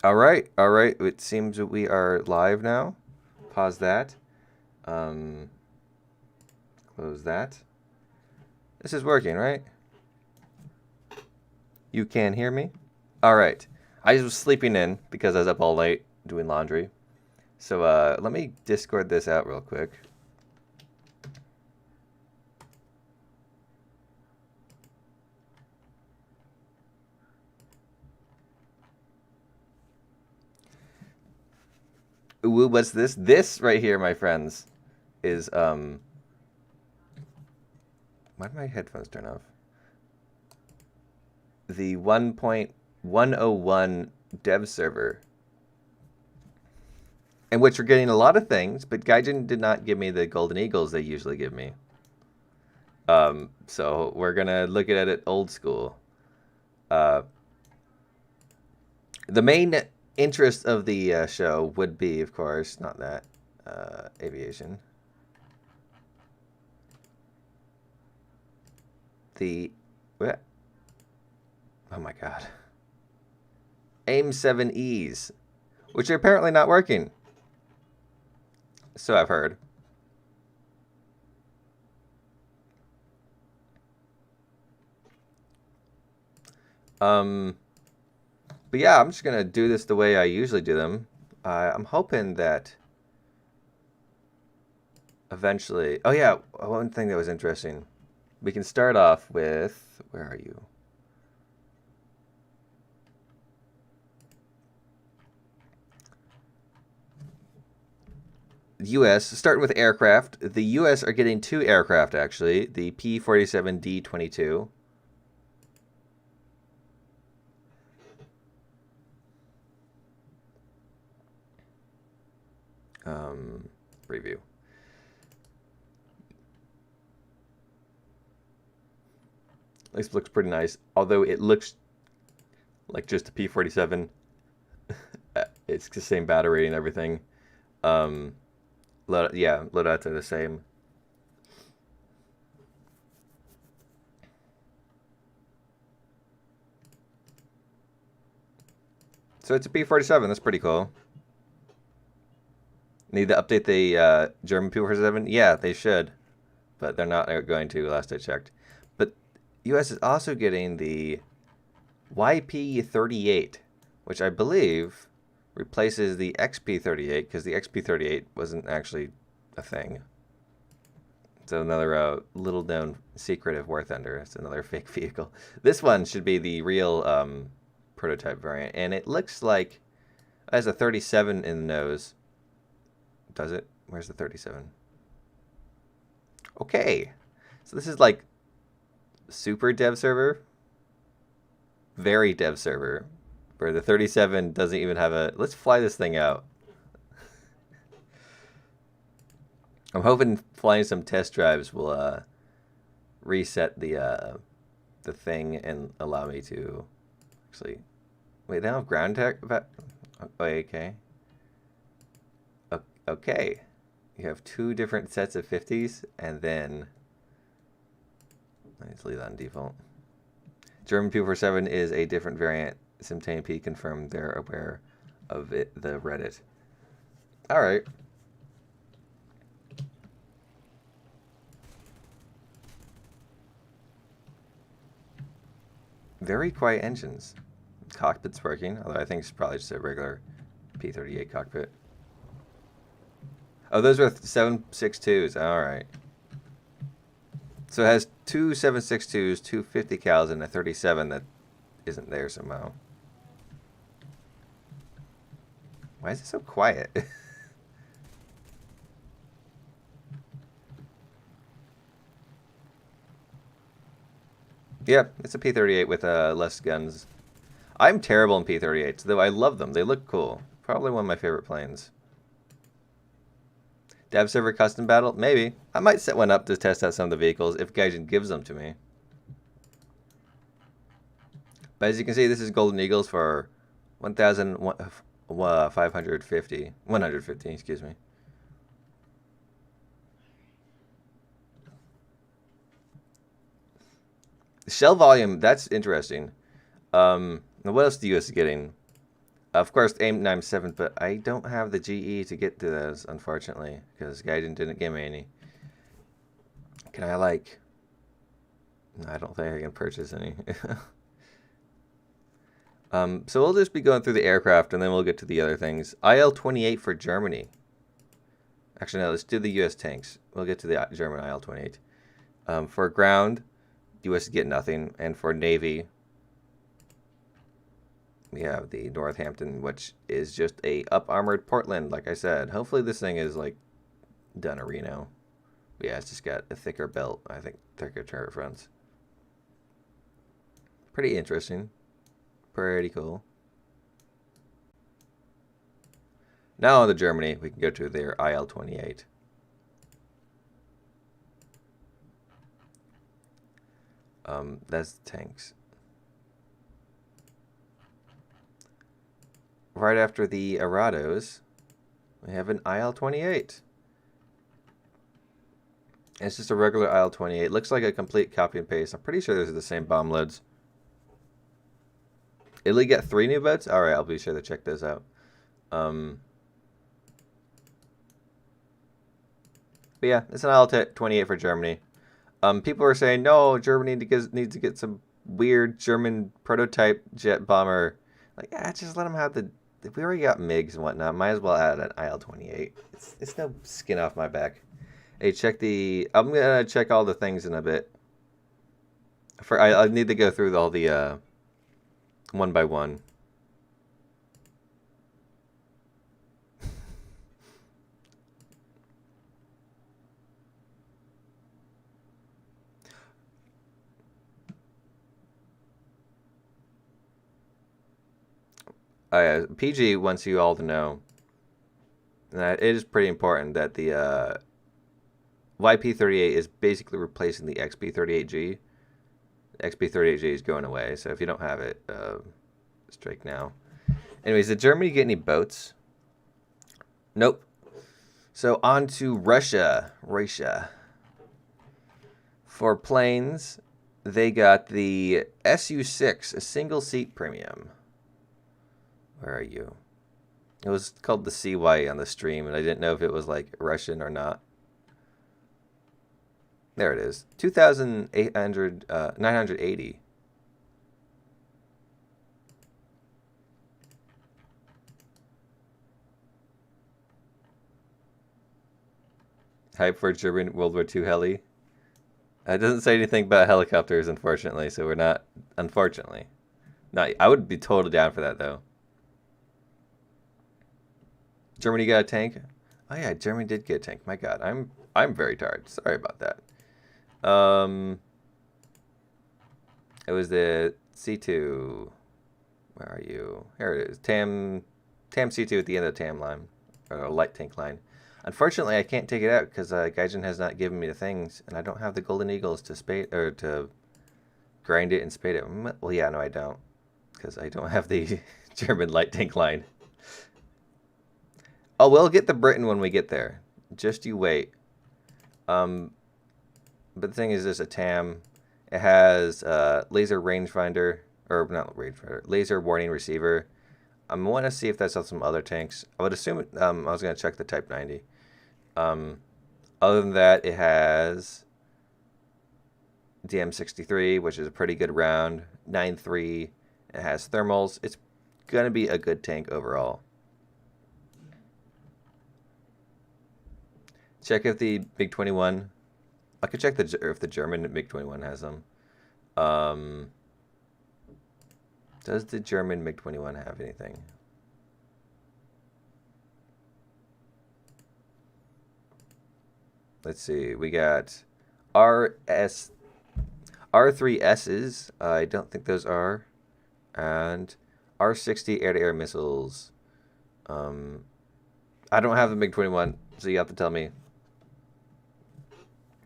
All right, all right. It seems that we are live now. Pause that. Um, Close that. This is working, right? You can hear me? All right. I was sleeping in because I was up all night doing laundry. So let me Discord this out real quick. Ooh, what's this? This right here, my friends, is why did my headphones turn off? The 1.101 dev server, in which we're getting a lot of things, but Gaijin did not give me the golden eagles they usually give me. So we're gonna look at it old school. Uh, the main interest of the show would be, of course, not that aviation. The what? Oh my god. AIM 7Es, which are apparently not working. So I've heard. But yeah, I'm just gonna do this the way I usually do them. I'm hoping that eventually. Oh yeah, one thing that was interesting. We can start off with, where are you? U.S. Starting with aircraft. The U.S. are getting two aircraft actually. The P-47D-22. Review. This looks pretty nice, although it looks like just a P-47. It's the same battery and everything. Loadouts are the same. So it's a P-47. That's pretty cool. Need to update the German P-47? Yeah, they should, but they're not going to. Last I checked. But U.S. is also getting the YP-38, which I believe replaces the XP-38 because the XP-38 wasn't actually a thing. It's another little known secret of War Thunder. It's another fake vehicle. This one should be the real prototype variant, and it looks like it has a 37 in the nose. Does it? Where's the 37? Okay. So this is like super dev server, very dev server, where the 37 doesn't even have a... Let's fly this thing out. I'm hoping flying some test drives will reset the thing and allow me to actually... Wait, they don't have ground tech? Okay. Okay. You have two different sets of 50s, and then... Let's leave that on default. German P-47 is a different variant. SimTMP confirmed they're aware of it, the Reddit. All right. Very quiet engines. Cockpit's working, although I think it's probably just a regular P-38 cockpit. Oh, those are 7.62s. All right. So it has two 7.62s, two 50 cals, and a 37 that isn't there somehow. Why is it so quiet? Yeah, it's a P-38 with less guns. I'm terrible in P-38s, though I love them. They look cool. Probably one of my favorite planes. Dev server custom battle? Maybe. I might set one up to test out some of the vehicles if Gaijin gives them to me. But as you can see, this is Golden Eagles for 1,550. 150, excuse me. Shell volume, that's interesting. What else the US is getting? Of course, AIM 97, but I don't have the GE to get to those, unfortunately, because Gaijin didn't give me any. Can I, like... I don't think I can purchase any. So we'll just be going through the aircraft, and then we'll get to the other things. IL-28 for Germany. Actually, no, let's do the U.S. tanks. We'll get to the German IL-28. For ground, U.S. get nothing. And for Navy, we have the Northampton, which is just a up-armored Portland, like I said. Hopefully this thing is, like, done a Reno. Yeah, it's just got a thicker belt, I think, thicker turret fronts. Pretty interesting. Pretty cool. Now on to Germany, we can go to their IL-28. That's tanks. Right after the Arados, we have an IL-28. It's just a regular IL-28. Looks like a complete copy and paste. I'm pretty sure those are the same bomb loads. Italy got 3 new boats? Alright, I'll be sure to check those out. But yeah, it's an IL-28 for Germany. People are saying, no, Germany needs to get some weird German prototype jet bomber. Like, yeah, just let them have the... We already got MiGs and whatnot. Might as well add an IL-28. It's no skin off my back. Hey, check the... I'm going to check all the things in a bit. I need to go through all the... one by one. PG wants you all to know that it is pretty important that the YP38 is basically replacing the XP38G. The XP38G is going away, so if you don't have it, strike now. Anyways, did Germany get any boats? Nope. So on to Russia. For planes, they got the Su-6, a single seat premium. Where are you? It was called the CY on the stream, and I didn't know if it was like Russian or not. There it is. 980. Hype for German World War II heli. It doesn't say anything about helicopters, unfortunately, so we're not... Unfortunately. Not, I would be totally down for that, though. Germany got a tank? Oh yeah, Germany did get a tank. My god, I'm very tired. Sorry about that. It was the C2. Where are you? Here it is. TAM C2 at the end of the TAM line, or light tank line. Unfortunately, I can't take it out because Gaijin has not given me the things, and I don't have the Golden Eagles to spade or to grind it and spade it. Well, yeah, no, I don't, because I don't have the German light tank line. Oh, we'll get the Britain when we get there. Just you wait. But the thing is, there's a TAM. It has laser rangefinder, or not rangefinder, laser warning receiver. I want to see if that's on some other tanks. I would assume it, I was going to check the Type 90. Other than that, it has DM63, which is a pretty good round. 9.3. It has thermals. It's going to be a good tank overall. Check if the MiG-21... I could check if the German MiG-21 has them. Does the German MiG-21 have anything? Let's see. We got R3Ss. I don't think those are. And R60 air-to-air missiles. I don't have the MiG-21, so you have to tell me.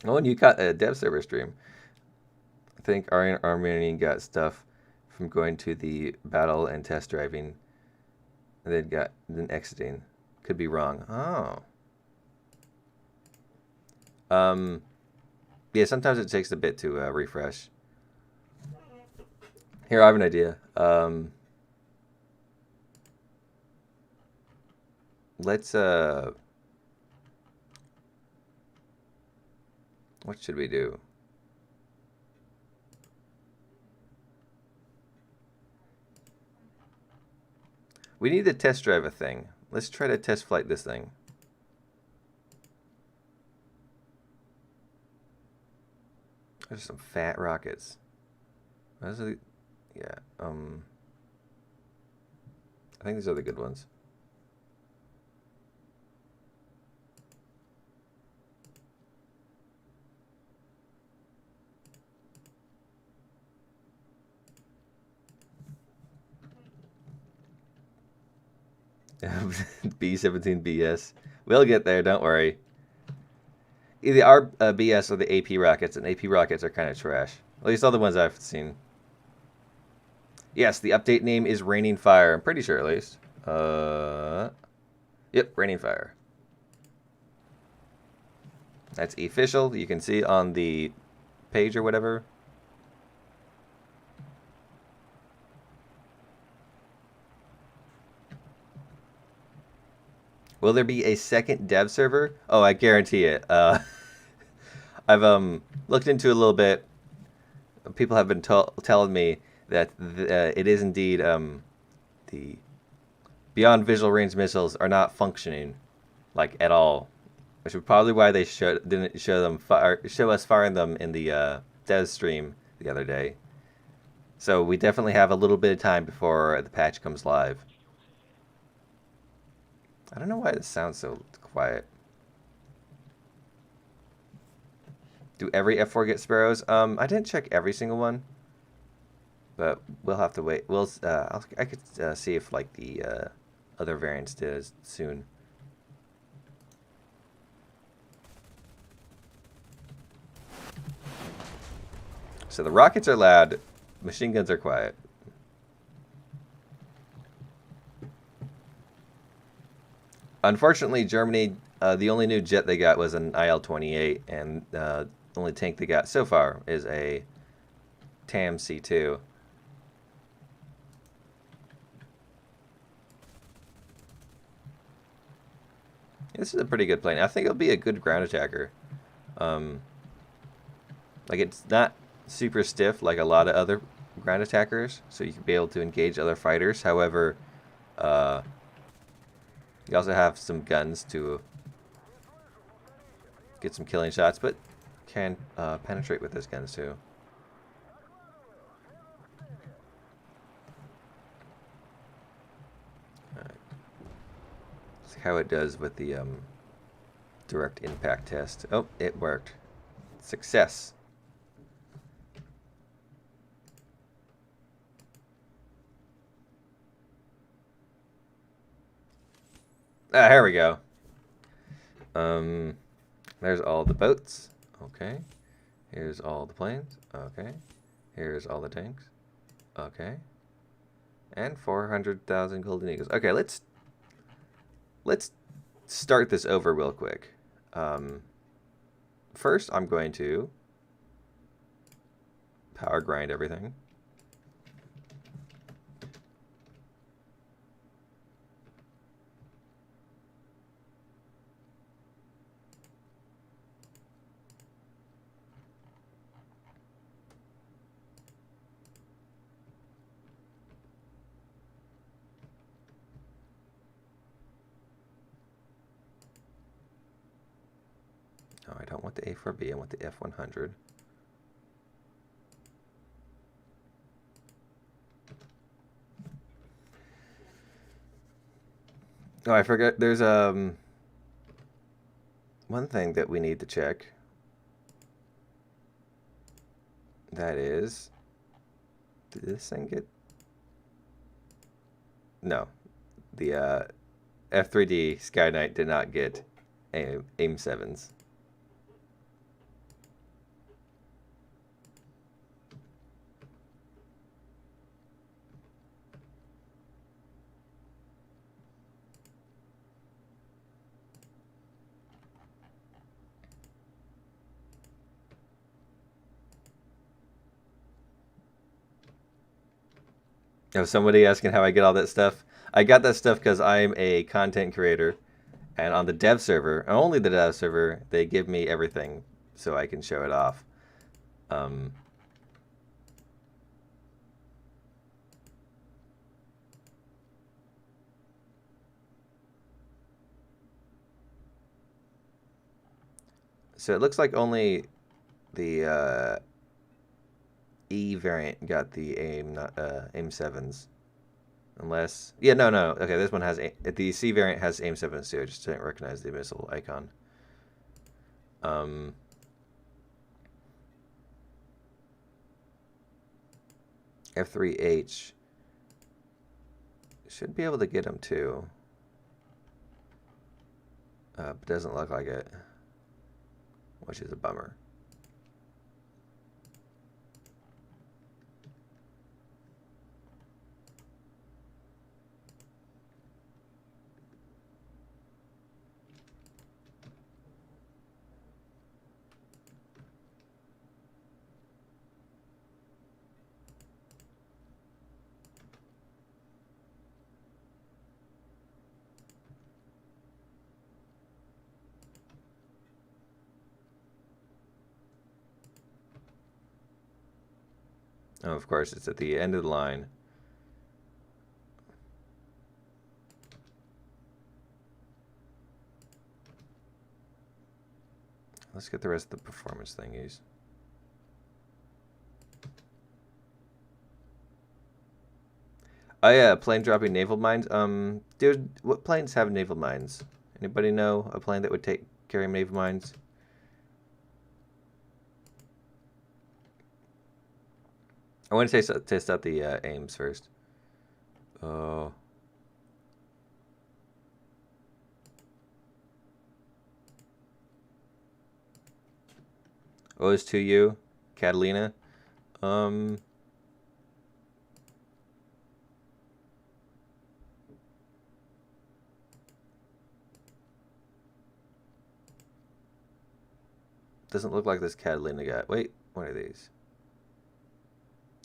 Oh, and you got a dev server stream. I think Armenian got stuff from going to the battle and test driving. And then exiting. Could be wrong. Oh. Yeah, sometimes it takes a bit to refresh. Here, I have an idea. let's what should we do? We need to test drive a thing. Let's try to test flight this thing. There's some fat rockets. Those are the, yeah, I think these are the good ones. B-17BS. We'll get there, don't worry. Either our BS or the AP rockets, and AP rockets are kind of trash. At least all the ones I've seen. Yes, the update name is Raining Fire. I'm pretty sure, at least. Yep, Raining Fire. That's official. You can see on the page or whatever. Will there be a second dev server? Oh, I guarantee it. I've looked into it a little bit. People have been telling me that it is indeed the beyond visual range missiles are not functioning like at all, which is probably why they didn't show us firing them in the dev stream the other day. So we definitely have a little bit of time before the patch comes live. I don't know why this sounds so quiet. Do every F4 get sparrows? I didn't check every single one, but we'll have to wait. I could see if like the other variants did soon. So the rockets are loud, machine guns are quiet. Unfortunately, Germany, the only new jet they got was an IL-28, and the only tank they got so far is a TAM C2. This is a pretty good plane. I think it'll be a good ground attacker. Like, it's not super stiff like a lot of other ground attackers, so you can be able to engage other fighters. However, you also have some guns to get some killing shots, but can penetrate with those guns too. All right. See how it does with the direct impact test. Oh, it worked. Success. Ah, here we go. There's all the boats. Okay. Here's all the planes. Okay. Here's all the tanks. Okay. And 400,000 golden eagles. Okay, let's start this over real quick. First, I'm going to power grind everything. No, I don't want the A4B, I want the F100. Oh, I forgot, there's one thing that we need to check. That is, did this thing get... No, the F3D Sky Knight did not get AIM 7s. Oh, somebody asking how I get all that stuff. I got that stuff because I'm a content creator. And on the dev server, and only the dev server, they give me everything so I can show it off. So it looks like only the E variant got the AIM, not, AIM 7s. Unless, yeah, no. Okay, this one has, the C variant has AIM 7s too. I just didn't recognize the missile icon. F3H should be able to get him too. But doesn't look like it, which is a bummer. Oh, of course, it's at the end of the line. Let's get the rest of the performance thingies. Oh yeah, plane dropping naval mines. Dude, what planes have naval mines? Anybody know a plane that would carry naval mines? I want to test out the aims first. Oh. O's to you, Catalina. Doesn't look like this Catalina guy. Wait, what are these?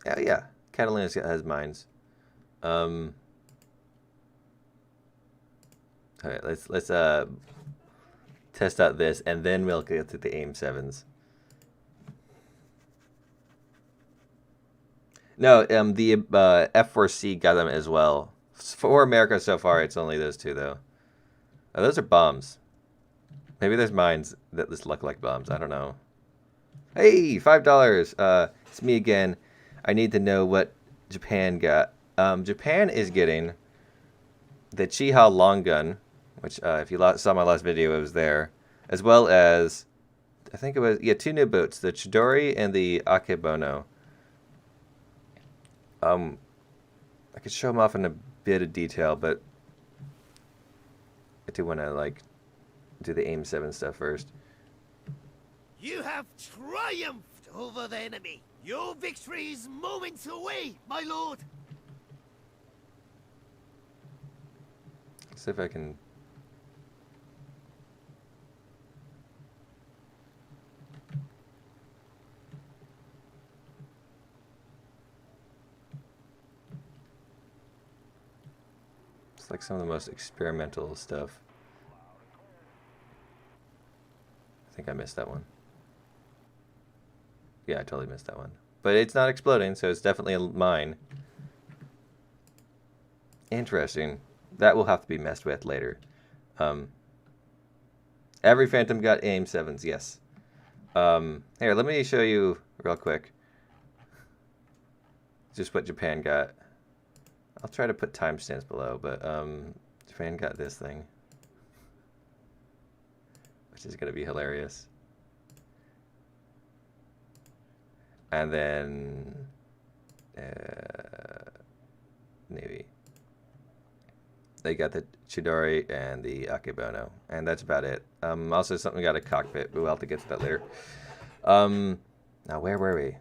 Yeah. Catalina has mines. All right, let's test out this, and then we'll get to the AIM 7s. No, the F4C got them as well. For America so far, it's only those two though. Oh, those are bombs. Maybe there's mines that just look like bombs. I don't know. Hey, $5. It's me again. I need to know what Japan got. Japan is getting the Chiha long gun, which if you saw my last video, it was there, as well as I think it was two new boats, the Chidori and the Akebono. I could show them off in a bit of detail, but I do want to do the AIM 7 stuff first. You have triumphed over the enemy. Your victory is moments away, my lord. Let's see if I can. It's like some of the most experimental stuff. I think I missed that one. Yeah, I totally missed that one. But it's not exploding, so it's definitely a mine. Interesting. That will have to be messed with later. Every Phantom got AIM 7s, yes. Here, let me show you real quick. Just what Japan got. I'll try to put timestamps below, but Japan got this thing. Which is going to be hilarious. And then Navy. They got the Chidori and the Akebono, and that's about it. Also, something got a cockpit, but we'll have to get to that later. Now, where were we?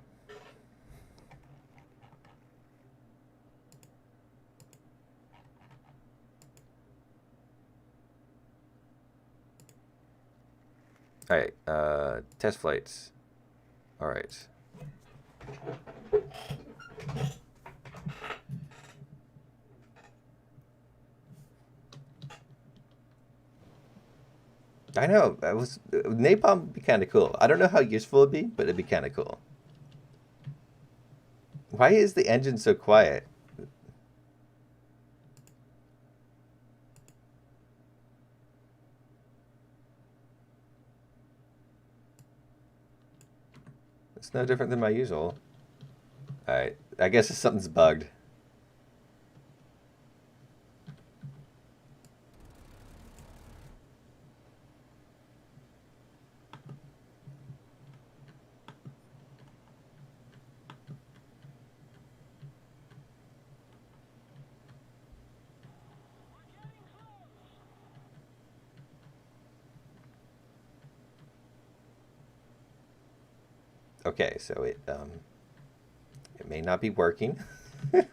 All right, test flights. All right. I know. Napalm would be kind of cool. I don't know how useful it'd be, but it'd be kind of cool. Why is the engine so quiet? It's no different than my usual. Alright, I guess something's bugged. Okay, so it may not be working. It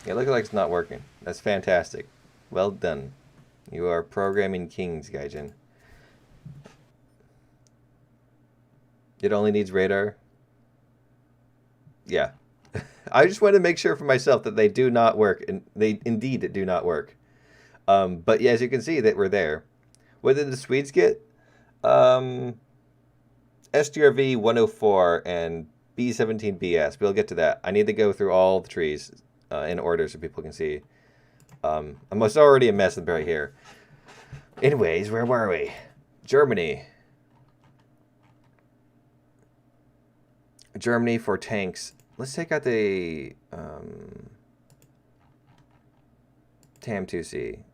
looks like it's not working. That's fantastic. Well done. You are programming kings, Gaijin. It only needs radar. Yeah. I just want to make sure for myself that they do not work, and they indeed do not work. But yeah, as you can see, that we're there. What did the Swedes get? SDRV 104 and B17BS. We'll get to that. I need to go through all the trees in order so people can see. I'm already a mess right here. Anyways, where were we? Germany. Germany for tanks. Let's take out the TAM2C.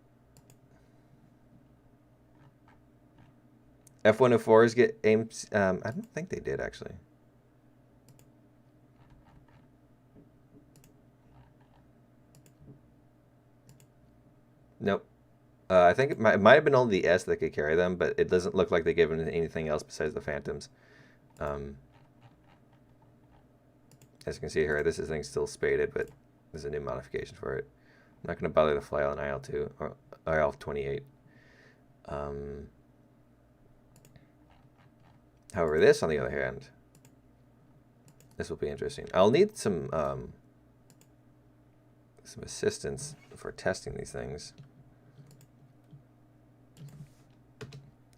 F-104s get aimed. I don't think they did, actually. Nope. I think it might have been only the S that could carry them, but it doesn't look like they gave anything else besides the Phantoms. As you can see here, this thing's still spaded, but there's a new modification for it. I'm not going to bother to fly on IL-2 or IL-28. However, this, on the other hand, this will be interesting. I'll need some assistance for testing these things.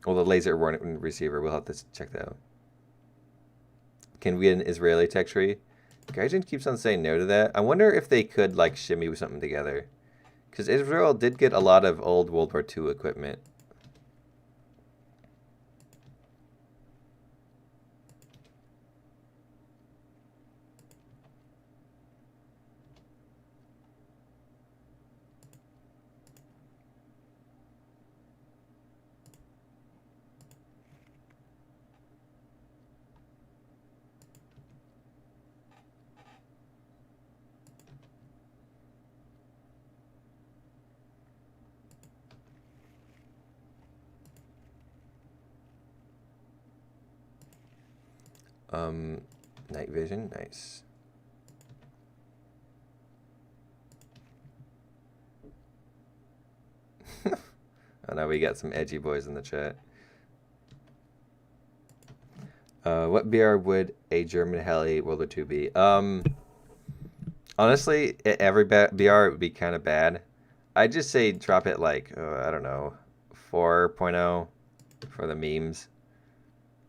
Well, the laser warning receiver, we'll have to check that out. Can we get an Israeli tech tree? Gaijin keeps on saying no to that. I wonder if they could, like, shimmy something together. Because Israel did get a lot of old World War II equipment. Night vision, nice. Oh, now we got some edgy boys in the chat. What BR would a German heli World War II be? Honestly, every BR would be kind of bad. I'd just say drop it like, I don't know, 4.0 for the memes.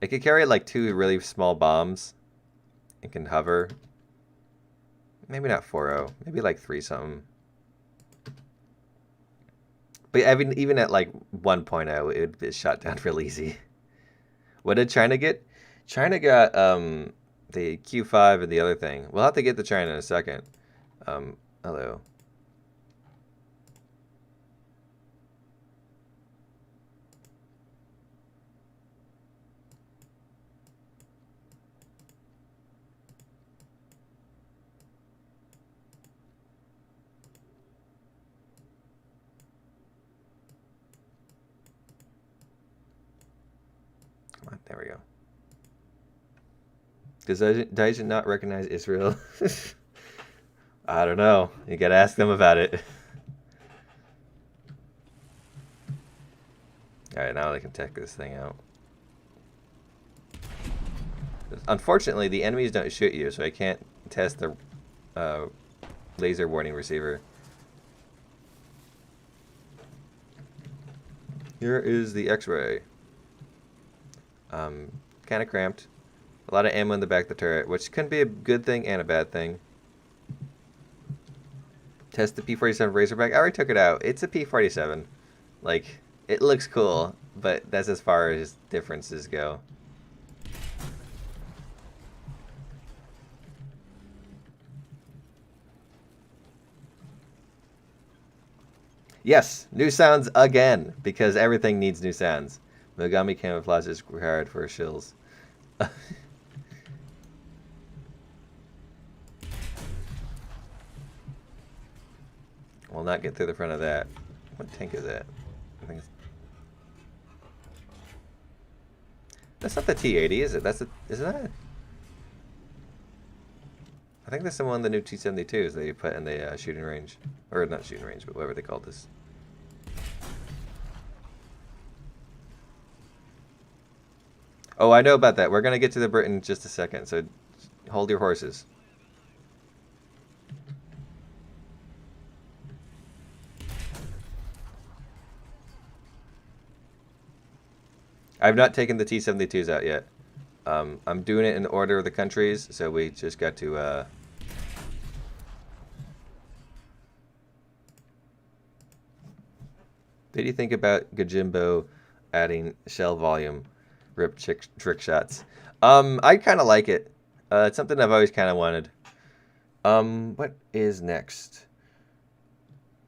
It could carry like 2 really small bombs. It can hover. Maybe not 4.0. Maybe like 3 something. But even at like 1.0, it would be shot down real easy. What did China get? China got the Q5 and the other thing. We'll have to get to China in a second. Hello. Come on, there we go. Does Daijin not recognize Israel? I don't know. You gotta ask them about it. Alright, now I can tech this thing out. Unfortunately, the enemies don't shoot you, so I can't test the laser warning receiver. Here is the X-ray. Kind of cramped. A lot of ammo in the back of the turret, which can be a good thing and a bad thing. Test the P-47 Razorback. I already took it out. It's a P-47. Like, it looks cool, but that's as far as differences go. Yes, new sounds again, because everything needs new sounds. Mogami camouflage is required for shills. We'll not get through the front of that. What tank is that? I think it's... That's not the T-80, is it? That's the... Is that? I think that's the one of the new T-72s they put in the shooting range. Or not shooting range, but whatever they call this. Oh, I know about that. We're going to get to the Brit in just a second, so hold your horses. I've not taken the T-72s out yet. I'm doing it in order of the countries, so we just got to... What do you think about Gajimbo adding shell volume? Rip trick shots. I kind of like it. It's something I've always kind of wanted. What is next?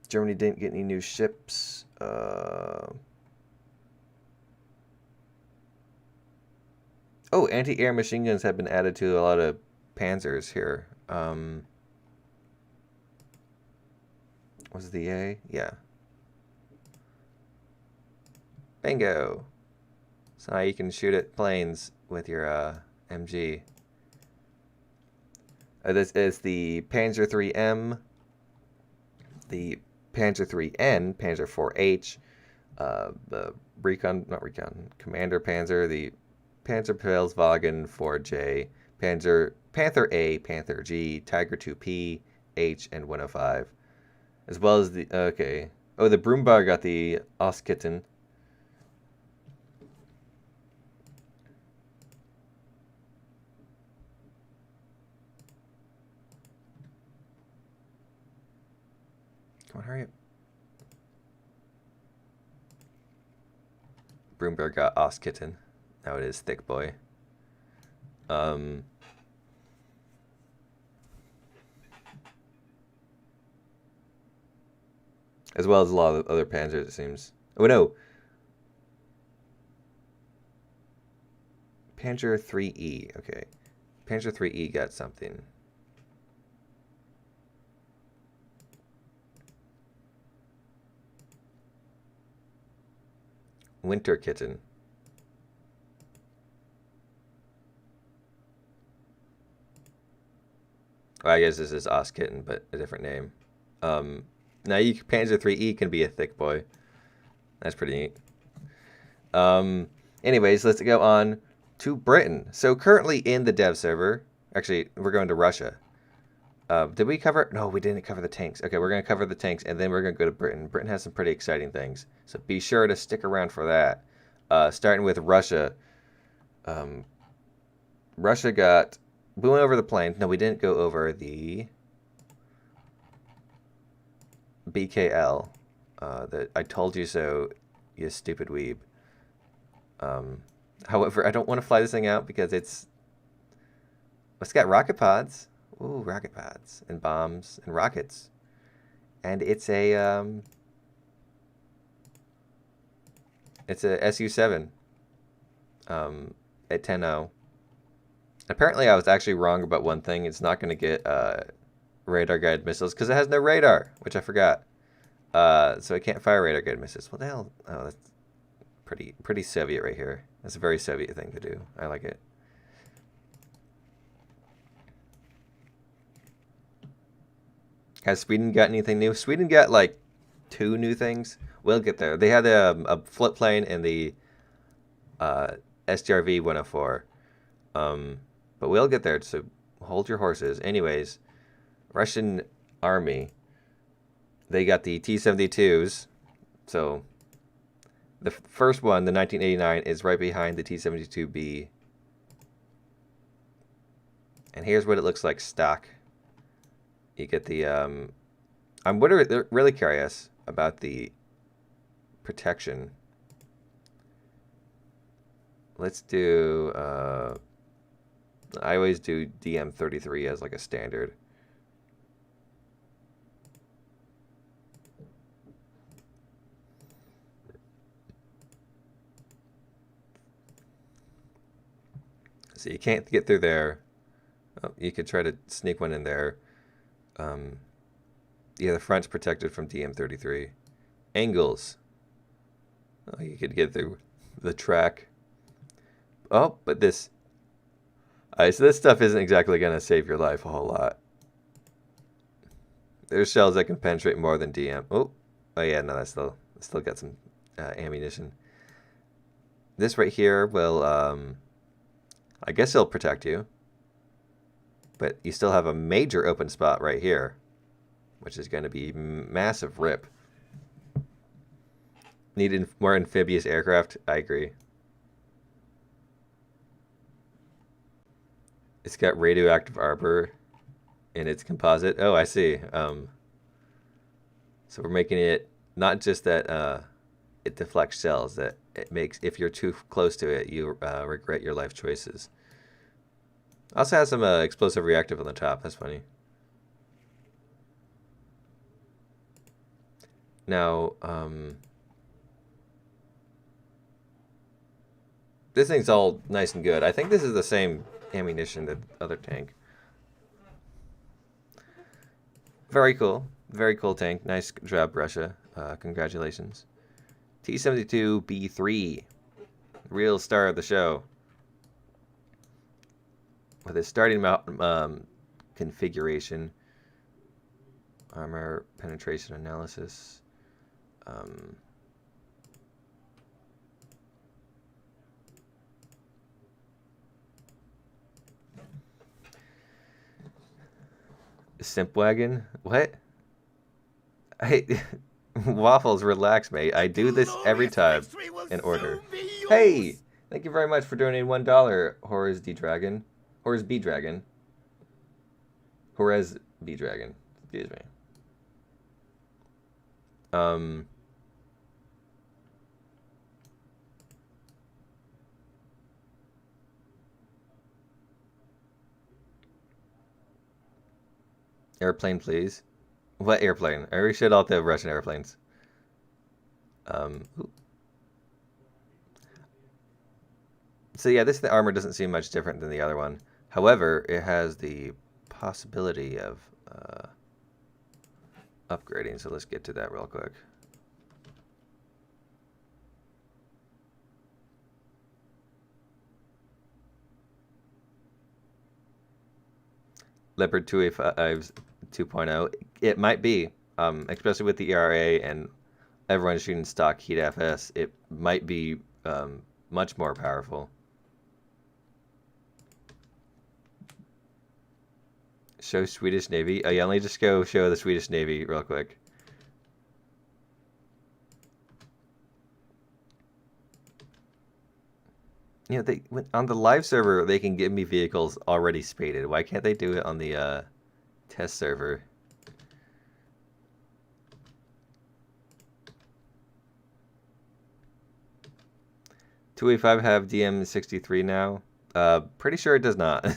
Germany didn't get any new ships. Oh, anti-air machine guns have been added to a lot of Panzers here. Was the A? Yeah. Bingo. So now you can shoot at planes with your MG. This is the Panzer IIIM, the Panzer IIIN, Panzer IV-H, the Commander Panzer, the Panzerpfalzwagen 4J, Panther A, Panther G, Tiger 2P, H, and 105. As well as the, okay. Oh, the Brumbar got the Oskitten. Come on, hurry up. Broomberg got Oskitten. Now it is Thick Boy. As well as a lot of other Panzers, it seems. Oh, no. Panzer IIIE. Okay. Panzer IIIE got something. Winter Kitten. Well, I guess this is Oskitten, but a different name. Now Panzer IIIE can be a thick boy. That's pretty neat. Anyways, let's go on to Britain. So currently in the dev server, actually, we're going to Russia. Did we cover? No, we didn't cover the tanks. Okay, we're going to cover the tanks, and then we're going to go to Britain. Britain has some pretty exciting things, so be sure to stick around for that. Starting with Russia. Russia got... We went over the plains. No, we didn't go over the BKL. The I told you so, you stupid weeb. However, I don't want to fly this thing out because it's got rocket pods. Ooh, rocket pods and bombs and rockets. And it's a Su-7 at 10-0. Apparently, I was actually wrong about one thing. It's not going to get radar guided missiles because it has no radar, which I forgot. So it can't fire radar guided missiles. What the hell? Oh, that's pretty Soviet right here. That's a very Soviet thing to do. I like it. Has Sweden got anything new? Sweden got like 2 new things. We'll get there. They had a flip plane in the STRV 104. But we'll get there, so hold your horses. Anyways, Russian army, they got the T-72s. So the first one, the 1989, is right behind the T-72B. And here's what it looks like stock. You get the... I'm really curious about the protection. Let's do... I always do DM33 as like a standard. So you can't get through there. Oh, you could try to sneak one in there. Yeah, the front's protected from DM33. Angles. Oh, you could get through the track. Oh, but this... Alright, so this stuff isn't exactly going to save your life a whole lot. There's shells that can penetrate more than DM. Oh yeah, no, that's still got some ammunition. This right here will... I guess it'll protect you. But you still have a major open spot right here, which is going to be massive rip. Needed more amphibious aircraft? I agree. It's got radioactive armor in its composite. Oh, I see. So we're making it not just that it deflects shells, that it makes, if you're too close to it, you regret your life choices. Also has some explosive reactive on the top. That's funny. Now, this thing's all nice and good. I think this is the same ammunition that the other tank. Very cool. Very cool tank. Nice job, Russia. Congratulations. T-72B3. Real star of the show. With its starting configuration. Armor penetration analysis. Simpwagon? What? Waffles, relax, mate. I do this every time in order. Hey! Thank you very much for donating $1, Horus D Dragon. Horus B Dragon. Horus B Dragon. Excuse me. Airplane, please. What airplane? I already showed all the Russian airplanes. So yeah, the armor doesn't seem much different than the other one. However, it has the possibility of upgrading. So let's get to that real quick. Leopard 2A5's 2.0. It might be, especially with the ERA and everyone shooting stock heat FS. It might be much more powerful. Show Swedish Navy. Oh yeah, let me just go show the Swedish Navy real quick. You know, they on the live server they can give me vehicles already spaded. Why can't they do it on the test server? $285 have DM63 now. Pretty sure it does not.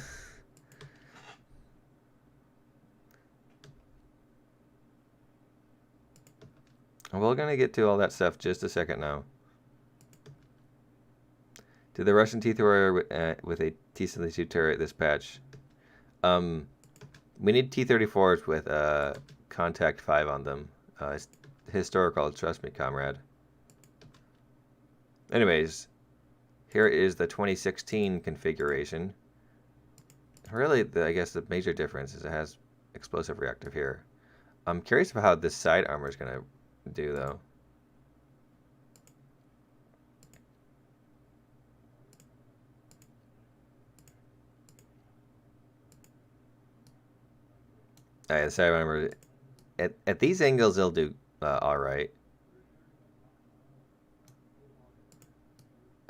We're gonna get to all that stuff just a second now. To the Russian T-Thrower with a T-72 turret this patch. We need T-34s with contact 5 on them. It's historical, trust me, comrade. Anyways, here is the 2016 configuration. Really, I guess the major difference is it has explosive reactive here. I'm curious about how this side armor is going to do, though. Alright, so I remember at these angles they'll do alright.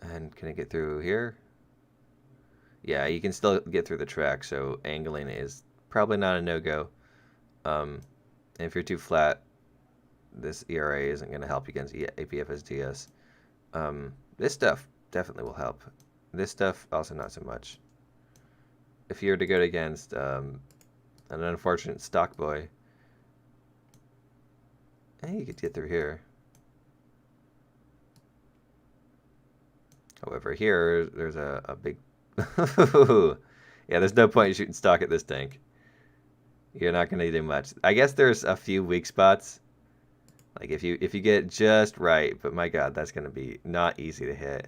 And can I get through here? Yeah, you can still get through the track, so angling is probably not a no-go. And if you're too flat, this ERA isn't going to help you against APFSDS. This stuff definitely will help. This stuff also not so much. If you were to go against an unfortunate stock boy, you could get through here. However, here there's a big yeah, there's no point in shooting stock at this tank. You're not going to do much. I guess there's a few weak spots. Like if you get it just right, but my god, that's going to be not easy to hit.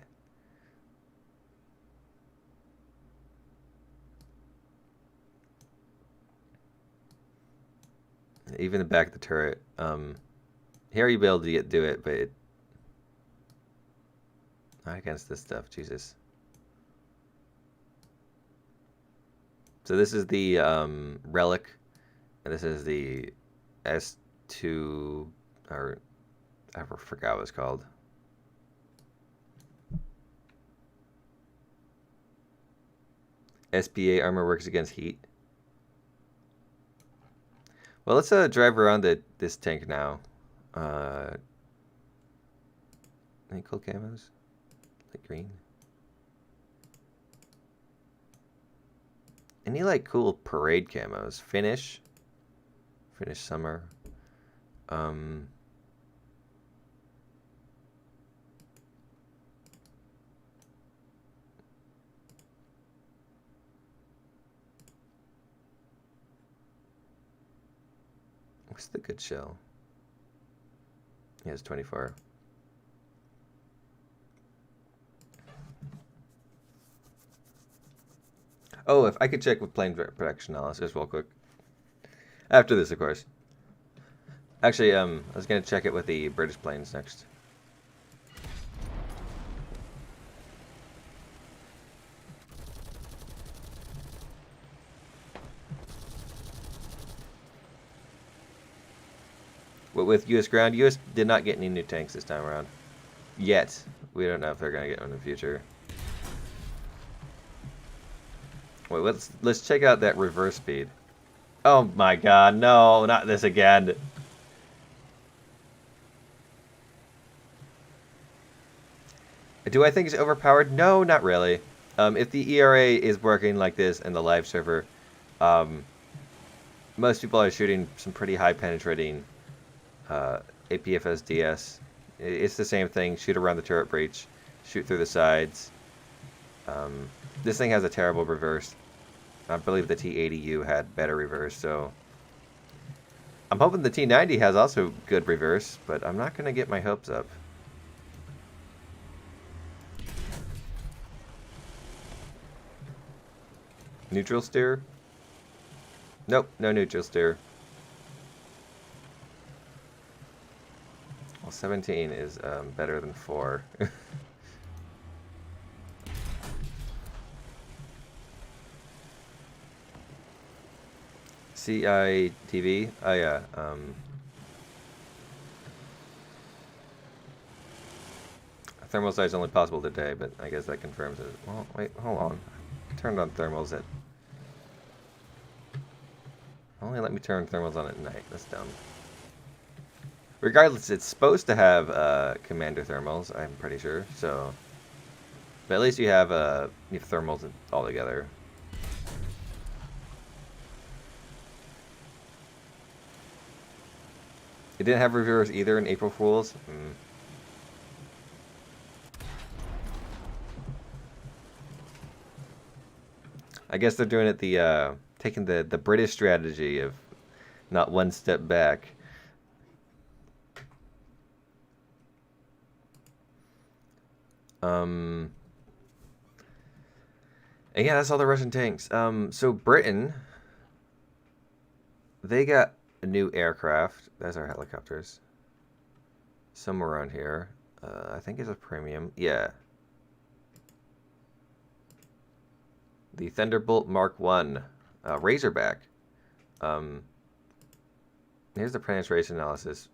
Even the back of the turret. Here you'll be able to do it, but not against this stuff, Jesus. So this is the Relic, and this is the S2, or I forgot what it's called. SPA armor works against heat. Well, let's drive around this tank now. Any cool camos? Like green. Any like cool parade camos? Finish summer. What's the good shell? Yeah, it's 24. Oh, if I could check with plane protection analysis real quick. After this, of course. Actually, I was going to check it with the British planes next. But with U.S. ground, U.S. did not get any new tanks this time around. Yet. We don't know if they're going to get one in the future. Wait, let's check out that reverse speed. Oh my god, no, not this again. Do I think it's overpowered? No, not really. If the ERA is working like this in the live server, most people are shooting some pretty high penetrating APFSDS. It's the same thing. Shoot around the turret breach, shoot through the sides. This thing has a terrible reverse. I believe the T80U had better reverse, so I'm hoping the T90 has also good reverse, but I'm not going to get my hopes up. Neutral steer? Nope, no neutral steer. Well, 17 is better than 4. CITV? Oh yeah. Thermal sight is only possible today, but I guess that confirms it. Well, wait, hold on. I turned on thermals at... Only let me turn thermals on at night. That's dumb. Regardless, it's supposed to have commander thermals, I'm pretty sure. So, but at least you have thermals all together. It didn't have reviewers either in April Fools. I guess they're doing it taking the British strategy of not one step back. And yeah, that's all the Russian tanks. So Britain, they got a new aircraft. That's our helicopters. Somewhere around here. I think it's a premium. Yeah. The Thunderbolt Mark 1 Razorback. Here's the penetration analysis.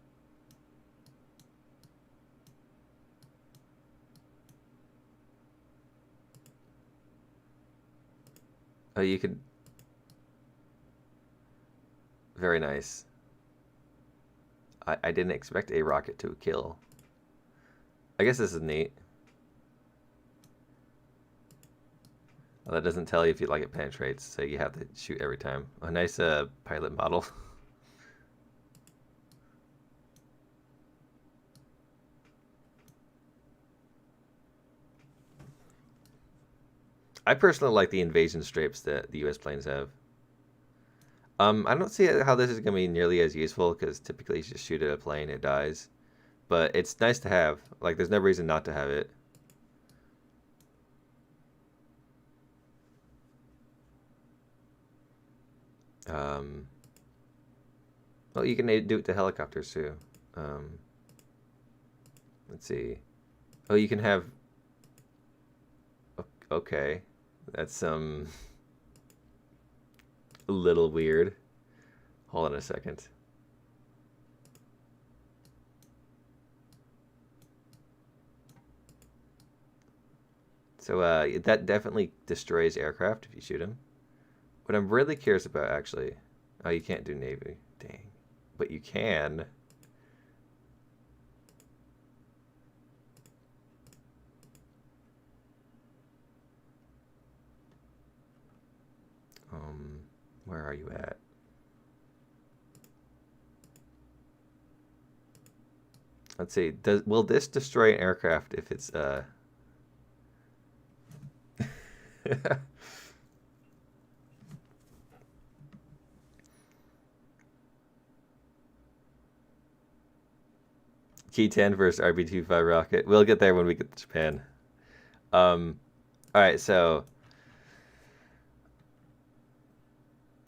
Oh, you could... Very nice. I didn't expect a rocket to kill. I guess this is neat. Well, that doesn't tell you if you like it penetrates, so you have to shoot every time. A nice pilot model. I personally like the invasion stripes that the U.S. planes have. I don't see how this is going to be nearly as useful, because typically you just shoot at a plane, it dies. But it's nice to have. Like, there's no reason not to have it. Well, you can do it to helicopters, too. Let's see. Oh, you can have... Okay. That's, a little weird. Hold on a second. So that definitely destroys aircraft if you shoot them. What I'm really curious about, actually... Oh, you can't do Navy. Dang. But you can... Where are you at? Let's see. Will this destroy an aircraft if it's Key 10 versus RB-25 rocket? We'll get there when we get to Japan. All right, so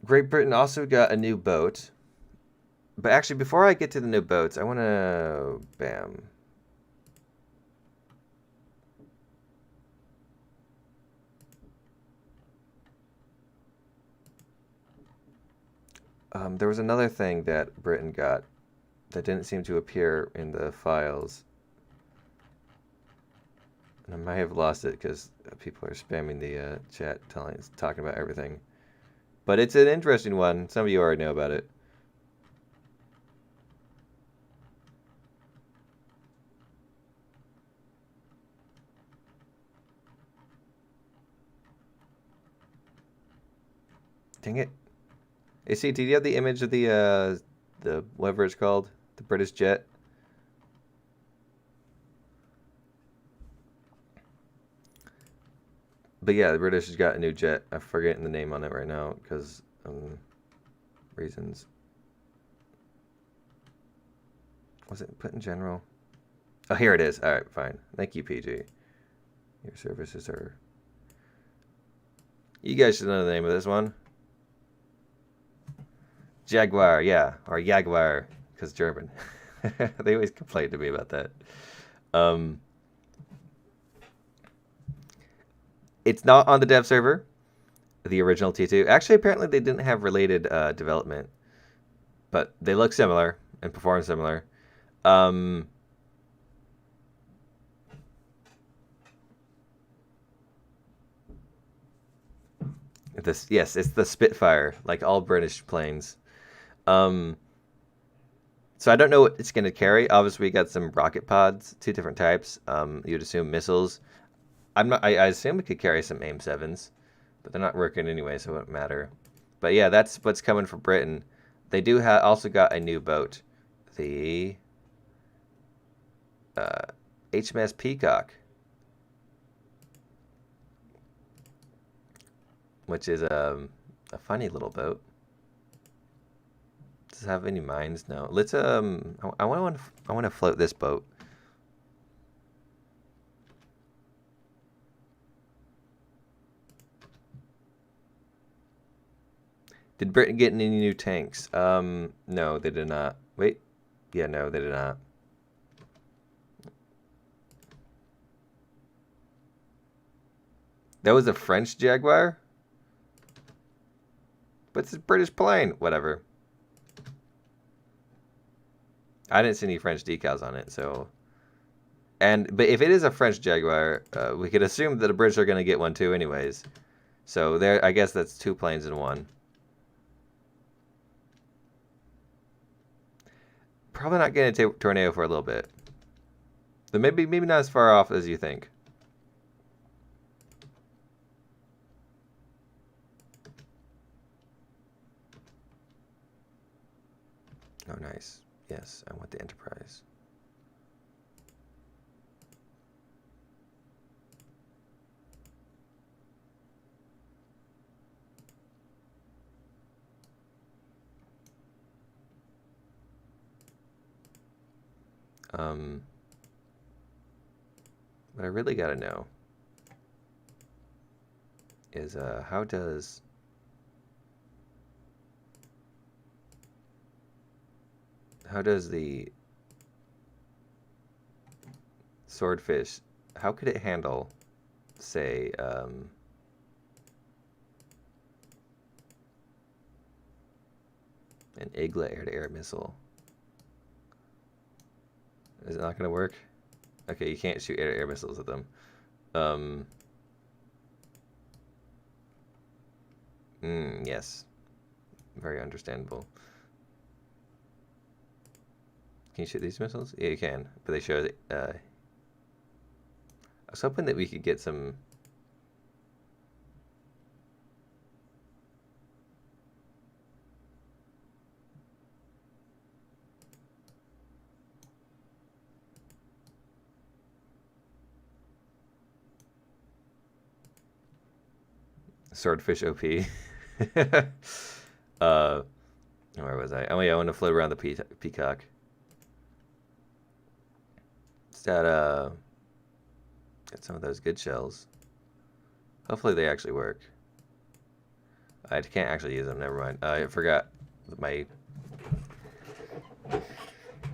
Great Britain also got a new boat. But actually, before I get to the new boats, I want to... Bam. There was another thing that Britain got that didn't seem to appear in the files. And I might have lost it because people are spamming the chat, talking about everything. But it's an interesting one. Some of you already know about it. Dang it. AC, do you have the image of the whatever it's called? The British jet? But yeah, the British has got a new jet. I'm forgetting the name on it right now because reasons. Was it put in general? Oh, here it is. All right, fine. Thank you, PG. Your services are... You guys should know the name of this one. Jaguar, yeah. Or Jaguar, because German. They always complain to me about that. It's not on the dev server, the original T2. Actually, apparently they didn't have related development. But they look similar and perform similar. Yes, it's the Spitfire, like all British planes. So I don't know what it's going to carry. Obviously, we got some rocket pods, 2 different types. You'd assume missiles. I assume it could carry some AIM-7s, but they're not working anyway, so it won't matter. But yeah, that's what's coming for Britain. They do also got a new boat, the HMS Peacock, which is a funny little boat. Does it have any mines? No. Let's I want to float this boat. Did Britain get any new tanks? No, they did not. Wait. Yeah, no, they did not. That was a French Jaguar? But it's a British plane. Whatever. I didn't see any French decals on it, so. But if it is a French Jaguar, we could assume that the British are going to get one too, anyways. So there, I guess that's 2 planes in one. Probably not getting a tornado for a little bit. But maybe not as far off as you think. Oh, nice. Yes, I want the Enterprise. What I really got to know is how does the Swordfish, how could it handle, say, an Igla air-to-air missile? Is it not going to work? Okay, you can't shoot air-to-air missiles at them. Yes. Very understandable. Can you shoot these missiles? Yeah, you can. But they show I was hoping that we could get some... Swordfish OP. Where was I? Oh yeah, I want to float around the peacock. It's got some of those good shells. Hopefully they actually work. I can't actually use them. Never mind. I forgot my.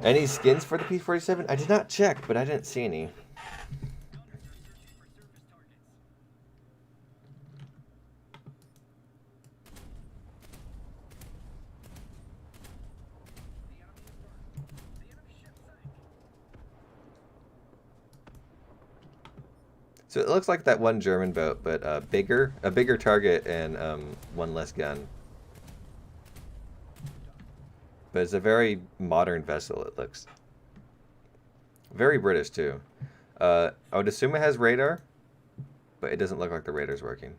Any skins for the P-47? I did not check, but I didn't see any. So it looks like that one German boat, but a bigger target and one less gun. But it's a very modern vessel, it looks. Very British, too. I would assume it has radar, but it doesn't look like the radar's working.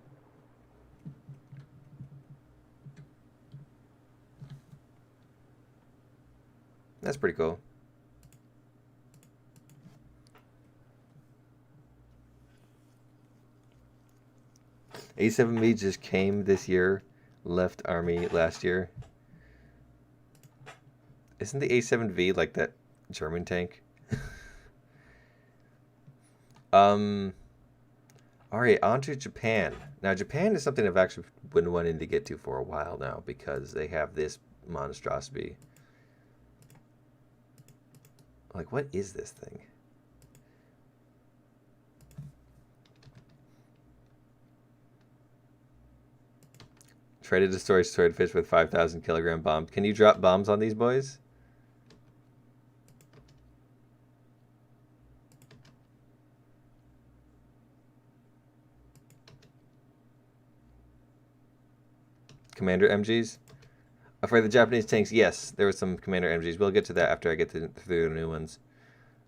That's pretty cool. A7V just came this year, left Army last year. Isn't the A7V like that German tank? Alright, on to Japan. Now, Japan is something I've actually been wanting to get to for a while now because they have this monstrosity. Like, what is this thing? Try to destroy swordfish with 5,000 kilogram bombs. Can you drop bombs on these boys? Commander MGs? For the Japanese tanks, yes, there were some Commander MGs. We'll get to that after I get through the new ones.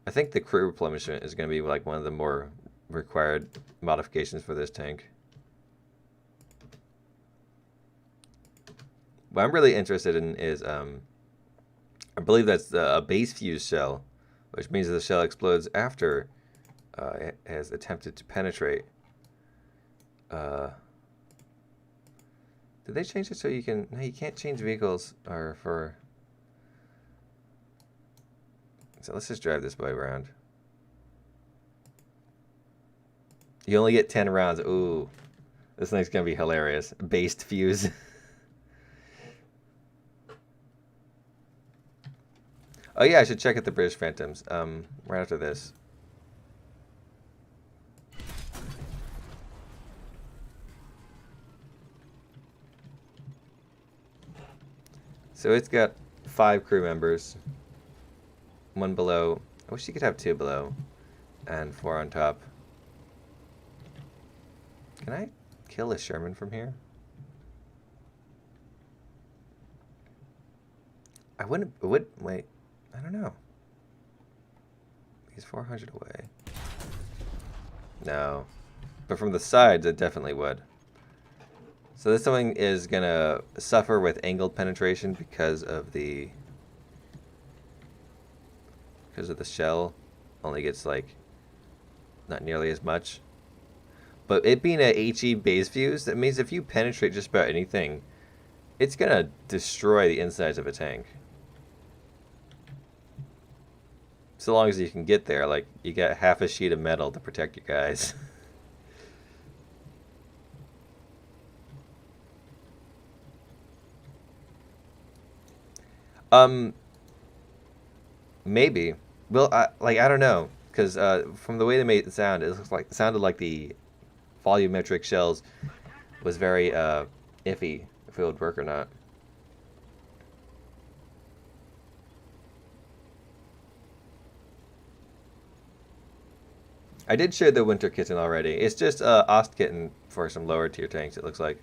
I think the crew replenishment is going to be like one of the more required modifications for this tank. What I'm really interested in is, I believe that's a base fuse shell, which means the shell explodes after it has attempted to penetrate. Did they change it so you can... No, you can't change vehicles or for... So let's just drive this boy around. You only get 10 rounds. Ooh. This thing's going to be hilarious. Based fuse. Oh yeah, I should check out the British Phantoms right after this. So it's got 5 crew members. 1 below. I wish you could have 2 below and 4 on top. Can I kill a Sherman from here? I wouldn't. Wait. I don't know. He's 400 away. No. But from the sides, it definitely would. So this thing is going to suffer with angled penetration because of the shell. Only gets, like, not nearly as much. But it being a HE base fuse, that means if you penetrate just about anything, it's going to destroy the insides of a tank. So long as you can get there, like, you got half a sheet of metal to protect your guys. Maybe. Well, I don't know, because from the way they made it sound, it sounded like the volumetric shells was very iffy if it would work or not. I did share the winter kitten already. It's just Ost kitten for some lower tier tanks, it looks like.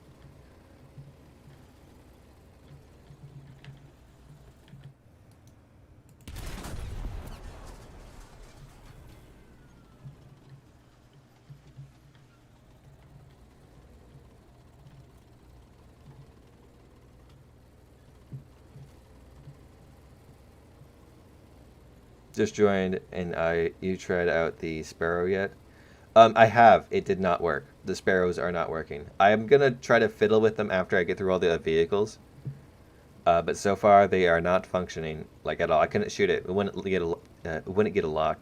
Just joined, and you tried out the Sparrow yet? I have. It did not work. The Sparrows are not working. I'm gonna try to fiddle with them after I get through all the vehicles. But so far they are not functioning like at all. I couldn't shoot it. It wouldn't get a lock.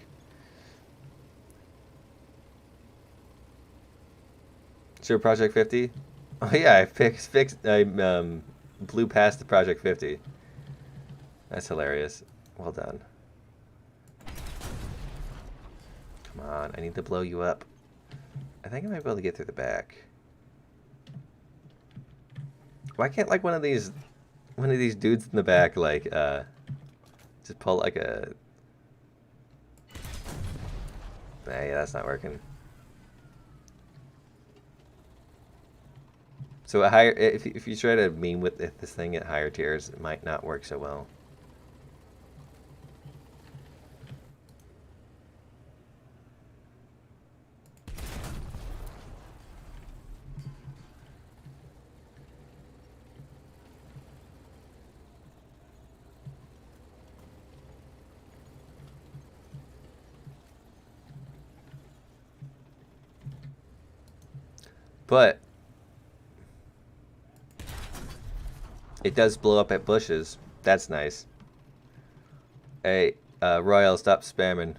Sure, Project 50. Oh yeah, I blew past the Project 50. That's hilarious. Well done. Come on, I need to blow you up. I think I might be able to get through the back. Why can't like one of these dudes in the back like just pull like a yeah, that's not working. So a higher if you try to meme with this thing at higher tiers, it might not work so well. But it does blow up at bushes. That's nice. Hey, Royal, stop spamming.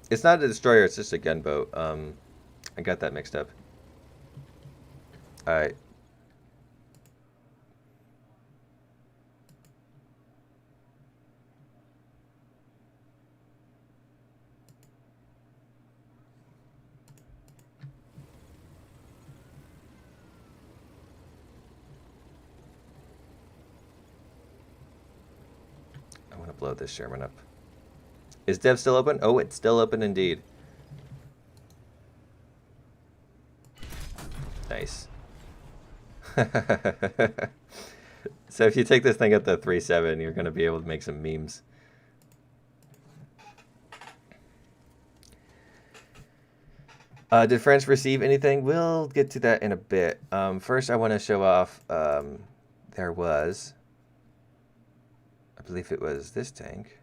It's not a destroyer, it's just a gunboat. I got that mixed up. Alright. I want to blow this Sherman up. Is Dev still open? Oh, it's still open indeed. Nice. So if you take this thing at the 3.7, you're going to be able to make some memes. Did France receive anything? We'll get to that in a bit. First, I want to show off, there was, I believe it was this tank.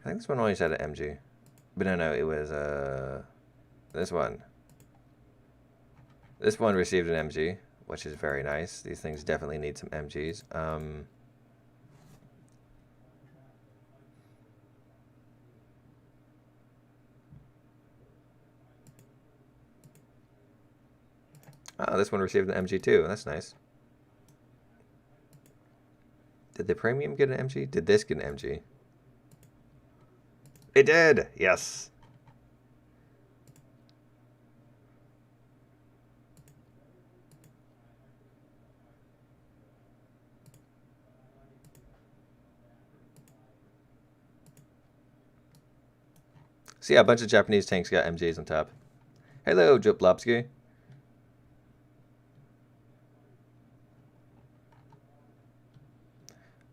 I think this one always had an MG. But no, it was this one. This one received an MG, which is very nice. These things definitely need some MGs. Oh, this one received an MG too. That's nice. Did the premium get an MG? Did this get an MG? It did! Yes! So yeah, a bunch of Japanese tanks got MJs on top. Hello, Joplopsky.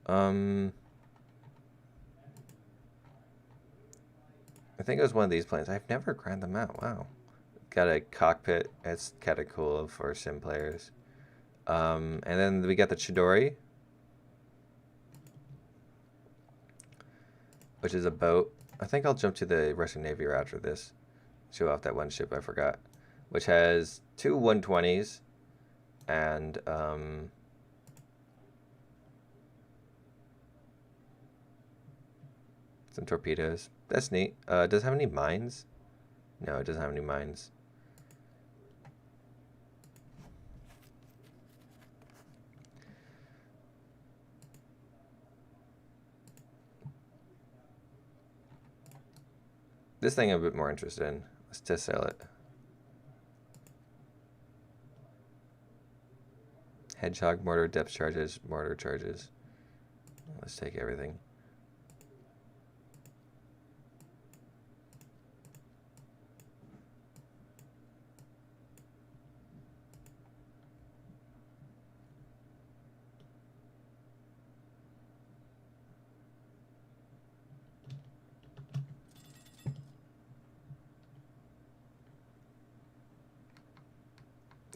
I think it was one of these planes. I've never ground them out. Wow. Got a cockpit. It's kind of cool for sim players. And then we got the Chidori, which is a boat. I think I'll jump to the Russian Navy after this. Show off that one ship I forgot, which has two 120s and some torpedoes. That's neat. Does it have any mines? No, it doesn't have any mines. This thing I'm a bit more interested in. Let's test sail it. Hedgehog mortar, depth charges, mortar charges. Let's take everything.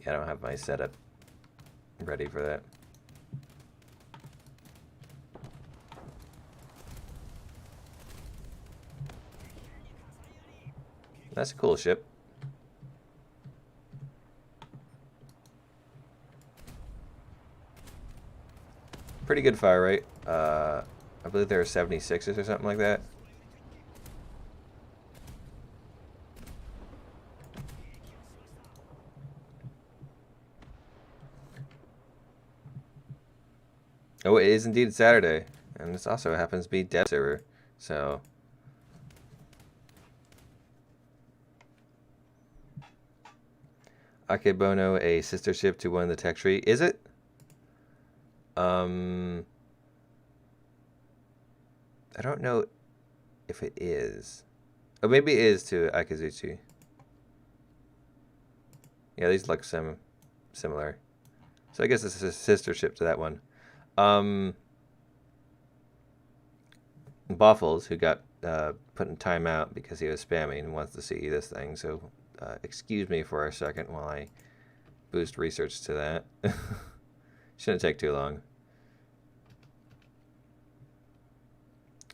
Yeah, I don't have my setup ready for that. That's a cool ship. Pretty good fire rate. I believe there are 76s or something like that. Oh, it is indeed Saturday, and this also happens to be dev server, so Akebono, a sister ship to one of the tech tree. Is it? I don't know if it is. Oh, maybe it is to Akazuchi. Yeah, these look similar. So I guess it's a sister ship to that one. Boffles, who got put in timeout because he was spamming and wants to see this thing, so excuse me for a second while I boost research to that. Shouldn't take too long.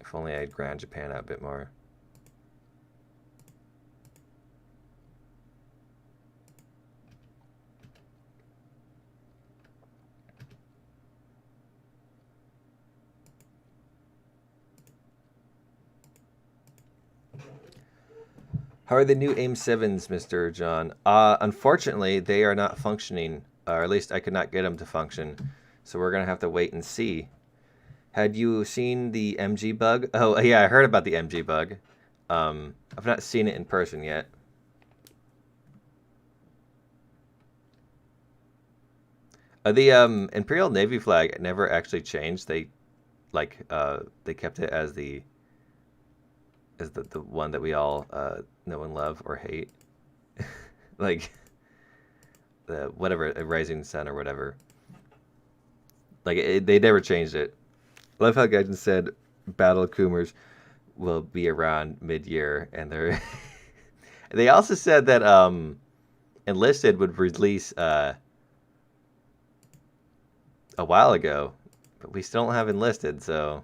If only I'd ground Japan out a bit more. How are the new AIM-7s, Mr. John? Unfortunately, they are not functioning, or at least I could not get them to function. So we're going to have to wait and see. Had you seen the MG bug? Oh, yeah, I heard about the MG bug. I've not seen it in person yet. The Imperial Navy flag never actually changed. They kept it as the one that we all know and love or hate. Like the whatever, a rising sun or whatever. Like they never changed it. I love how Gaijin said Battle Coomers will be around mid-year, and they're they also said that Enlisted would release a while ago, but we still don't have Enlisted, so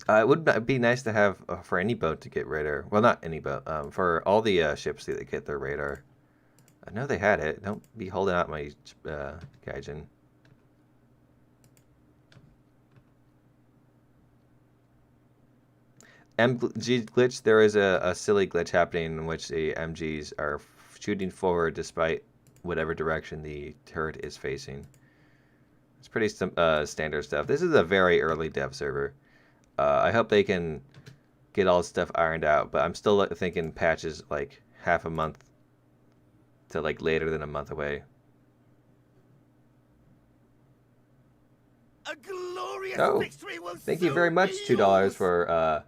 it would be nice to have for any boat to get radar. Well, not any boat. For all the ships that get their radar. I know they had it. Don't be holding out my Gaijin. MG glitch. There is a silly glitch happening in which the MGs are shooting forward despite whatever direction the turret is facing. It's pretty standard stuff. This is a very early dev server. I hope they can get all this stuff ironed out, but I'm still thinking patches like half a month to like later than a month away. A glorious Oh, victory will thank you soon very much. be $2 yours. for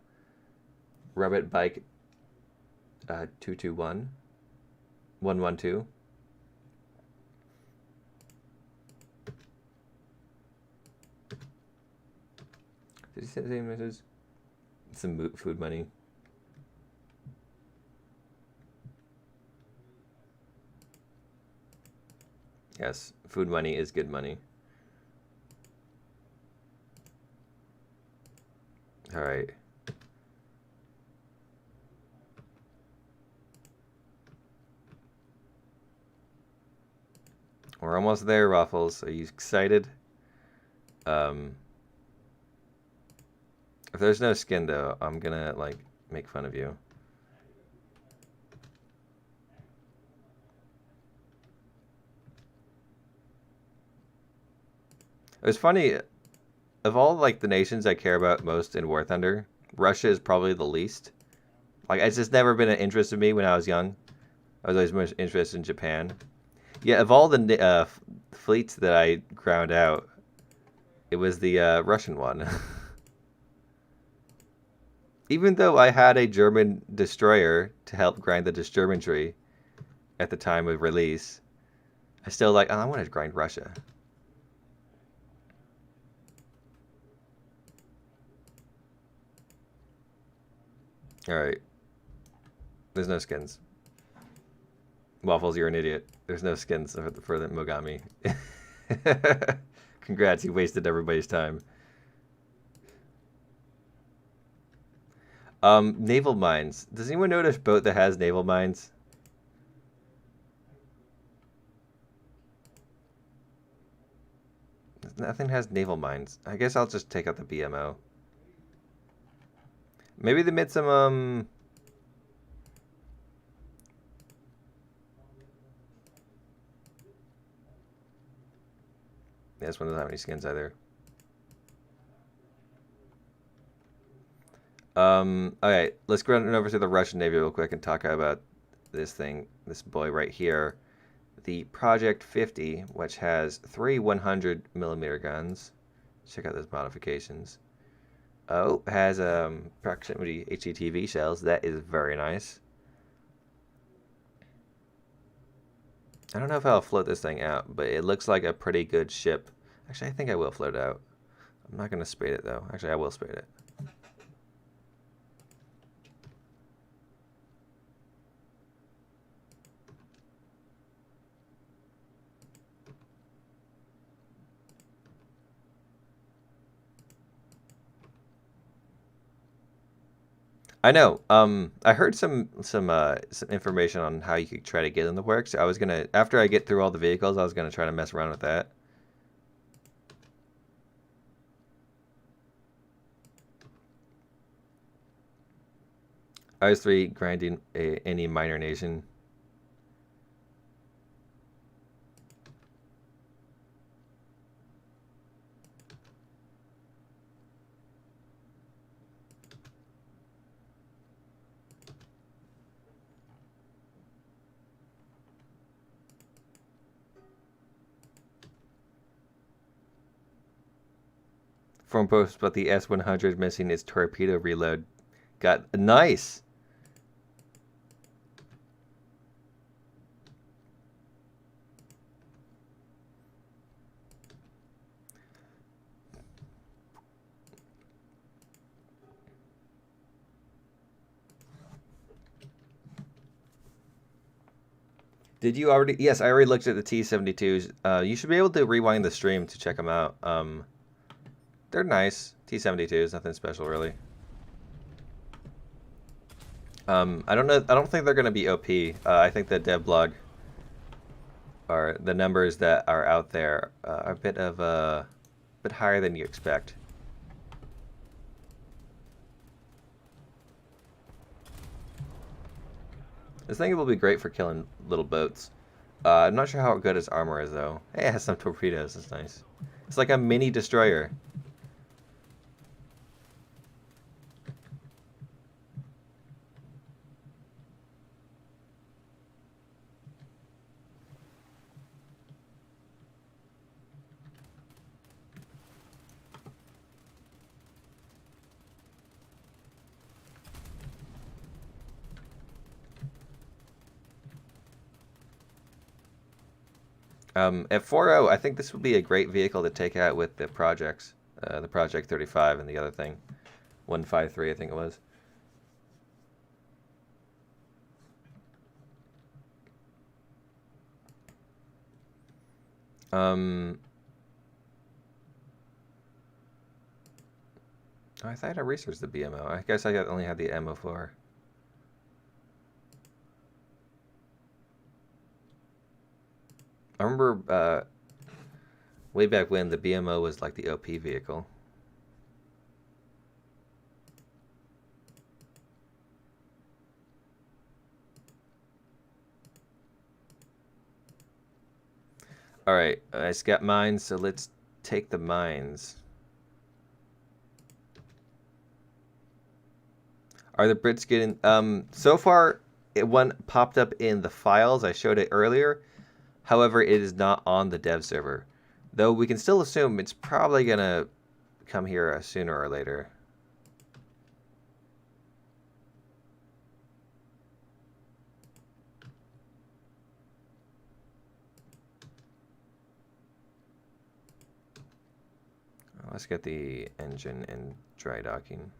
Rabbit Bike 221 112. Did he say the same message? Some food money. Yes, food money is good money. All right. We're almost there, Ruffles. Are you excited? If there's no skin, though, I'm gonna, like, make fun of you. It was funny, of all, like, the nations I care about most in War Thunder, Russia is probably the least. Like, it's just never been an interest of me when I was young. I was always most interested in Japan. Yeah, of all the fleets that I ground out, it was the Russian one. Even though I had a German destroyer to help grind the Disturbantree at the time of release, I still like, oh, I want to grind Russia. Alright. There's no skins. Waffles, you're an idiot. There's no skins for the Mogami. Congrats, you wasted everybody's time. Naval mines. Does anyone notice a boat that has naval mines? Nothing has naval mines. I guess I'll just take out the BMO. Maybe they made some, Yeah, this one doesn't have any skins either. Okay, let's go over to the Russian Navy real quick and talk about this thing, this boy right here. The Project 50, which has 3 100mm guns. Check out those modifications. Oh, has proximity HETV shells. That is very nice. I don't know if I'll float this thing out, but it looks like a pretty good ship. Actually, I think I will float it out. I'm not going to spade it, though. Actually, I will spade it. I know. I heard some information on how you could try to get in the works. I was gonna, after I get through all the vehicles, I was gonna try to mess around with that. IS-3 grinding any minor nation. Forum post about the S-100 missing its torpedo reload. Got nice. Did you already? Yes, I already looked at the T-72s. You should be able to rewind the stream to check them out. They're nice. T-72s, nothing special really. I don't know. I don't think they're going to be OP. I think the dev blog or the numbers that are out there are a bit higher than you expect. This thing will be great for killing little boats. I'm not sure how good his armor is, though. Hey, it has some torpedoes. That's nice. It's like a mini destroyer. At 4.0, I think this would be a great vehicle to take out with the projects. The Project 35 and the other thing. 153, I think it was. Oh, I thought I researched the BMO. I guess I only had the MO4. I remember way back when the BMO was like the OP vehicle. Alright, I just got mines, so let's take the mines. Are the Brits getting... so far, one popped up in the files. I showed it earlier. However, it is not on the dev server. Though we can still assume it's probably going to come here sooner or later. Let's get the engine in dry docking.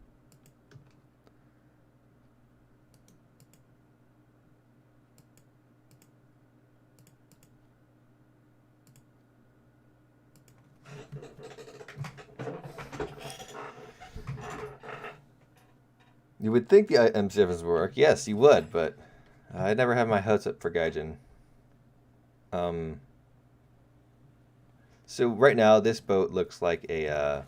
You would think the M7s would work. Yes, you would, but I never have my hopes up for Gaijin. So right now, this boat looks like a...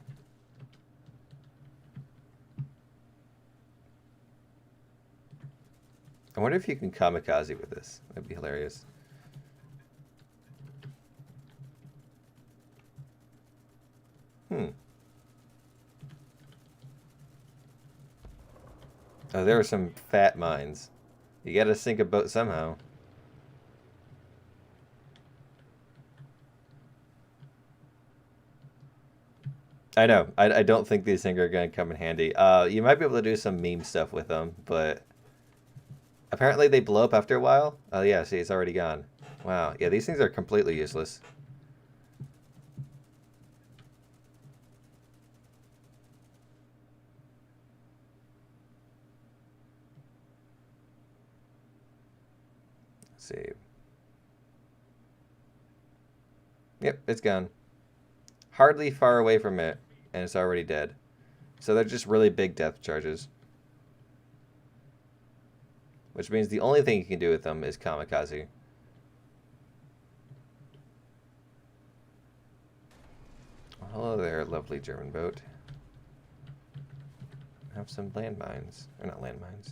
I wonder if you can kamikaze with this. That'd be hilarious. Oh, there are some fat mines. You gotta sink a boat somehow. I know. I don't think these things are gonna come in handy. You might be able to do some meme stuff with them, but apparently they blow up after a while. Oh yeah, see, it's already gone. Wow. Yeah, these things are completely useless. Let's see. Yep, it's gone. Hardly far away from it, and it's already dead. So they're just really big depth charges. Which means the only thing you can do with them is kamikaze. Hello there, lovely German boat. Have some landmines. Or not landmines.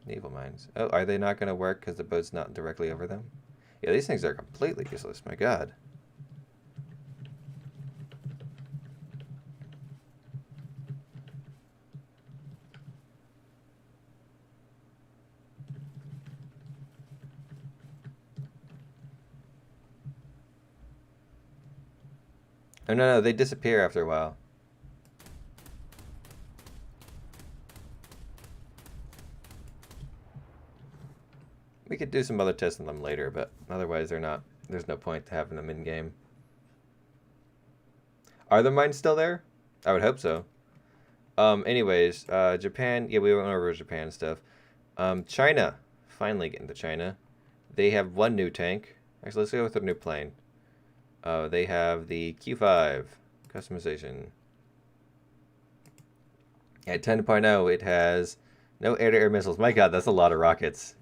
Naval mines. Oh, are they not going to work because the boat's not directly over them? Yeah, these things are completely useless. My god. Oh, no, they disappear after a while. We could do some other tests on them later, but otherwise they're not. There's no point to having them in game. Are the mines still there? I would hope so. Anyways, Japan. Yeah, we went over Japan stuff. China. Finally getting to China. They have one new tank. Actually, let's go with a new plane. They have the Q5 customization. At 10.0, it has no air-to-air missiles. My god, that's a lot of rockets.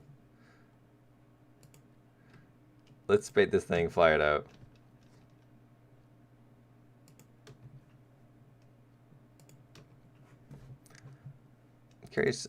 Let's bait this thing, fly it out. I'm curious,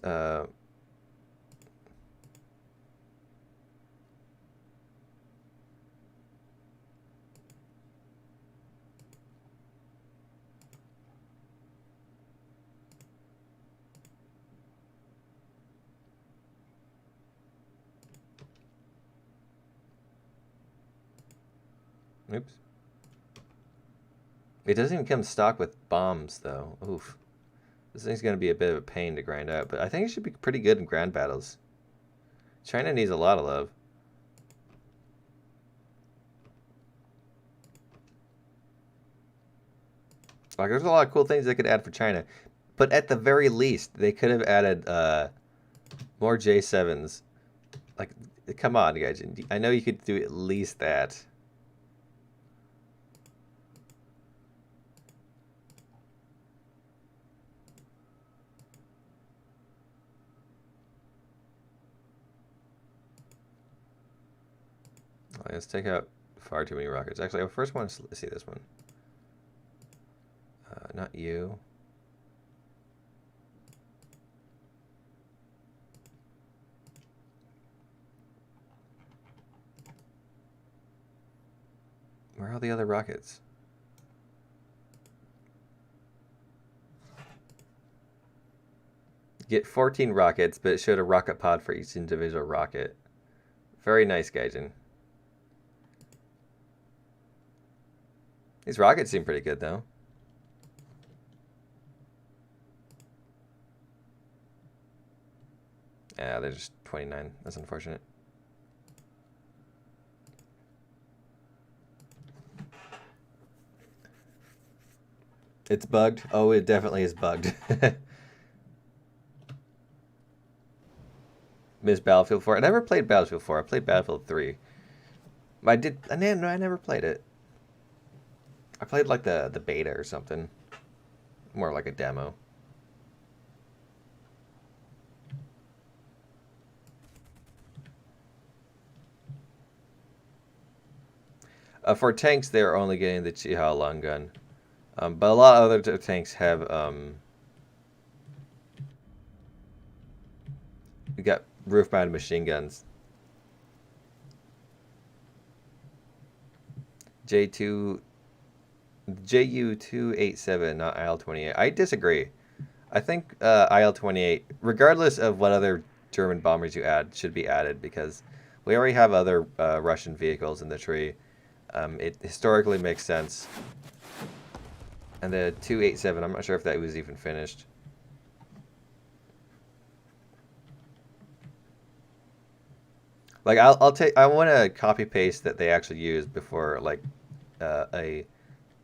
Oops. It doesn't even come stock with bombs, though. Oof. This thing's going to be a bit of a pain to grind out, but I think it should be pretty good in ground battles. China needs a lot of love. Like, there's a lot of cool things they could add for China. But at the very least, they could have added more J7s. Like, come on, guys. I know you could do at least that. Right, let's take out far too many rockets. Actually, I first want to see this one. Not you. Where are all the other rockets? Get 14 rockets, but it showed a rocket pod for each individual rocket. Very nice, Gaijin. These rockets seem pretty good, though. Yeah, they're just 29. That's unfortunate. It's bugged? Oh, it definitely is bugged. Miss Battlefield 4. I never played Battlefield 4. I played Battlefield 3. I never played it. I played like the beta or something. More like a demo. For tanks, they're only getting the Chiha long gun. But a lot of other tanks have you got roof-mounted machine guns. J2 JU287, not IL-28. I disagree. I think IL-28, regardless of what other German bombers you add, should be added because we already have other Russian vehicles in the tree. It historically makes sense. And the 287, I'm not sure if that was even finished. Like I want to copy paste that they actually used before like a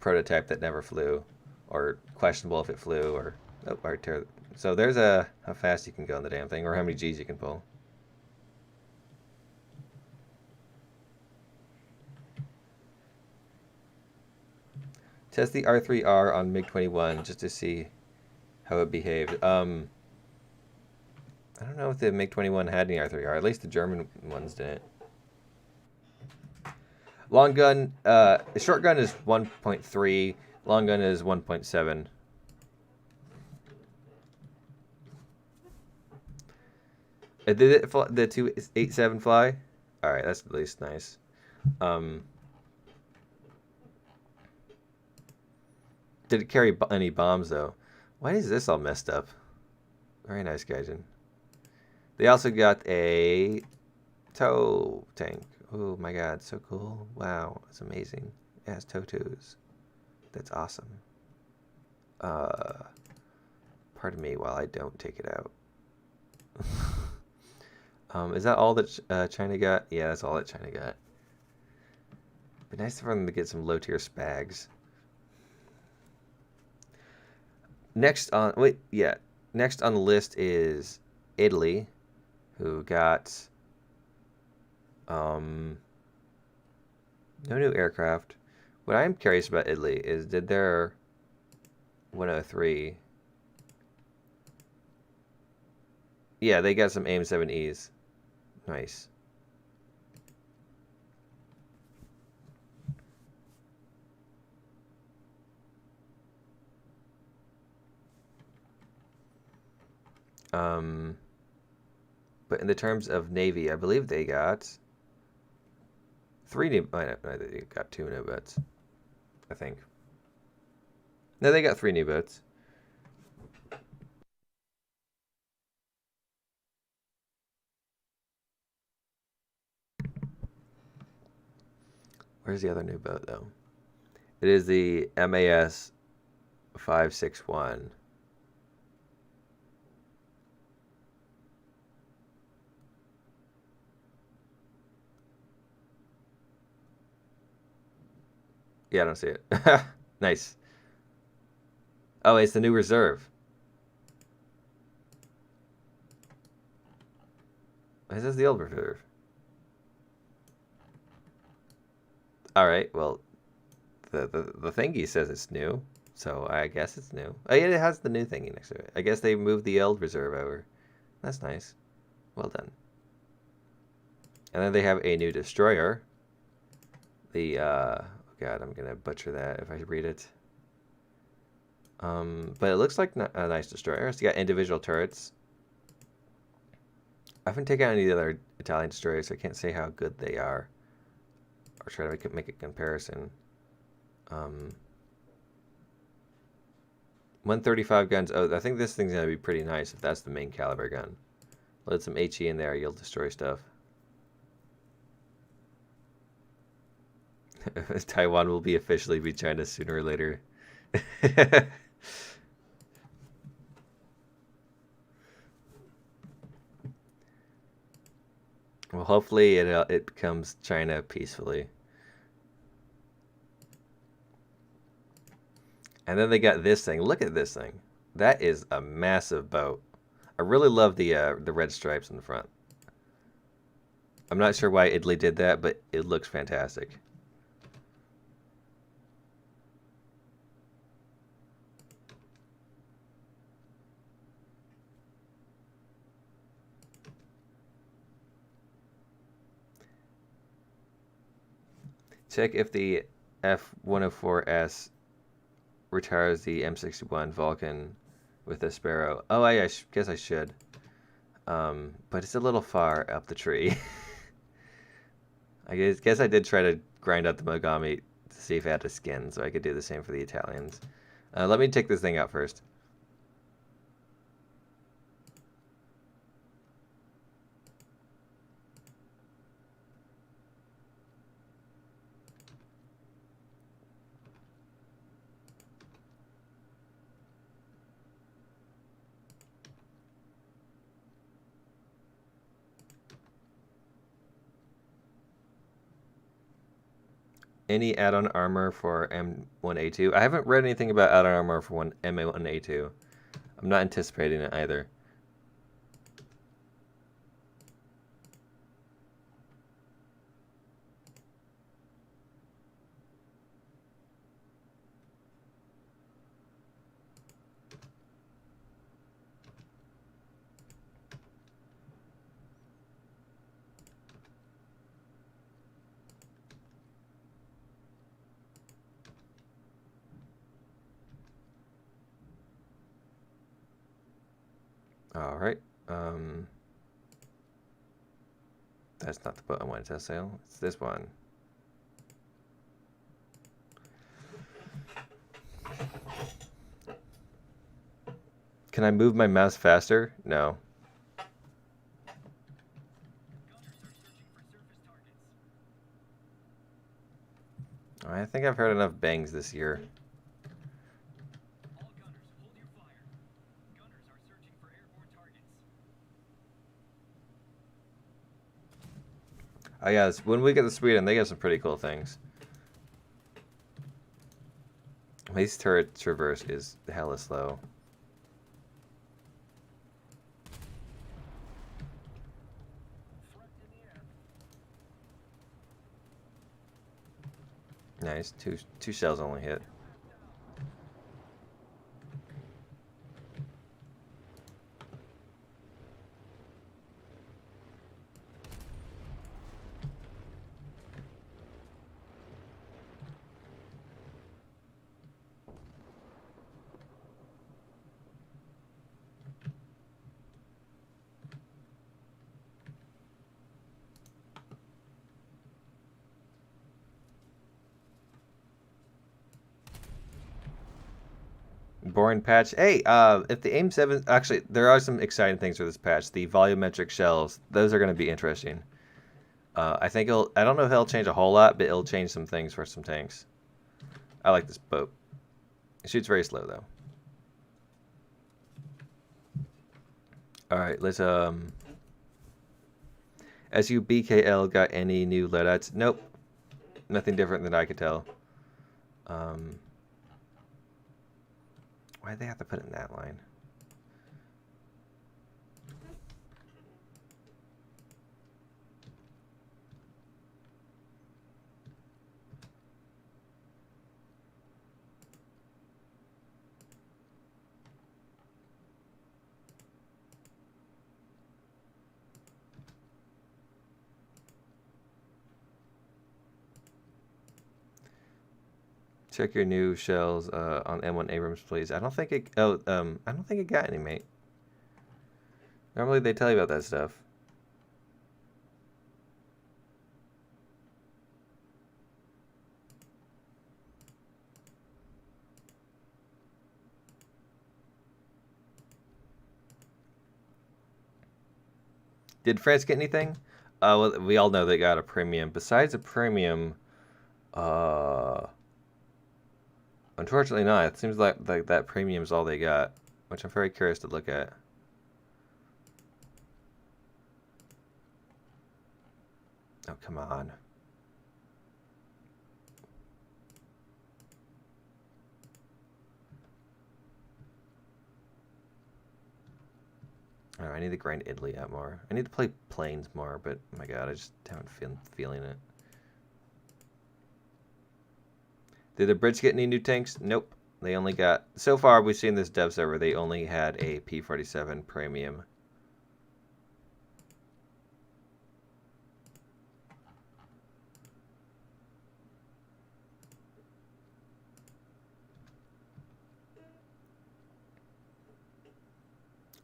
prototype that never flew, or questionable if it flew, or so there's how fast you can go on the damn thing, or how many G's you can pull. Test the R3R on MiG-21 just to see how it behaved. I don't know if the MiG-21 had any R3R. At least the German ones didn't. Long gun, short gun is 1.3. Long gun is 1.7. Did it fly, the 287 fly? All right, that's at least nice. Did it carry any bombs though? Why is this all messed up? Very nice, Gaijin. They also got a tow tank. Oh my god, so cool. Wow, it's amazing. It has tow twos. That's awesome. Pardon me while I don't take it out. Is that all that China got? Yeah, that's all that China got. Be nice for them to get some low-tier spags. Next on next on the list is Italy, who got no new aircraft. What I am curious about Italy is did their 103? Yeah, they got some AIM-7Es. Nice. But in the terms of Navy, I believe they got 3 new. They got 2 new boats, I think. No, they got 3 new boats. Where's the other new boat, though? It is the MAS 561. Yeah, I don't see it. Nice. Oh, it's the new reserve. This is the old reserve. All right, well, the thingy says it's new, so I guess it's new. Oh, yeah, it has the new thingy next to it. I guess they moved the old reserve over. That's nice. Well done. And then they have a new destroyer. The, oh God, I'm going to butcher that if I read it. But it looks like a nice destroyer. It's got individual turrets. I haven't taken any of the other Italian destroyers, so I can't say how good they are. Or try to make a comparison. 135 guns. Oh, I think this thing's going to be pretty nice if that's the main caliber gun. Load some HE in there, you'll destroy stuff. Taiwan will be officially be China sooner or later. Well, hopefully it becomes China peacefully. And then they got this thing. Look at this thing. That is a massive boat. I really love the red stripes in the front. I'm not sure why Italy did that, but it looks fantastic. Check if the F-104S retires the M61 Vulcan with a Sparrow. Oh, I guess I should. But it's a little far up the tree. I guess I did try to grind out the Mogami to see if it had a skin, so I could do the same for the Italians. Let me take this thing out first. Any add-on armor for M1A2? I haven't read anything about add-on armor for M1A2. I'm not anticipating it either. All right. That's not the boat I wanted to sail. It's this one. Can I move my mouse faster? No. I think I've heard enough bangs this year. Oh yeah, when we get to Sweden, they got some pretty cool things. These turret traverse is hella slow. Nice, two shells only hit. Boring patch. Hey, if the AIM 7... Actually, there are some exciting things for this patch. The volumetric shells. Those are going to be interesting. I think it'll. I don't know if it'll change a whole lot, but it'll change some things for some tanks. I like this boat. It shoots very slow though. All right, let's SUBKL got any new loadouts? Nope. Nothing different than I could tell. Why'd they have to put it in that line? Check your new shells on M1 Abrams, please. I don't think it. Oh, I don't think it got any, mate. Normally they tell you about that stuff. Did France get anything? Well, we all know they got a premium. Besides a premium, unfortunately not. It seems like that premium is all they got, which I'm very curious to look at. Oh, come on. Oh, I need to grind Italy out more. I need to play planes more, but oh my god, I just haven't feeling it. Did the Brits get any new tanks? Nope. They only got... So far, we've seen this dev server, they only had a P-47 premium.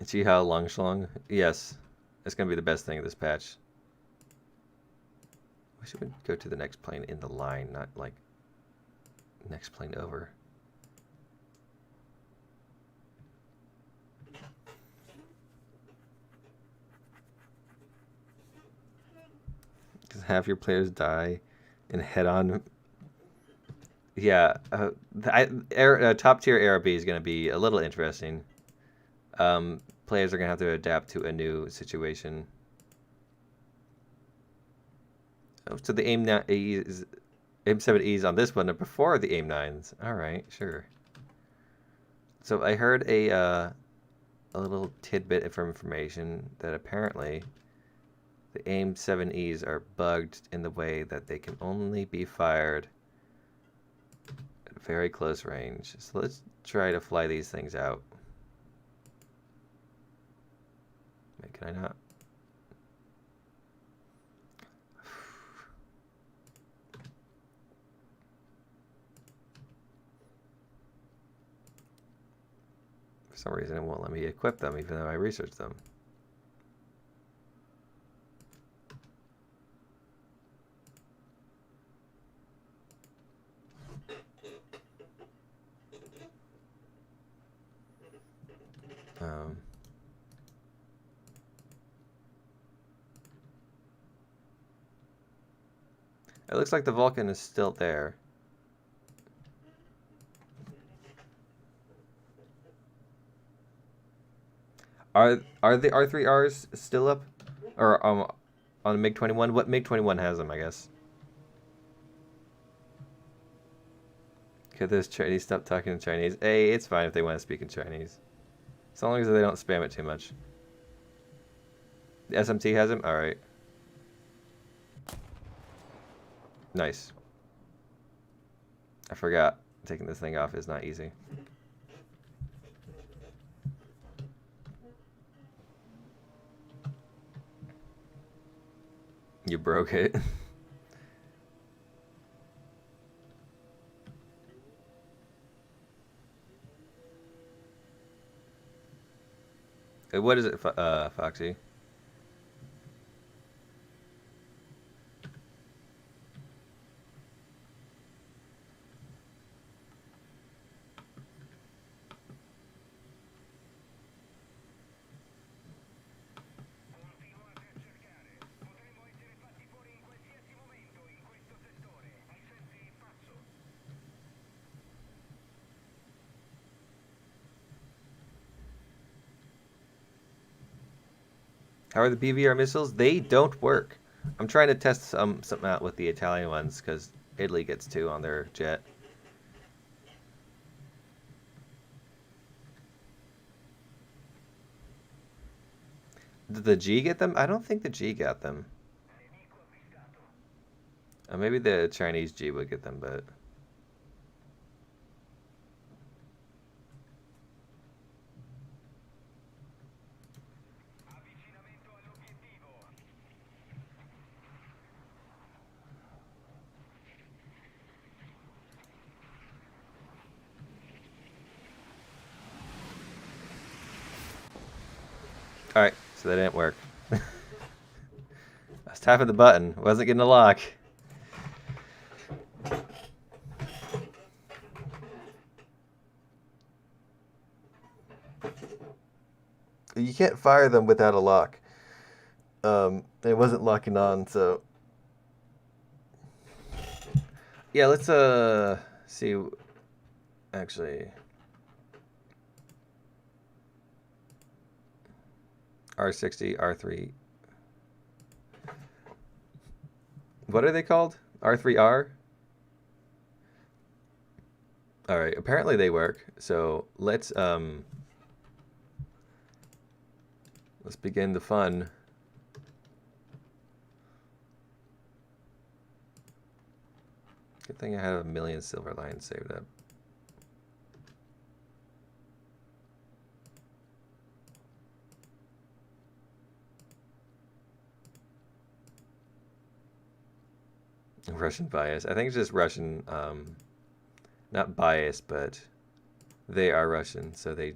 And see how long schlong? Yes. That's going to be the best thing of this patch. We should go to the next plane in the line, not like next plane over. Because half your players die in head-on. Yeah, top tier ARB is going to be a little interesting. Players are going to have to adapt to a new situation. Oh, so the AIM-7Es on this one are before the AIM-9s. All right, sure. So I heard a little tidbit of information that apparently the AIM-7Es are bugged in the way that they can only be fired at very close range. So let's try to fly these things out. Wait, can I not? For some reason it won't let me equip them even though I researched them. It looks like the Vulcan is still there. Are the R3Rs still up? Or on MiG-21? What MiG-21 has them, I guess. Could those Chinese stop talking in Chinese? Hey, it's fine if they want to speak in Chinese. As long as they don't spam it too much. The SMT has him? Alright. Nice. I forgot. Taking this thing off is not easy. You broke it. What is it, Foxy? How are the BVR missiles? They don't work. I'm trying to test something out with the Italian ones because Italy gets 2 on their jet. Did the G get them? I don't think the G got them. Maybe the Chinese G would get them, but... Alright, so that didn't work. I was tapping the button. Wasn't getting a lock. You can't fire them without a lock. It wasn't locking on, so... Yeah, let's, see... Actually... R60, R3... What are they called? R3R? Alright, apparently they work, so let's begin the fun. Good thing I have 1,000,000 silver lines saved up. Russian bias. I think it's just Russian, not bias, but they are Russian, so they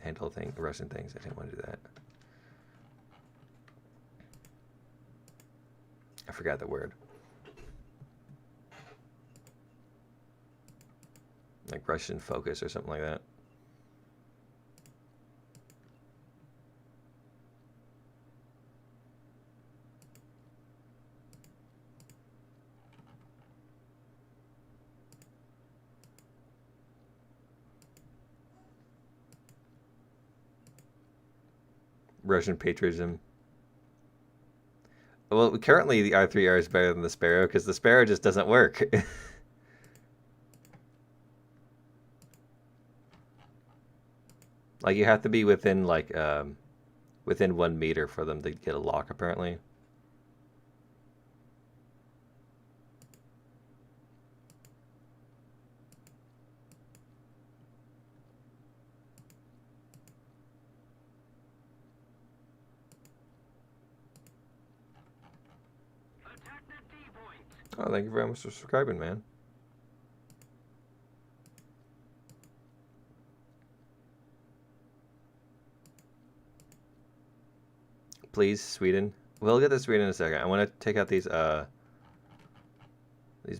handle Russian things. I didn't want to do that. I forgot the word. Like Russian focus or something like that. Russian patriotism. Well, currently the R3R is better than the Sparrow because the Sparrow just doesn't work. Like you have to be within like within 1 meter for them to get a lock apparently. Oh, thank you very much for subscribing, man. Please, Sweden. We'll get to Sweden in a second. I want to take out these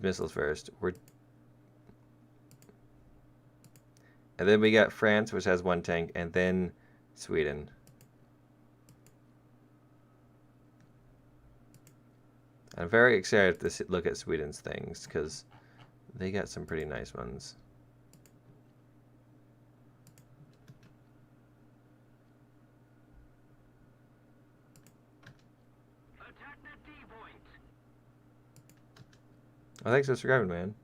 missiles first. And then we got France, which has 1 tank, and then Sweden. I'm very excited to look at Sweden's things, because they got some pretty nice ones. Attack the D point. Oh, thanks for subscribing, man.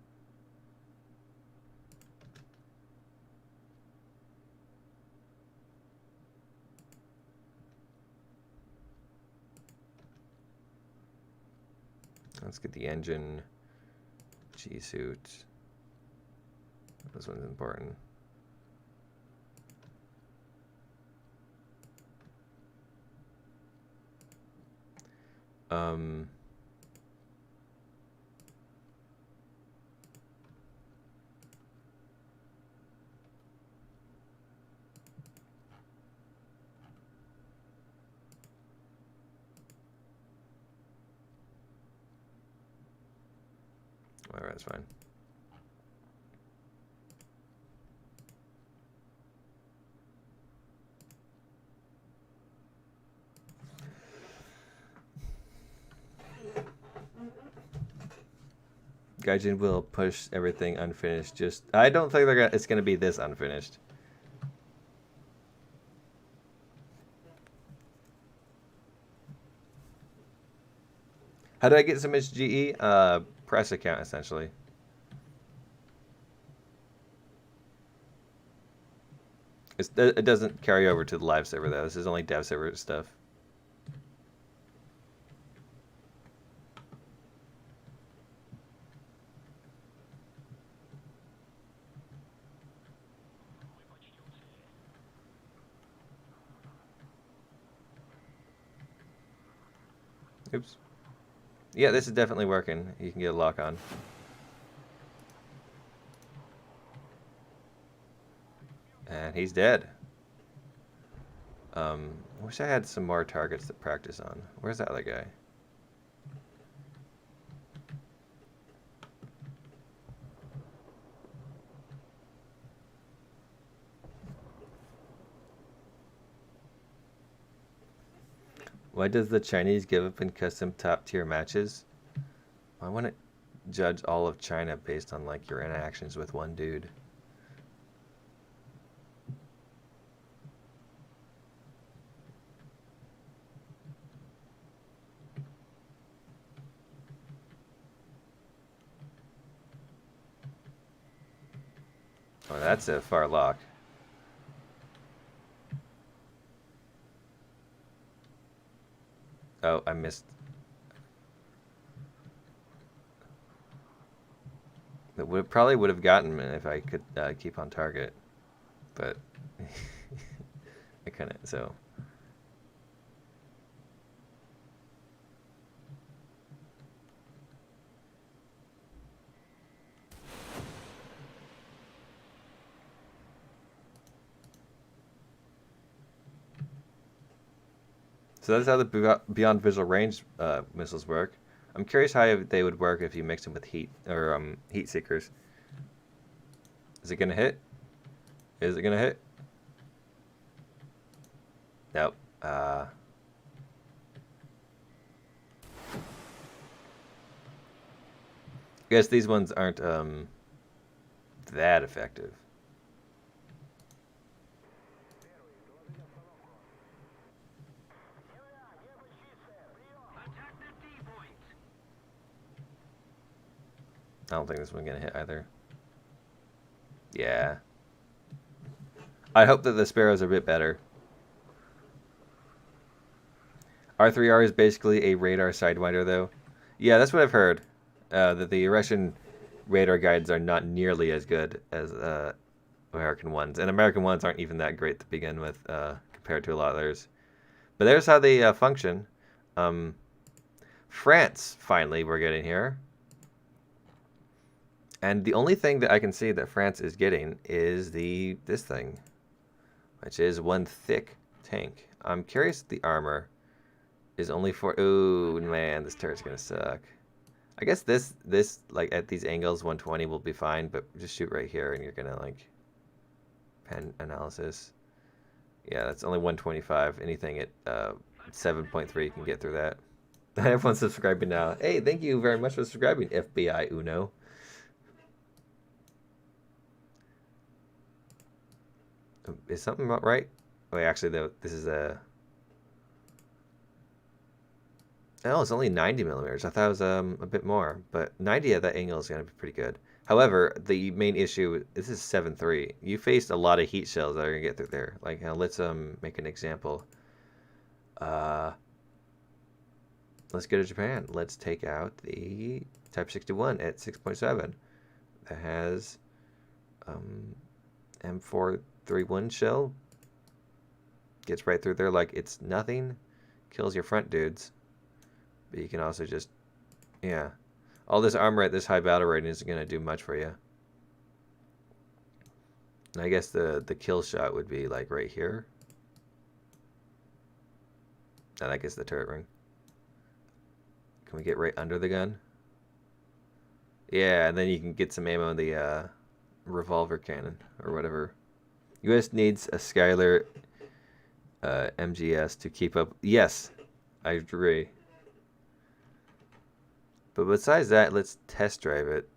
Let's get the engine, G-suit. This one's important. Alright, that's fine. Gaijin will push everything unfinished. Just I don't think it's gonna be this unfinished. How do I get so much GE? Press account, essentially. It doesn't carry over to the live server, though. This is only dev server stuff. Oops. Yeah, this is definitely working. You can get a lock on. And he's dead. I wish I had some more targets to practice on. Where's that other guy? Why does the Chinese give up in custom top tier matches? I want to judge all of China based on like your interactions with one dude. Oh, that's a far lock. Oh, I missed. That probably would have gotten me if I could keep on target, but I couldn't. So. So that's how the beyond visual range missiles work. I'm curious how they would work if you mix them with heat or heat seekers. Is it gonna hit? Is it gonna hit? Nope. I guess these ones aren't that effective. I don't think this one's gonna hit either. Yeah. I hope that the Sparrows are a bit better. R3R is basically a radar sidewinder, though. Yeah, that's what I've heard. That the Russian radar guides are not nearly as good as American ones. And American ones aren't even that great to begin with compared to a lot of others. But there's how they function. France, finally, we're getting here. And the only thing that I can see that France is getting is this thing, which is one thick tank. I'm curious if the armor is only for... Ooh, man, this turret's gonna suck. I guess this like at these angles 120 will be fine, but just shoot right here and you're gonna like pen analysis. Yeah, that's only 125. Anything at 7.3 can get through that. Everyone's subscribing now. Hey, thank you very much for subscribing, FBI Uno. Is something not right? Wait, actually, though, this is a... Oh, it's only 90 millimeters. I thought it was a bit more, but 90 at that angle is going to be pretty good. However, the main issue, this is 7.3. You faced a lot of heat shells that are going to get through there. Like, let's make an example. Let's go to Japan. Let's take out the Type 61 at 6.7. That has M431 shell. Gets right through there like it's nothing. Kills your front dudes. But you can also just, yeah. All this armor at this high battle rating isn't going to do much for you. And I guess the kill shot would be like right here. And I guess the turret ring. Can we get right under the gun? Yeah, and then you can get some ammo in the revolver cannon or whatever. US needs a Skylar MGS to keep up. Yes, I agree. But besides that, let's test drive it.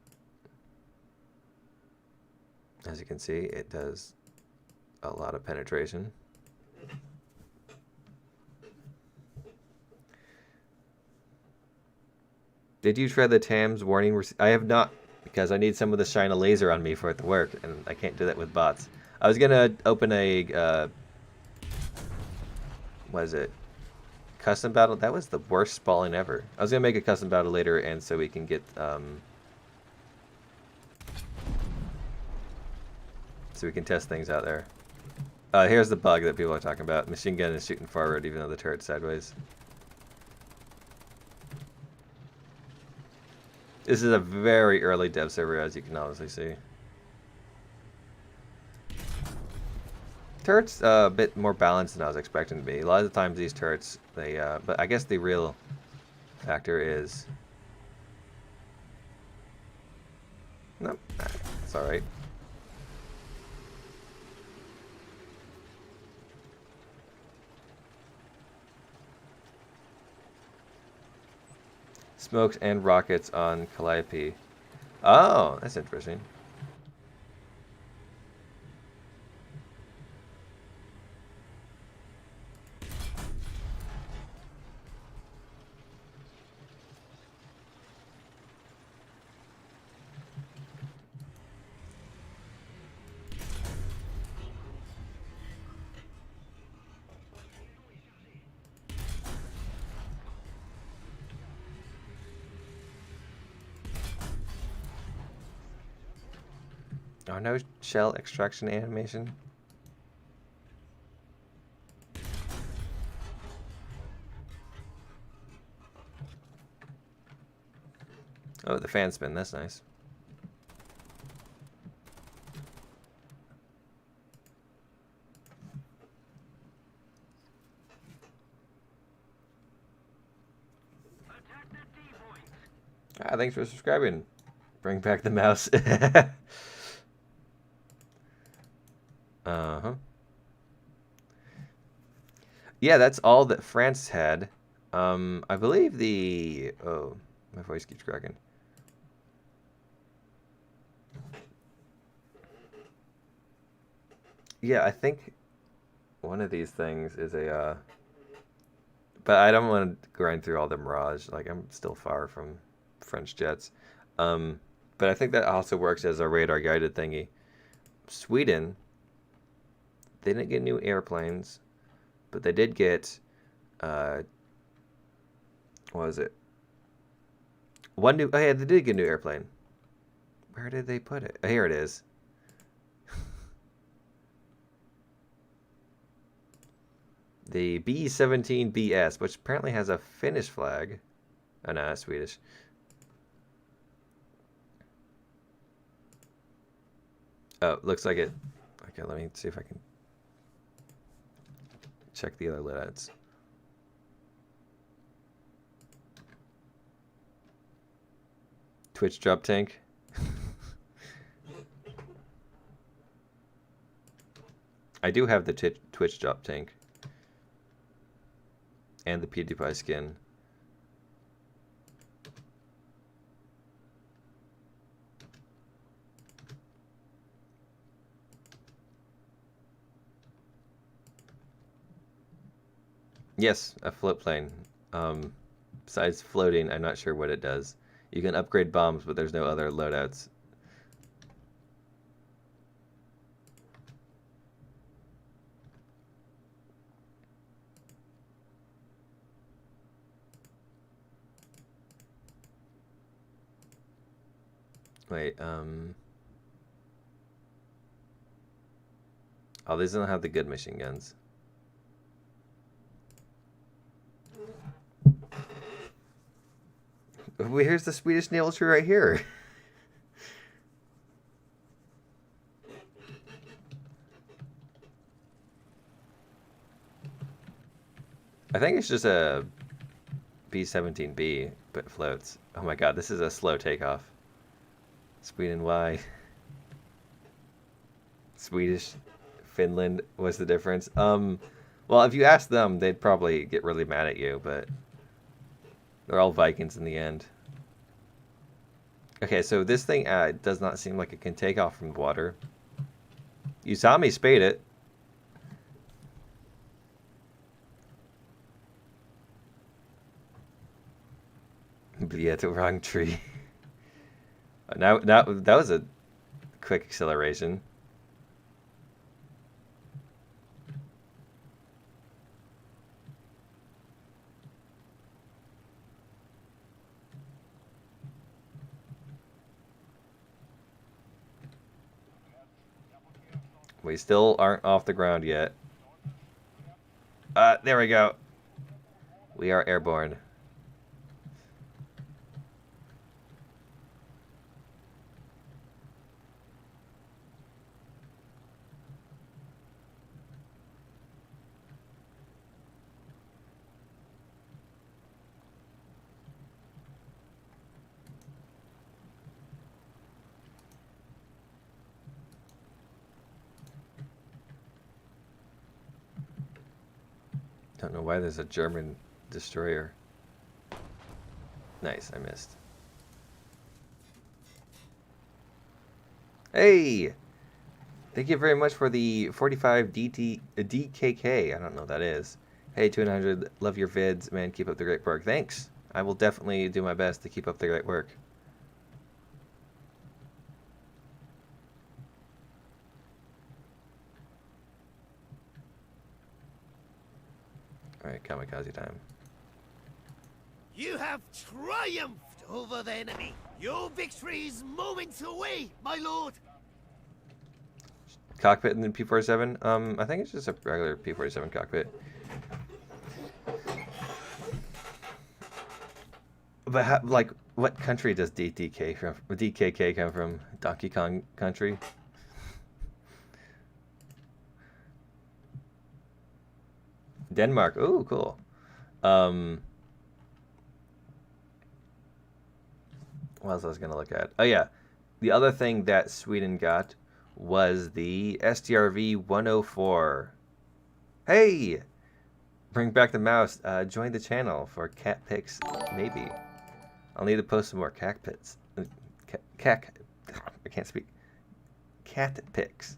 As you can see, it does a lot of penetration. Did you try the TAMS warning? I have not, because I need someone to shine a laser on me for it to work, and I can't do that with bots. I was gonna open a, what is it? Custom battle? That was the worst spawning ever. I was gonna make a custom battle later, and so we can get, so we can test things out there. Here's the bug that people are talking about. Machine gun is shooting forward, even though the turret's sideways. This is a very early dev server, as you can obviously see. Turrets a bit more balanced than I was expecting to be. A lot of the times these turrets, they, but I guess the real factor is... Nope, it's alright. Smokes and rockets on Calliope. Oh, that's interesting. Oh, no shell extraction animation? Oh, the fan spin, that's nice. Ah, thanks for subscribing. Bring back the mouse. Uh-huh. Yeah, that's all that France had. I believe the... Oh, my voice keeps cracking. Yeah, I think one of these things is a... But I don't want to grind through all the Mirage. Like, I'm still far from French jets. But I think that also works as a radar-guided thingy. Sweden... They didn't get new airplanes, but they did get, what was it? One new, oh yeah, they did get a new airplane. Where did they put it? Oh, here it is. The B-17BS, which apparently has a Finnish flag. Oh no, that's Swedish. Oh, looks like it. Okay, let me see if I can check the other loadouts. Twitch drop tank. I do have the Twitch drop tank. And the PewDiePie skin. Yes, a float plane. Besides floating, I'm not sure what it does. You can upgrade bombs, but there's no other loadouts. Wait, oh, these don't have the good machine guns. Here's the Swedish naval tree right here. I think it's just a B-17B, but floats. Oh my god, this is a slow takeoff. Sweden, why? Swedish, Finland, what's the difference? Well, if you ask them, they'd probably get really mad at you, but they're all Vikings in the end. Okay, so this thing does not seem like it can take off from the water. You saw me spade it. Yeah, the wrong tree. Now that was a quick acceleration. We still aren't off the ground yet. There we go. We are airborne. Don't know why there's a German destroyer. Nice, I missed. Hey! Thank you very much for the 45 DKK. I don't know what that is. Hey, 200, love your vids, man. Keep up the great work. Thanks. I will definitely do my best to keep up the great work. Alright, kamikaze time. You have triumphed over the enemy. Your victory is moments away, my lord. Cockpit in the P-47? I think it's just a regular P-47 cockpit. But how, like, what country does DKK come from? Donkey Kong country? Denmark. Ooh, cool. What else I was gonna look at? Oh yeah, the other thing that Sweden got was the STRV 104. Hey, bring back the mouse. Join the channel for cat pics, maybe. I'll need to post some more cat pics. I can't speak. Cat pics.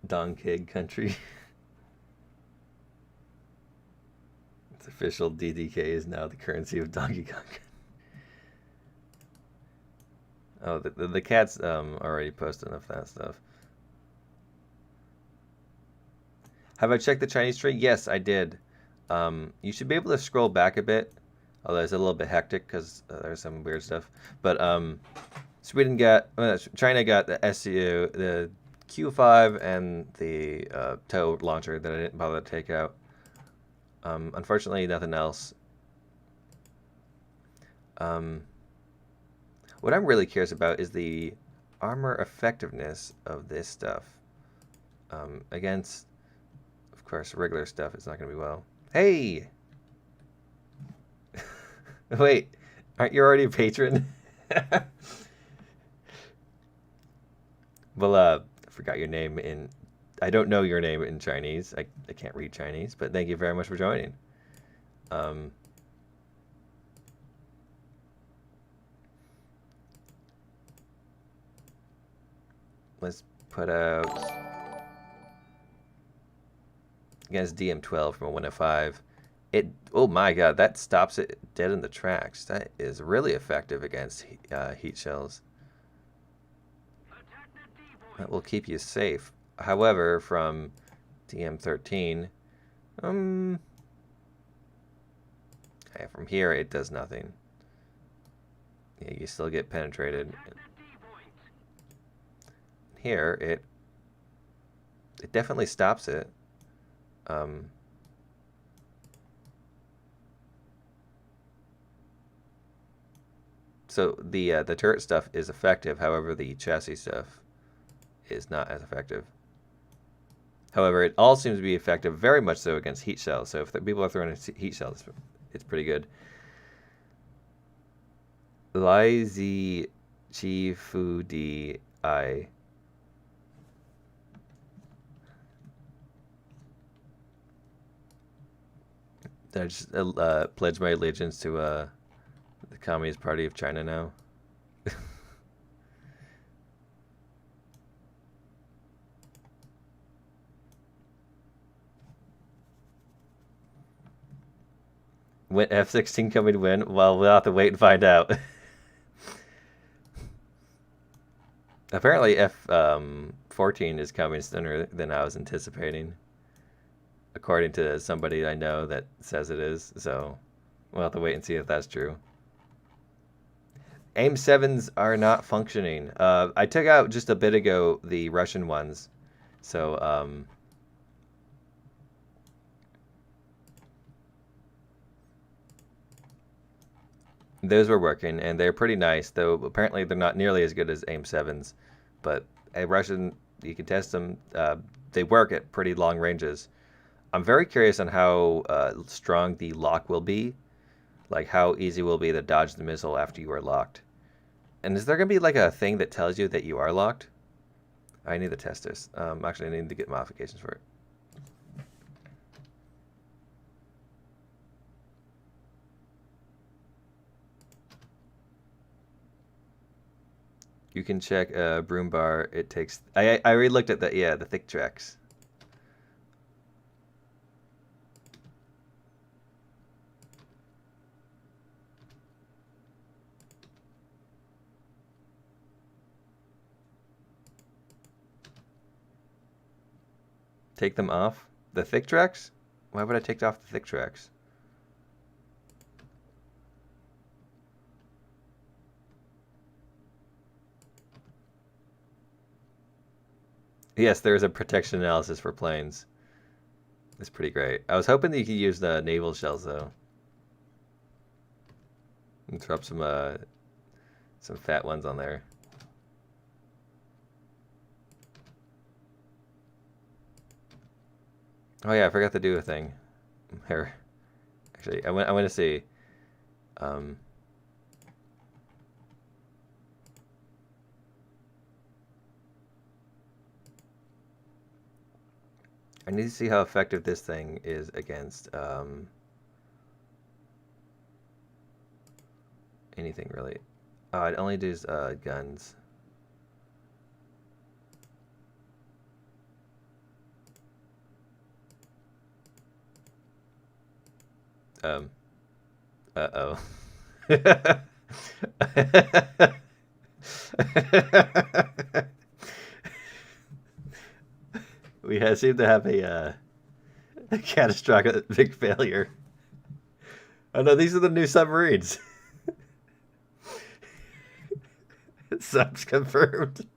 Donkey country. It's official. DDK is now the currency of Donkey Kong. Oh, the cat's already posted enough of that stuff. Have I checked the Chinese tree? Yes, I did. You should be able to scroll back a bit, although it's a little bit hectic because there's some weird stuff. But China got the SCU, the Q5, and the tow launcher that I didn't bother to take out. Unfortunately, nothing else. What I'm really curious about is the armor effectiveness of this stuff against, of course, regular stuff. It's not going to be well. Hey! Wait, aren't you already a patron? Well, I forgot your name in... I don't know your name in Chinese. I can't read Chinese, but thank you very much for joining. Let's put out against DM12 from a 105. Oh my god, that stops it dead in the tracks. That is really effective against heat shells. That will keep you safe. However, from DM13, from here it does nothing. Yeah, you still get penetrated. Here it definitely stops it. So the turret stuff is effective. However, the chassis stuff is not as effective. However, it all seems to be effective, very much so against heat shells. So if the people are throwing heat shells, it's pretty good. Lai Zi Chi Fu Di I. I just pledge my allegiance to the Communist Party of China now. F-16 coming to win? Well, we'll have to wait and find out. Apparently F-14 is coming sooner than I was anticipating, according to somebody I know that says it is, so we'll have to wait and see if that's true. AIM 7s are not functioning. I took out just a bit ago the Russian ones, so those were working, and they're pretty nice, though apparently they're not nearly as good as AIM 7s. But a Russian, you can test them. They work at pretty long ranges. I'm very curious on how strong the lock will be, like how easy it will be to dodge the missile after you are locked. And is there going to be like a thing that tells you that you are locked? I need to test this. Actually, I need to get modifications for it. You can check broom bar. It takes. I already looked at that. Yeah, the thick tracks. Take them off? The thick tracks? Why would I take off the thick tracks? Yes, there is a protection analysis for planes. It's pretty great. I was hoping that you could use the naval shells though. And drop some fat ones on there. Oh yeah, I forgot to do a thing. Here, actually, I want to see. I need to see how effective this thing is against anything really. Oh, it only does guns. Uh-oh. We seem to have a catastrophic failure. Oh no, these are the new submarines. Subs confirmed.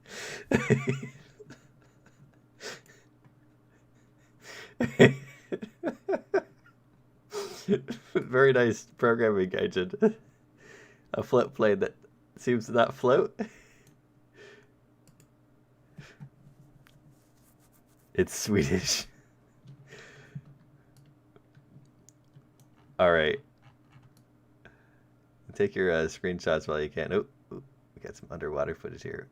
Very nice programming agent. A float plane that seems to not float. It's Swedish. All right. Take your screenshots while you can. Oh, we got some underwater footage here.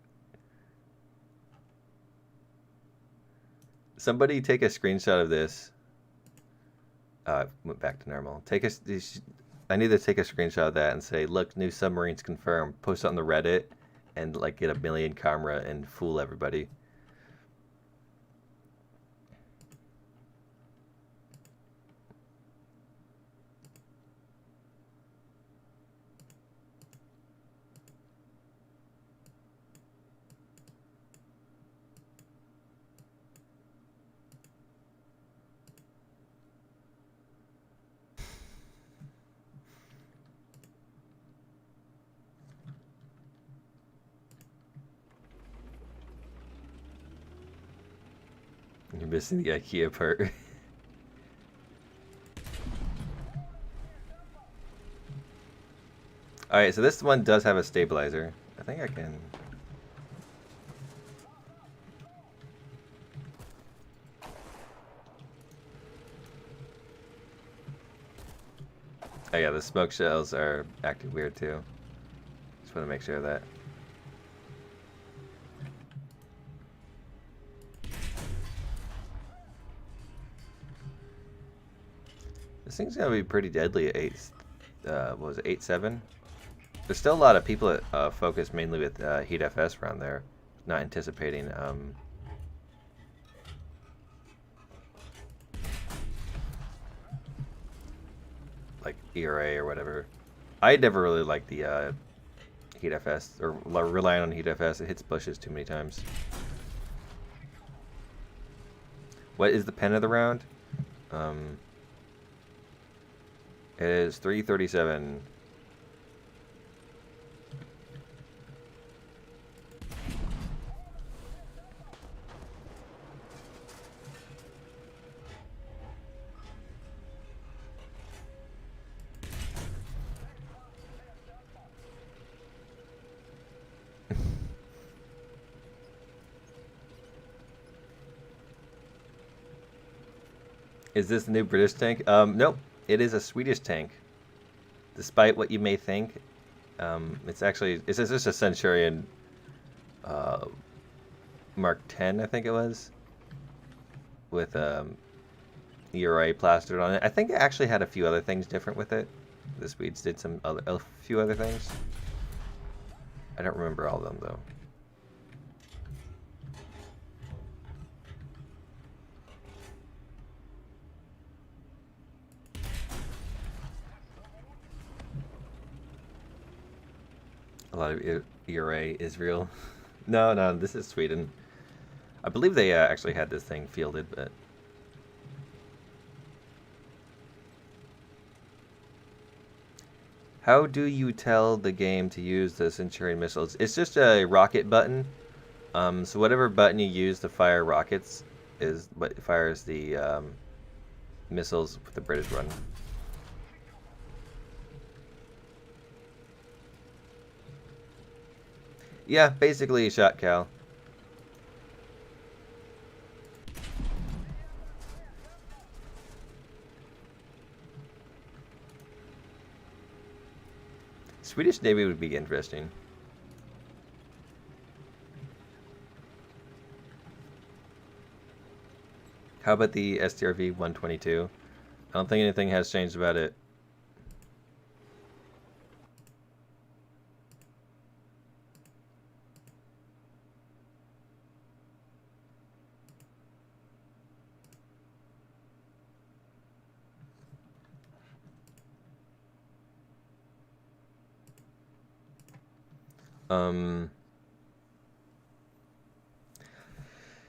Somebody take a screenshot of this. Went back to normal. I need to take a screenshot of that and say, look, new submarines confirmed. Post it on the Reddit and like get 1 million camera and fool everybody. You're missing the IKEA part. Alright, so this one does have a stabilizer. I think I can... Oh yeah, the smoke shells are acting weird too. Just want to make sure of that. This thing's gonna be pretty deadly at 8. What was it, 8.7? There's still a lot of people that focus mainly with Heat FS around there, not anticipating. like ERA or whatever. I never really liked the Heat FS, or relying on Heat FS. It hits bushes too many times. What is the pen of the round? It is 337. Is this the new British tank? Nope. It is a Swedish tank. Despite what you may think, it's just a Centurion Mark 10, I think it was, with ERA plastered on it. I think it actually had a few other things different with it. The Swedes did a few other things. I don't remember all of them though. A lot of ERA Israel. No, this is Sweden. I believe they actually had this thing fielded, but how do you tell the game to use the Centurion missiles? It's just a rocket button. So whatever button you use to fire rockets is what fires the missiles with the British run. Yeah, basically a shot cal. Swedish Navy would be interesting. How about the STRV 122? I don't think anything has changed about it.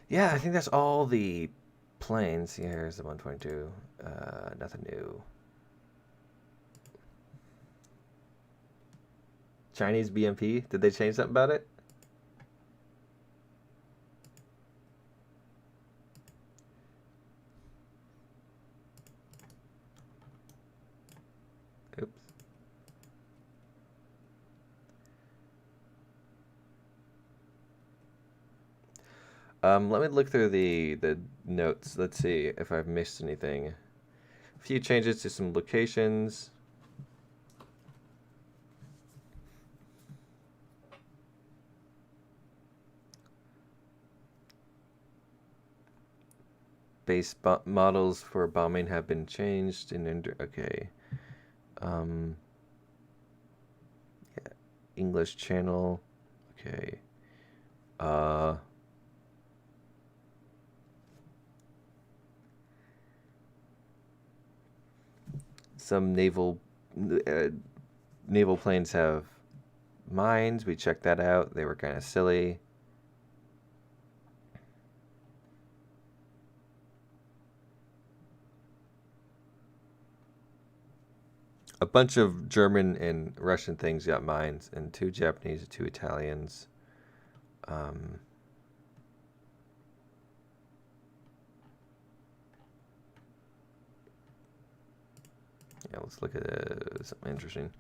Yeah, I think that's all the planes. Yeah, here's the 122. Nothing new. Chinese BMP? Did they change something about it? Oops. Let me look through the notes. Let's see if I've missed anything. A few changes to some locations. Base models for bombing have been changed okay. Yeah, English channel. Okay. Some naval planes have mines. We checked that out. They were kind of silly. A bunch of German and Russian things got mines, and 2 Japanese and 2 Italians. Yeah, let's look at something interesting.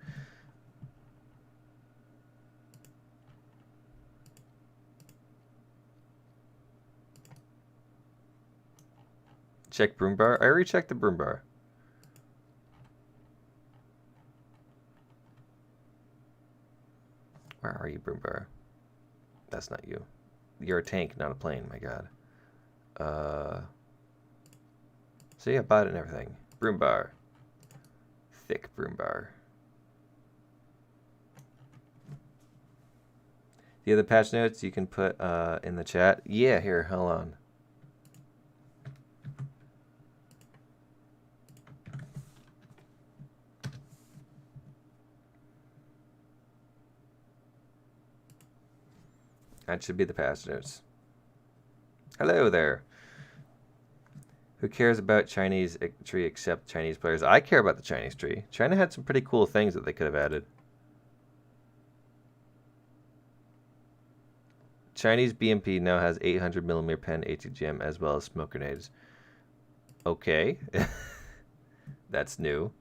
Check broom bar. I already checked the broom bar. Where are you, broom bar? That's not you. You're a tank, not a plane, my god. So yeah, bought it and everything. Broom bar. Thick broom bar. The other patch notes you can put in the chat. Yeah, here, hold on. That should be the passengers. Hello there. Who cares about Chinese tree except Chinese players? I care about the Chinese tree. China had some pretty cool things that they could have added. Chinese BMP now has 800mm pen ATGM as well as smoke grenades. Okay. That's new.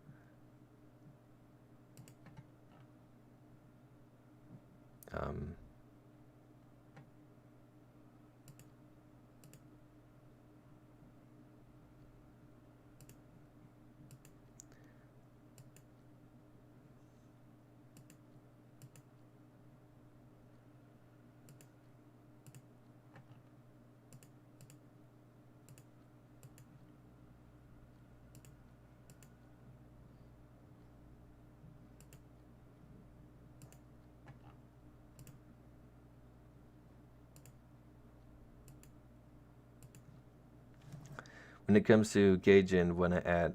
When it comes to Gaijin, want to add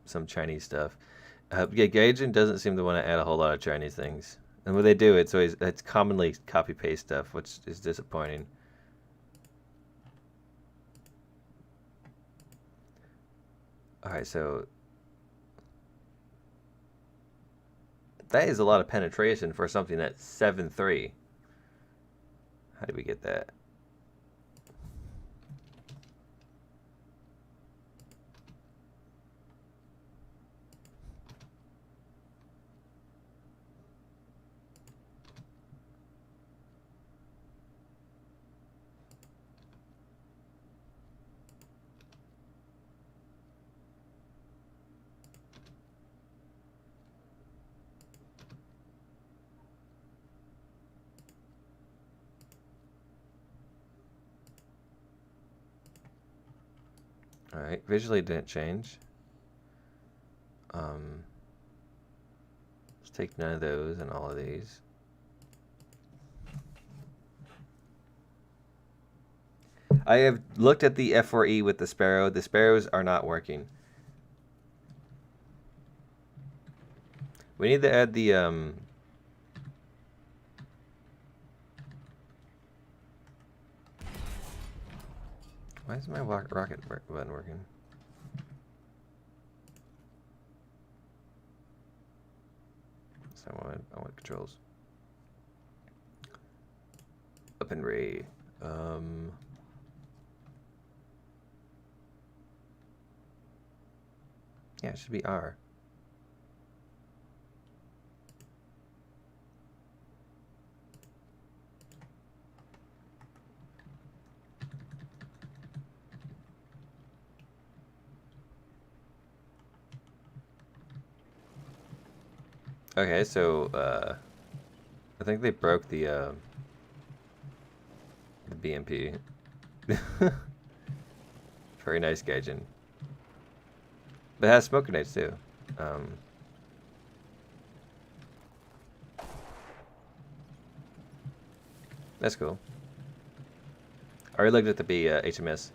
some Chinese stuff. Yeah, Gaijin doesn't seem to want to add a whole lot of Chinese things. And when they do, it's commonly copy-paste stuff, which is disappointing. Alright, so that is a lot of penetration for something that's 7.3. How did we get that? Alright, visually didn't change. Let's take none of those and all of these. I have looked at the F4E with the Sparrow. The Sparrows are not working. We need to add the why is my rocket button working? So I want controls. Up and ray. Yeah, it should be R. Okay, so I think they broke the BMP. Very nice Gaijin. But it has smoke grenades too. That's cool. I already looked at the HMS.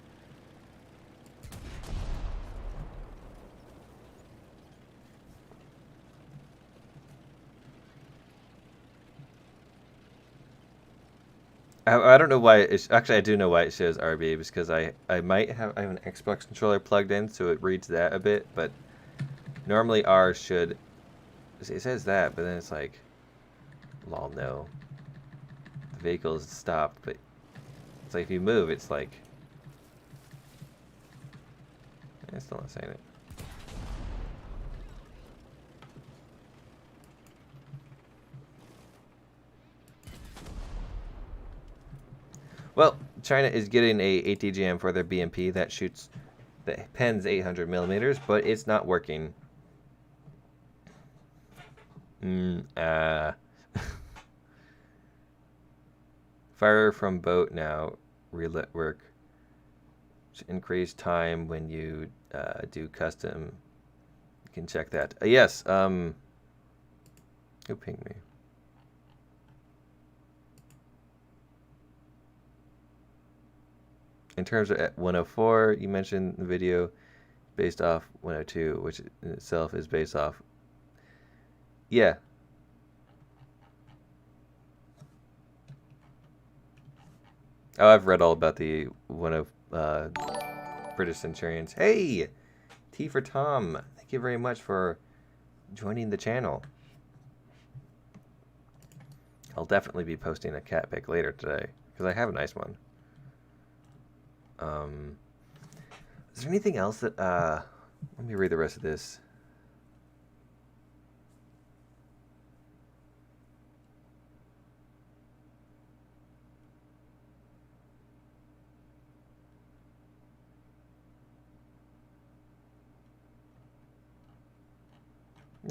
I don't know why it's actually I do know why it shows RB because I have an Xbox controller plugged in so it reads that a bit, but normally R should it says that, but then it's like lol no. The vehicle is stopped, but it's like if you move it's like it's still not saying it. Well, China is getting a ATGM for their BMP that shoots the pen's 800mm, but it's not working. Fire from boat now. Relit work. Increase time when you do custom. You can check that. Yes. Who pinged me? In terms of 104, you mentioned the video based off 102, which in itself is based off. Yeah. Oh, I've read all about the one of British Centurions. Hey, T for Tom. Thank you very much for joining the channel. I'll definitely be posting a cat pic later today because I have a nice one. Is there anything else that let me read the rest of this.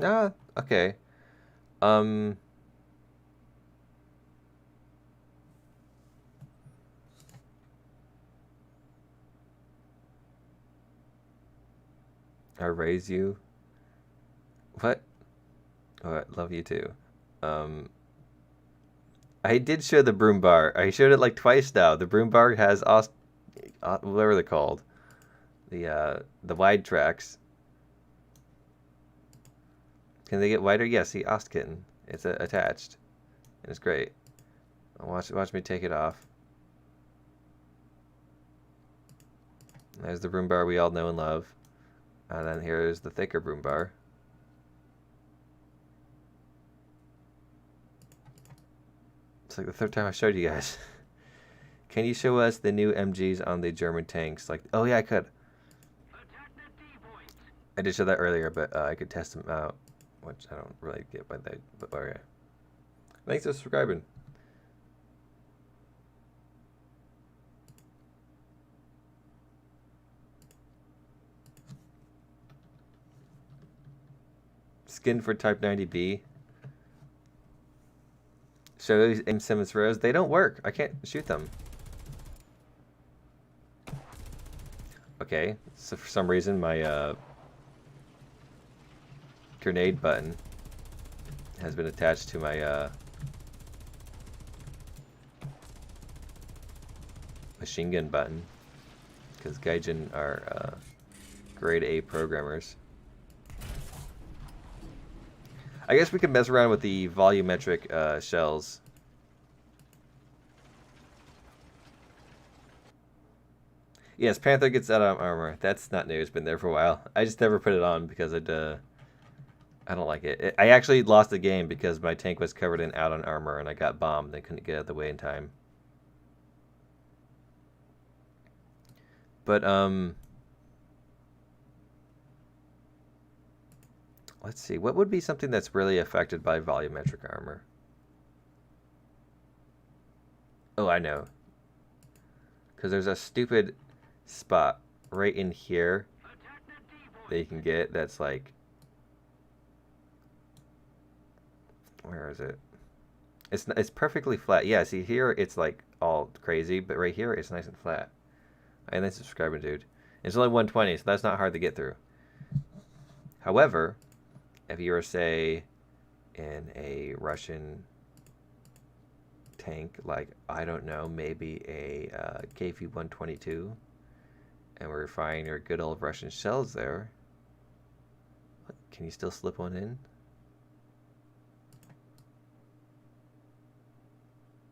Ah, okay. Um, I raise you. What? Oh, I love you too. Um, I did show the broom bar. I showed it like twice now. The broom bar has whatever they're called, the wide tracks. Can they get wider? Yes. See, Ostkitten. It's attached, and it's great. Watch me take it off. There's the broom bar we all know and love, and then here's the thicker broom bar. It's like the third time I showed you guys. Can you show us the new MGs on the German tanks? Like, oh yeah, I could. I did show that earlier, but I could test them out, which I don't really get by that. But okay. Thanks for subscribing. Skin for Type 90B. Shows M7 rows. They don't work. I can't shoot them. Okay, so for some reason my grenade button has been attached to my machine gun button, because Gaijin are grade A programmers. I guess we can mess around with the volumetric shells. Yes, Panther gets out of armor. That's not new. It's been there for a while. I just never put it on because I don't like it. I actually lost the game because my tank was covered in out on armor and I got bombed and couldn't get out of the way in time. But let's see. What would be something that's really affected by volumetric armor? Oh, I know. Because there's a stupid spot right in here that you can get that's like, where is it? It's perfectly flat. Yeah, see here it's like all crazy, but right here it's nice and flat. And that's subscribing, dude. It's only 120, so that's not hard to get through. However, if you were, say, in a Russian tank, like, I don't know, maybe a KV-122, and we're firing your good old Russian shells there, can you still slip one in?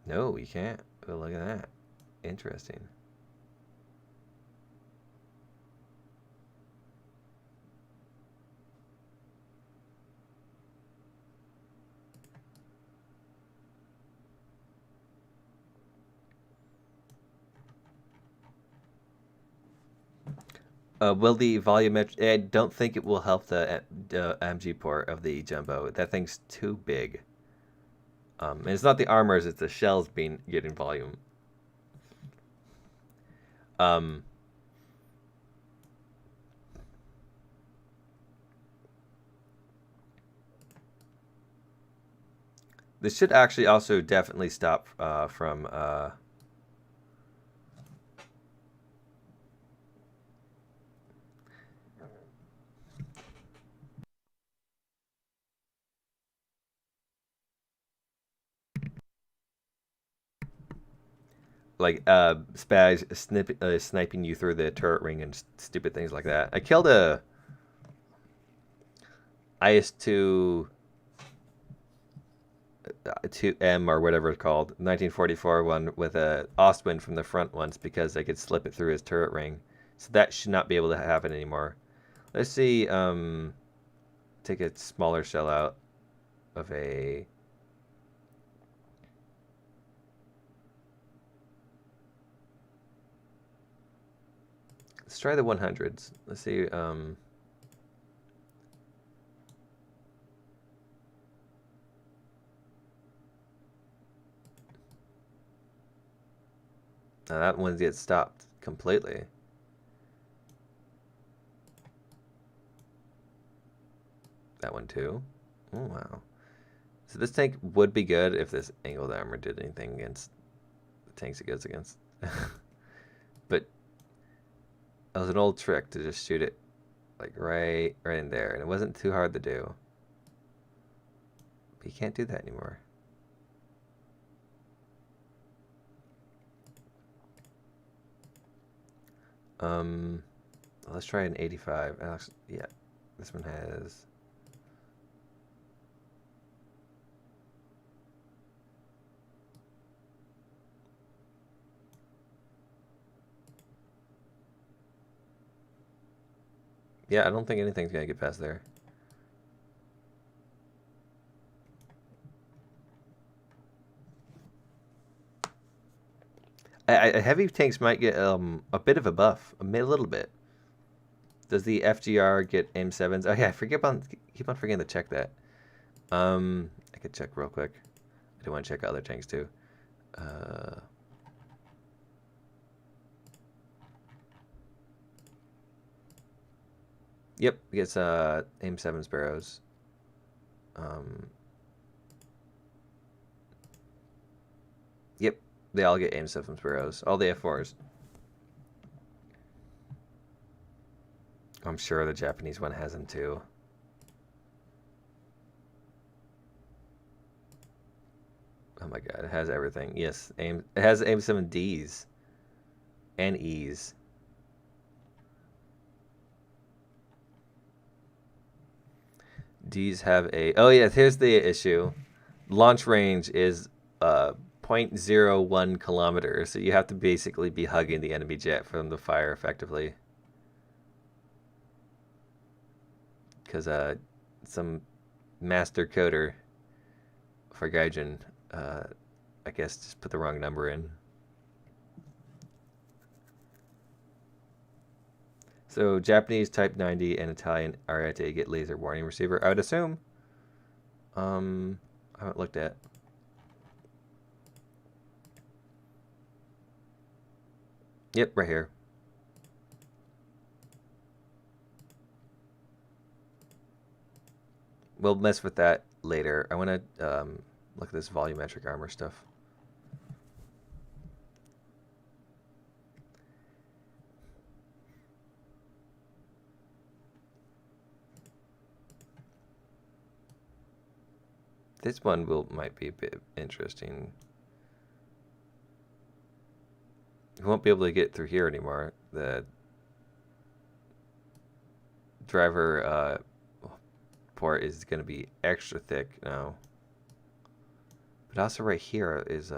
No, you can't. Oh, look at that. Interesting. Will the volumetric? I don't think it will help the MG port of the Jumbo. That thing's too big. And it's not the armors; it's the shells getting volume. This should actually also definitely stop from like Spags sniping you through the turret ring and stupid things like that. I killed a IS-2 2M or whatever it's called, 1944 one with a Ostwind from the front once because I could slip it through his turret ring. So that should not be able to happen anymore. Let's see, take a smaller shell out of a... Let's try the 100s. Let's see, now that one gets stopped completely. That one too. Oh, wow. So this tank would be good if this angled armor did anything against the tanks it goes against. But that was an old trick to just shoot it like right in there, and it wasn't too hard to do. But you can't do that anymore. Let's try an 85. Yeah, this one has... Yeah, I don't think anything's gonna get past there. Heavy tanks might get a bit of a buff, a little bit. Does the FGR get aim 7s? Oh yeah, keep on forgetting to check that. I could check real quick. I do want to check other tanks too. Yep, it gets aim 7 sparrows. Yep, they all get aim 7 sparrows. All the F4s. I'm sure the Japanese one has them too. Oh my god, it has everything. Yes, it has aim 7Ds and E's. D's have a... Oh yeah, here's the issue. Launch range is 0.01 kilometers, so you have to basically be hugging the enemy jet for them to fire effectively. Because some master coder for Gaijin, I guess, just put the wrong number in. So Japanese Type 90 and Italian Ariete get laser warning receiver, I would assume. I haven't looked at. Yep, right here. We'll mess with that later. I want to look at this volumetric armor stuff. This one might be a bit interesting. You won't be able to get through here anymore. The driver port is going to be extra thick now. But also right here is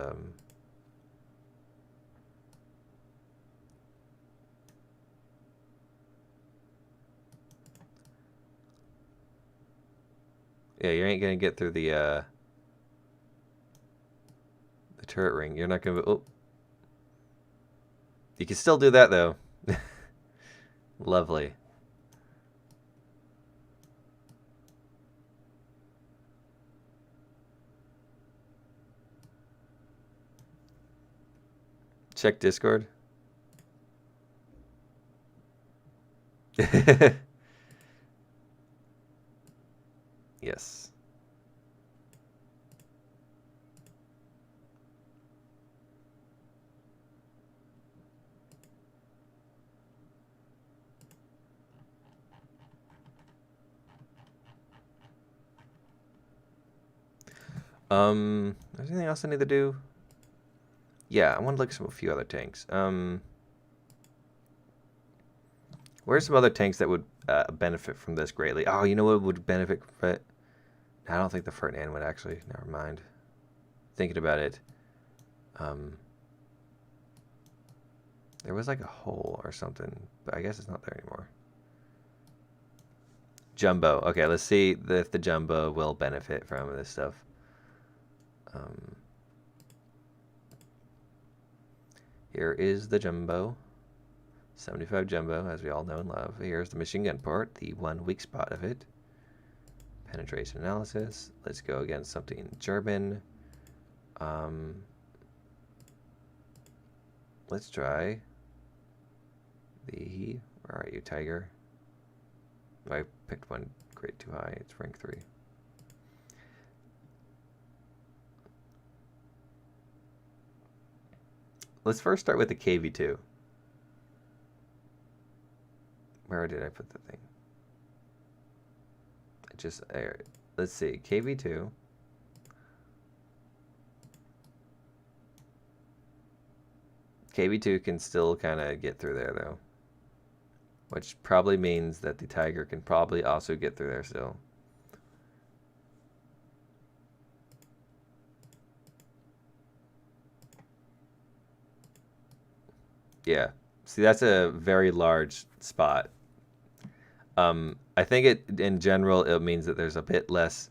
yeah, you ain't gonna get through the turret ring. You're not gonna... Oh. You can still do that, though. Lovely. Check Discord. Yes. There's anything else I need to do? Yeah, I want to look at a few other tanks. Where's some other tanks that would benefit from this greatly? Oh, you know what would benefit from it? I don't think the Ferdinand would actually. Never mind. thinking about it, there was like a hole or something, but I guess it's not there anymore. Jumbo. Okay, let's see if the jumbo will benefit from this stuff. Here is the jumbo. 75 jumbo, as we all know and love. Here's the machine gun port, the one weak spot of it. Penetration analysis. Let's go against something German. Let's try the... Where are you, Tiger? I picked one grade too high. It's rank 3. Let's first start with the KV2. Where did I put the thing? Let's see, KV2. KV2 can still kind of get through there, though. Which probably means that the Tiger can probably also get through there still. Yeah. See, that's a very large spot. I think in general, it means that there's a bit less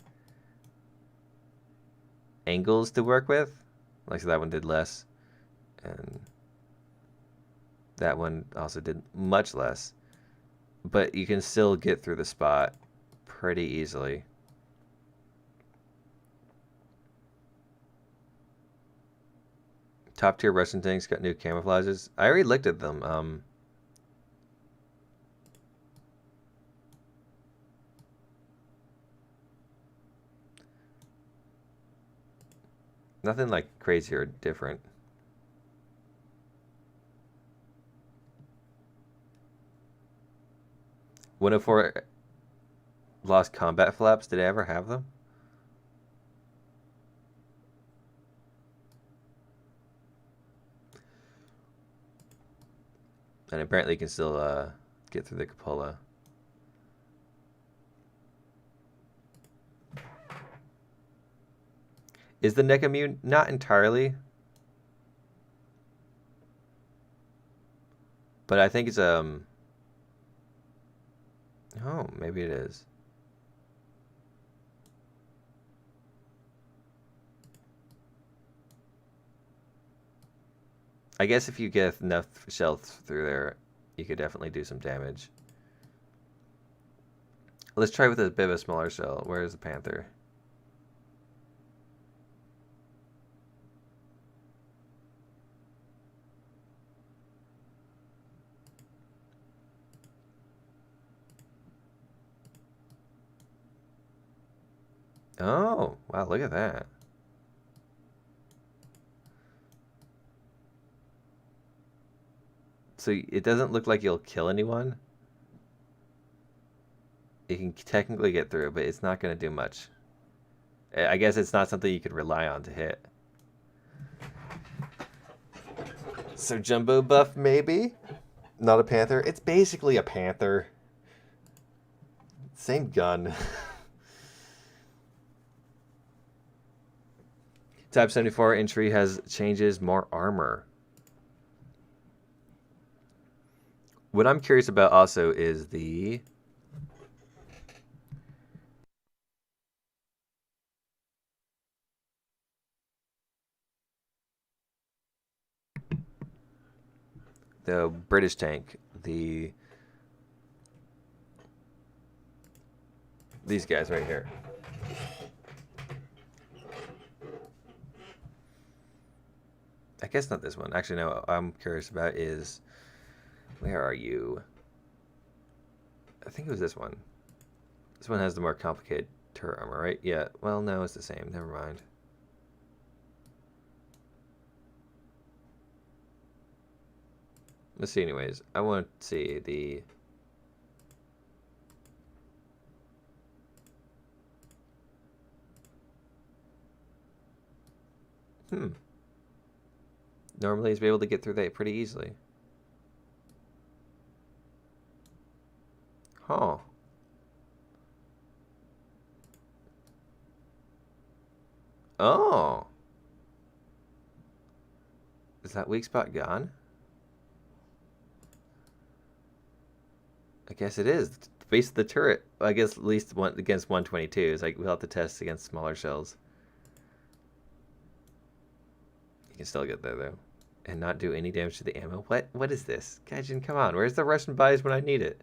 angles to work with. Like, so that one did less. And that one also did much less. But you can still get through the spot pretty easily. Top tier Russian tanks got new camouflages. I already looked at them. Nothing like crazy or different. One of 4 lost combat flaps. Did I ever have them? And apparently you can still get through the cupola. Is the neck immune? Not entirely. But I think it's oh, maybe it is. I guess if you get enough shells through there, you could definitely do some damage. Let's try with a bit of a smaller shell. Where is the Panther? Oh, wow, look at that. So it doesn't look like you'll kill anyone. You can technically get through, but it's not going to do much. I guess it's not something you could rely on to hit. So jumbo buff, maybe? Not a Panther? It's basically a Panther. Same gun. Type 74 entry has changes, more armor. What I'm curious about also is the British tank, these guys right here. I guess not this one. Actually, no. What I'm curious about is, where are you? I think it was this one. This one has the more complicated turret armor, right? Yeah. Well, no, it's the same. Never mind. Let's see. Anyways, I want to see the. Normally, he's be able to get through that pretty easily. Huh. Oh. Is that weak spot gone? I guess it is. The base of the turret, I guess at least one against 122 is like we'll have to test against smaller shells. You can still get there though. And not do any damage to the ammo. What is this? Gaijin, come on. Where's the Russian buys when I need it?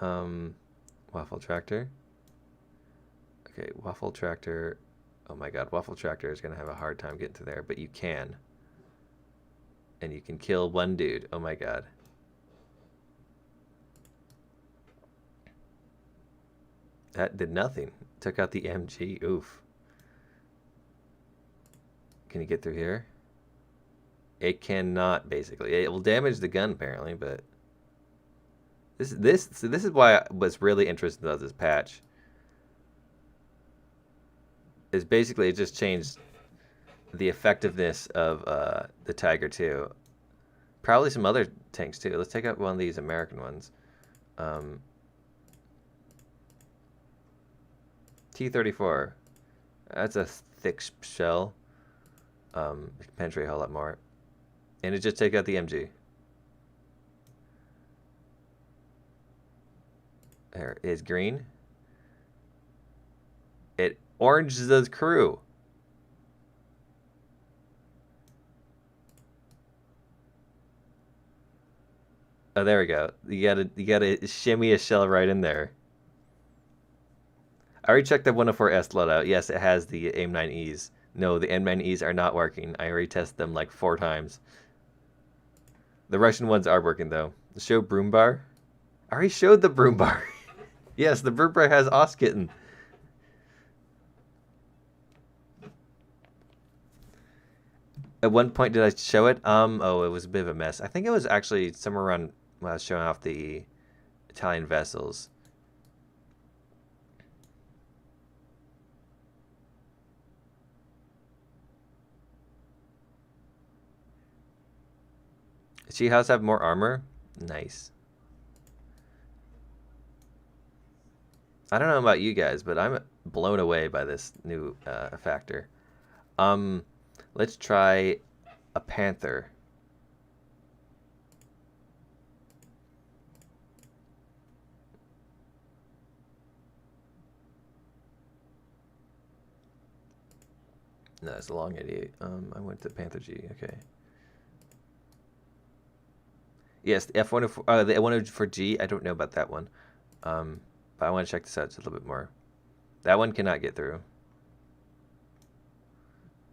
Waffle Tractor. Okay, Waffle Tractor. Oh my god, Waffle Tractor is going to have a hard time getting to there, but you can. And you can kill one dude. Oh my god. That did nothing. Took out the MG. Oof. Can you get through here? It cannot, basically. It will damage the gun, apparently, but... This is why I was really interested about this patch. Is basically it just changed the effectiveness of the Tiger 2. Probably some other tanks, too. Let's take out one of these American ones. T-34. That's a thick shell. It can penetrate a whole lot more. And it just take out the MG. There is green. It oranges the crew. Oh, there we go. You gotta shimmy a shell right in there. I already checked the 104S loadout. Yes, it has the AIM-9Es. No, the AIM-9Es are not working. I already tested them like 4 times. The Russian ones are working, though. Show broom bar. I already showed the broom bar. Yes, the broom bar has Oskitten. At one point, did I show it? Oh, it was a bit of a mess. I think it was actually somewhere around when I was showing off the Italian vessels. She has to have more armor? Nice. I don't know about you guys, but I'm blown away by this new factor. Let's try a Panther. No, it's a long 88. I went to Panther G. Okay. Yes, the F104, the 104G. I don't know about that one. But I want to check this out just a little bit more. That one cannot get through.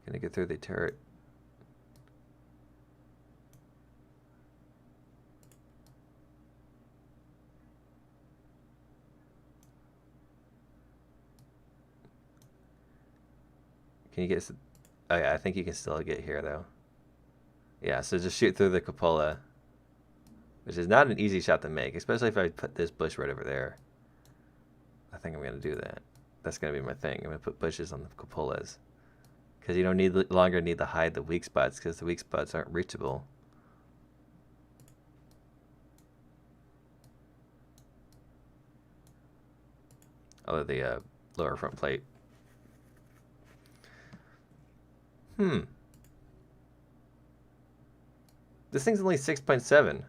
Can I get through the turret? Can you get... Oh yeah, I think you can still get here though. Yeah, so just shoot through the cupola. Which is not an easy shot to make, especially if I put this bush right over there. I think I'm going to do that. That's going to be my thing. I'm going to put bushes on the cupolas. Because you don't longer need to hide the weak spots, because the weak spots aren't reachable. Other the lower front plate. This thing's only 6.7.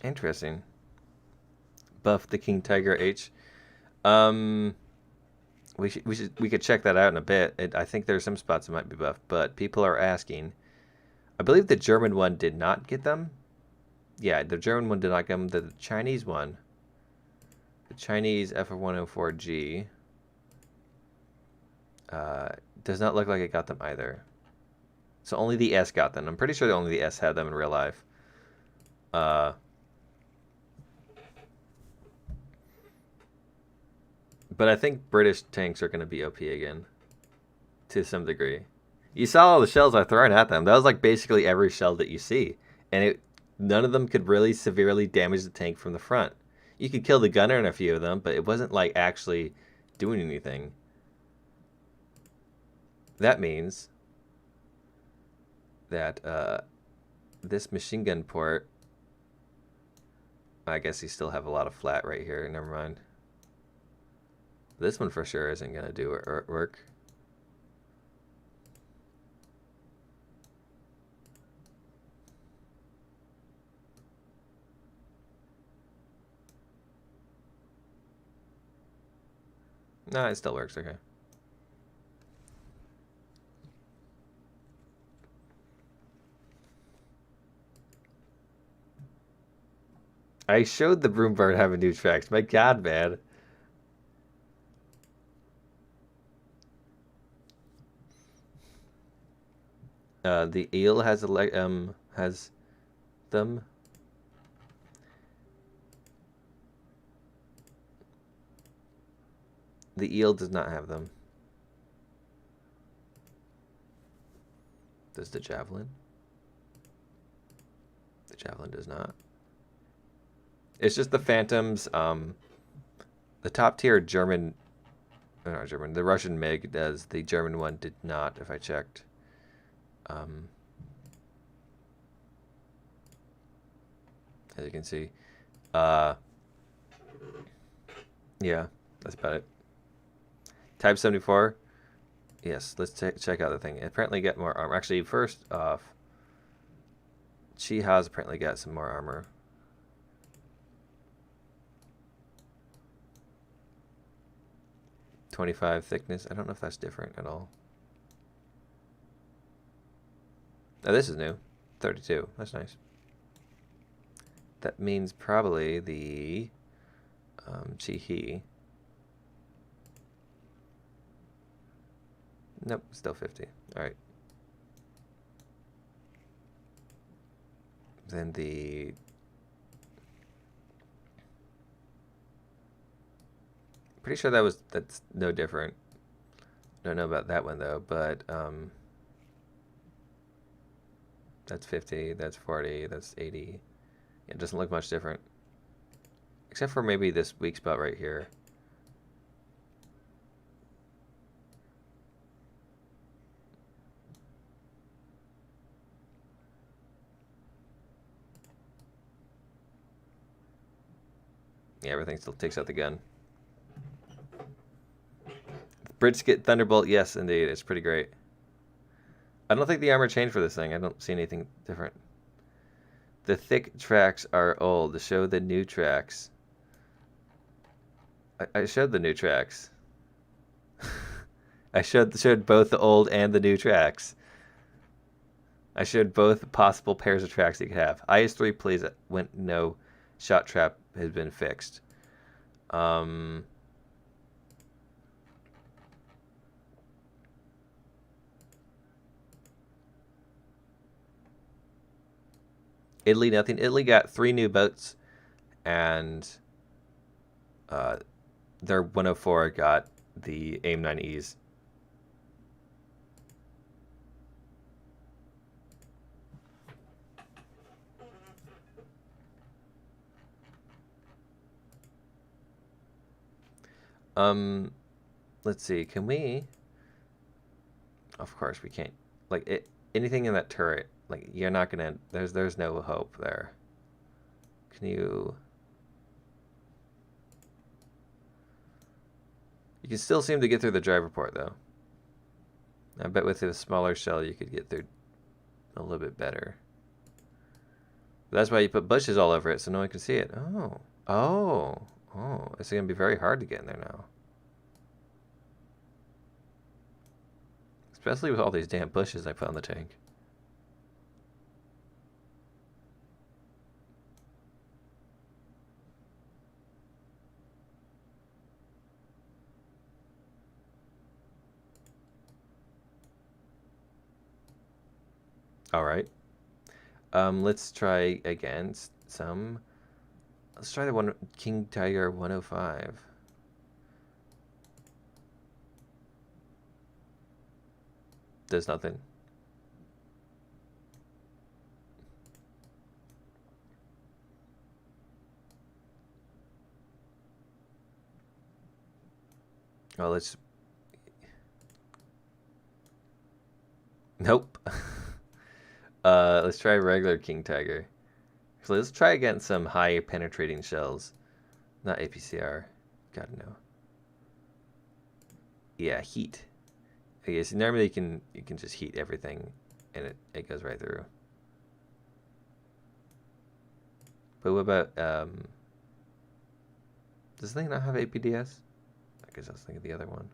Interesting. Buff the King Tiger H. We could check that out in a bit. I think there's some spots that might be buffed, but people are asking. I believe the German one did not get them. Yeah, the German one did not get them. The Chinese one, the Chinese F104G, does not look like it got them either. So only the S got them. I'm pretty sure only the S had them in real life. But I think British tanks are going to be OP again, to some degree. You saw all the shells I thrown at them. That was like basically every shell that you see. And none of them could really severely damage the tank from the front. You could kill the gunner in a few of them, but it wasn't like actually doing anything. That means that this machine gun port, I guess you still have a lot of flat right here. Never mind. This one for sure isn't going to do work. No, it still works. Okay. I showed the broom bird having new tracks. My God, man. The eel has has them. The eel does not have them. Does the javelin? The javelin does not. It's just the phantoms. The top tier German, not German, the Russian MiG does. The German one did not, if I checked. As you can see. Yeah, that's about it. Type 74. Yes, let's check out the thing. Apparently get more armor. Actually, first off, she has apparently got some more armor. .25 thickness. I don't know if that's different at all. Oh, this is new. 32. That's nice. That means probably the Chi-He. Nope, still 50. All right. Then the pretty sure that's no different. Don't know about that one though, but that's 50, that's 40, that's 80. It doesn't look much different. Except for maybe this weak spot right here. Yeah, everything still takes out the gun. Brisket Thunderbolt, yes, indeed. It's pretty great. I don't think the armor changed for this thing. I don't see anything different. The thick tracks are old. To show the new tracks. I showed the new tracks. I showed both the old and the new tracks. I showed both possible pairs of tracks you could have. IS-3, please, when no shot trap has been fixed. Italy, nothing. Italy got 3 new boats, and their 104 got the AIM-9Es. Let's see. Can we? Of course we can't. Like anything in that turret. Like you're not gonna. There's no hope there. Can you? You can still seem to get through the driver port though. I bet with a smaller shell you could get through a little bit better. But that's why you put bushes all over it so no one can see it. Oh. It's gonna be very hard to get in there now. Especially with all these damn bushes I put on the tank. All right. Let's try again some. Let's try the one King Tiger 105. Does nothing. Oh, let's... Nope. Let's try regular King Tiger. So let's try against some high penetrating shells. Not APCR. Gotta know. Yeah, heat. Okay, so normally you can just heat everything and it goes right through. But what about does this thing not have APDS? I guess I was thinking the other one.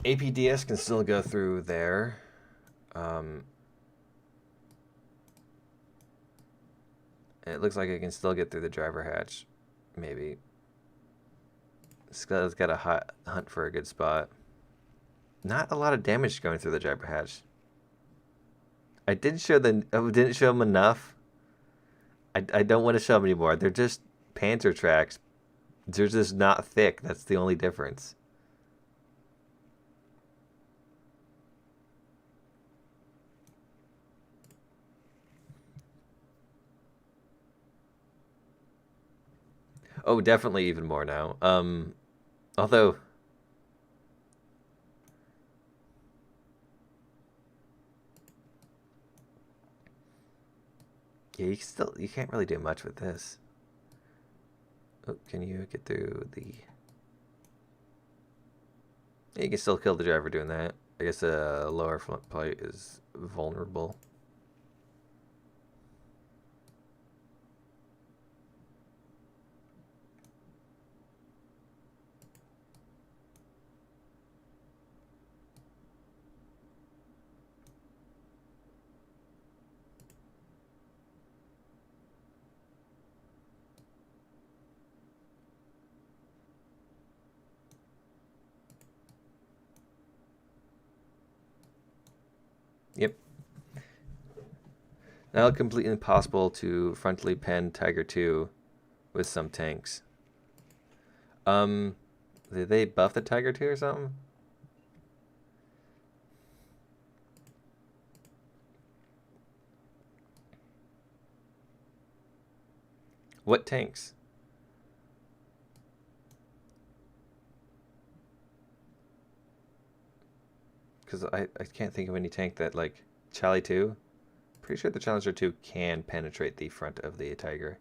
APDS can still go through there. It looks like it can still get through the driver hatch. Maybe. It's got to hunt for a good spot. Not a lot of damage going through the driver hatch. I didn't show them enough. I don't want to show them anymore. They're just Panther tracks. They're just not thick. That's the only difference. Oh, definitely even more now. Although yeah, you can't really do much with this. Oh, can you get through the... Yeah, you can still kill the driver doing that. I guess the lower front plate is vulnerable. Yep. Now completely impossible to frontally pen Tiger 2 with some tanks. Did they buff the Tiger 2 or something? What tanks? Because I can't think of any tank that, like, Charlie 2? Pretty sure the Challenger 2 can penetrate the front of the Tiger.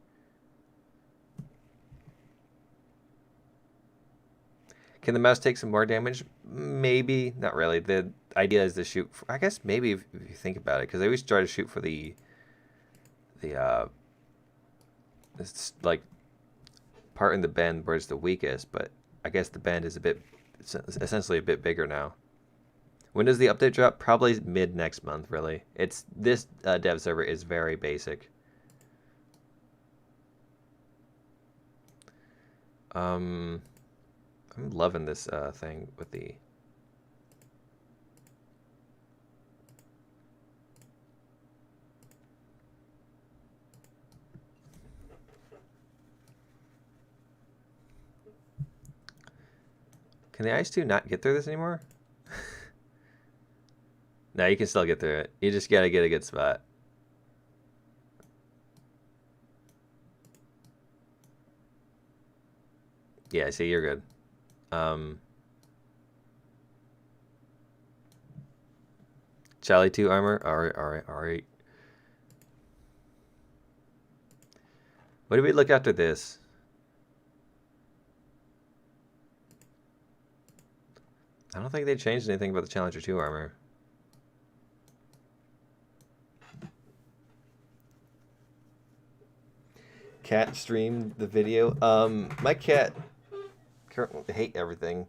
Can the mouse take some more damage? Maybe. Not really. The idea is to shoot... I guess maybe if you think about it. Because I always try to shoot for the it's like part in the bend where it's the weakest. But I guess the bend is essentially a bit bigger now. When does the update drop? Probably mid next month, really. This dev server is very basic. I'm loving this thing with the... Can the Ice 2 not get through this anymore? No, you can still get through it. You just gotta get a good spot. Yeah, see, you're good. Charlie 2 armor. Alright. What do we look after this? I don't think they changed anything about the Challenger 2 armor. Cat streamed the video. My cat currently hate everything.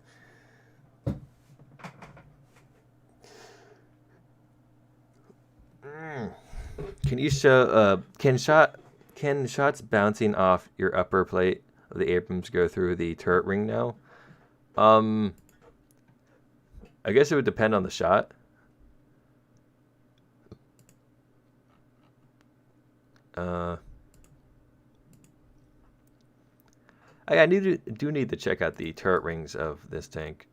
Can you show can shots bouncing off your upper plate of the Abrams go through the turret ring now? I guess it would depend on the shot. I do need to check out the turret rings of this tank.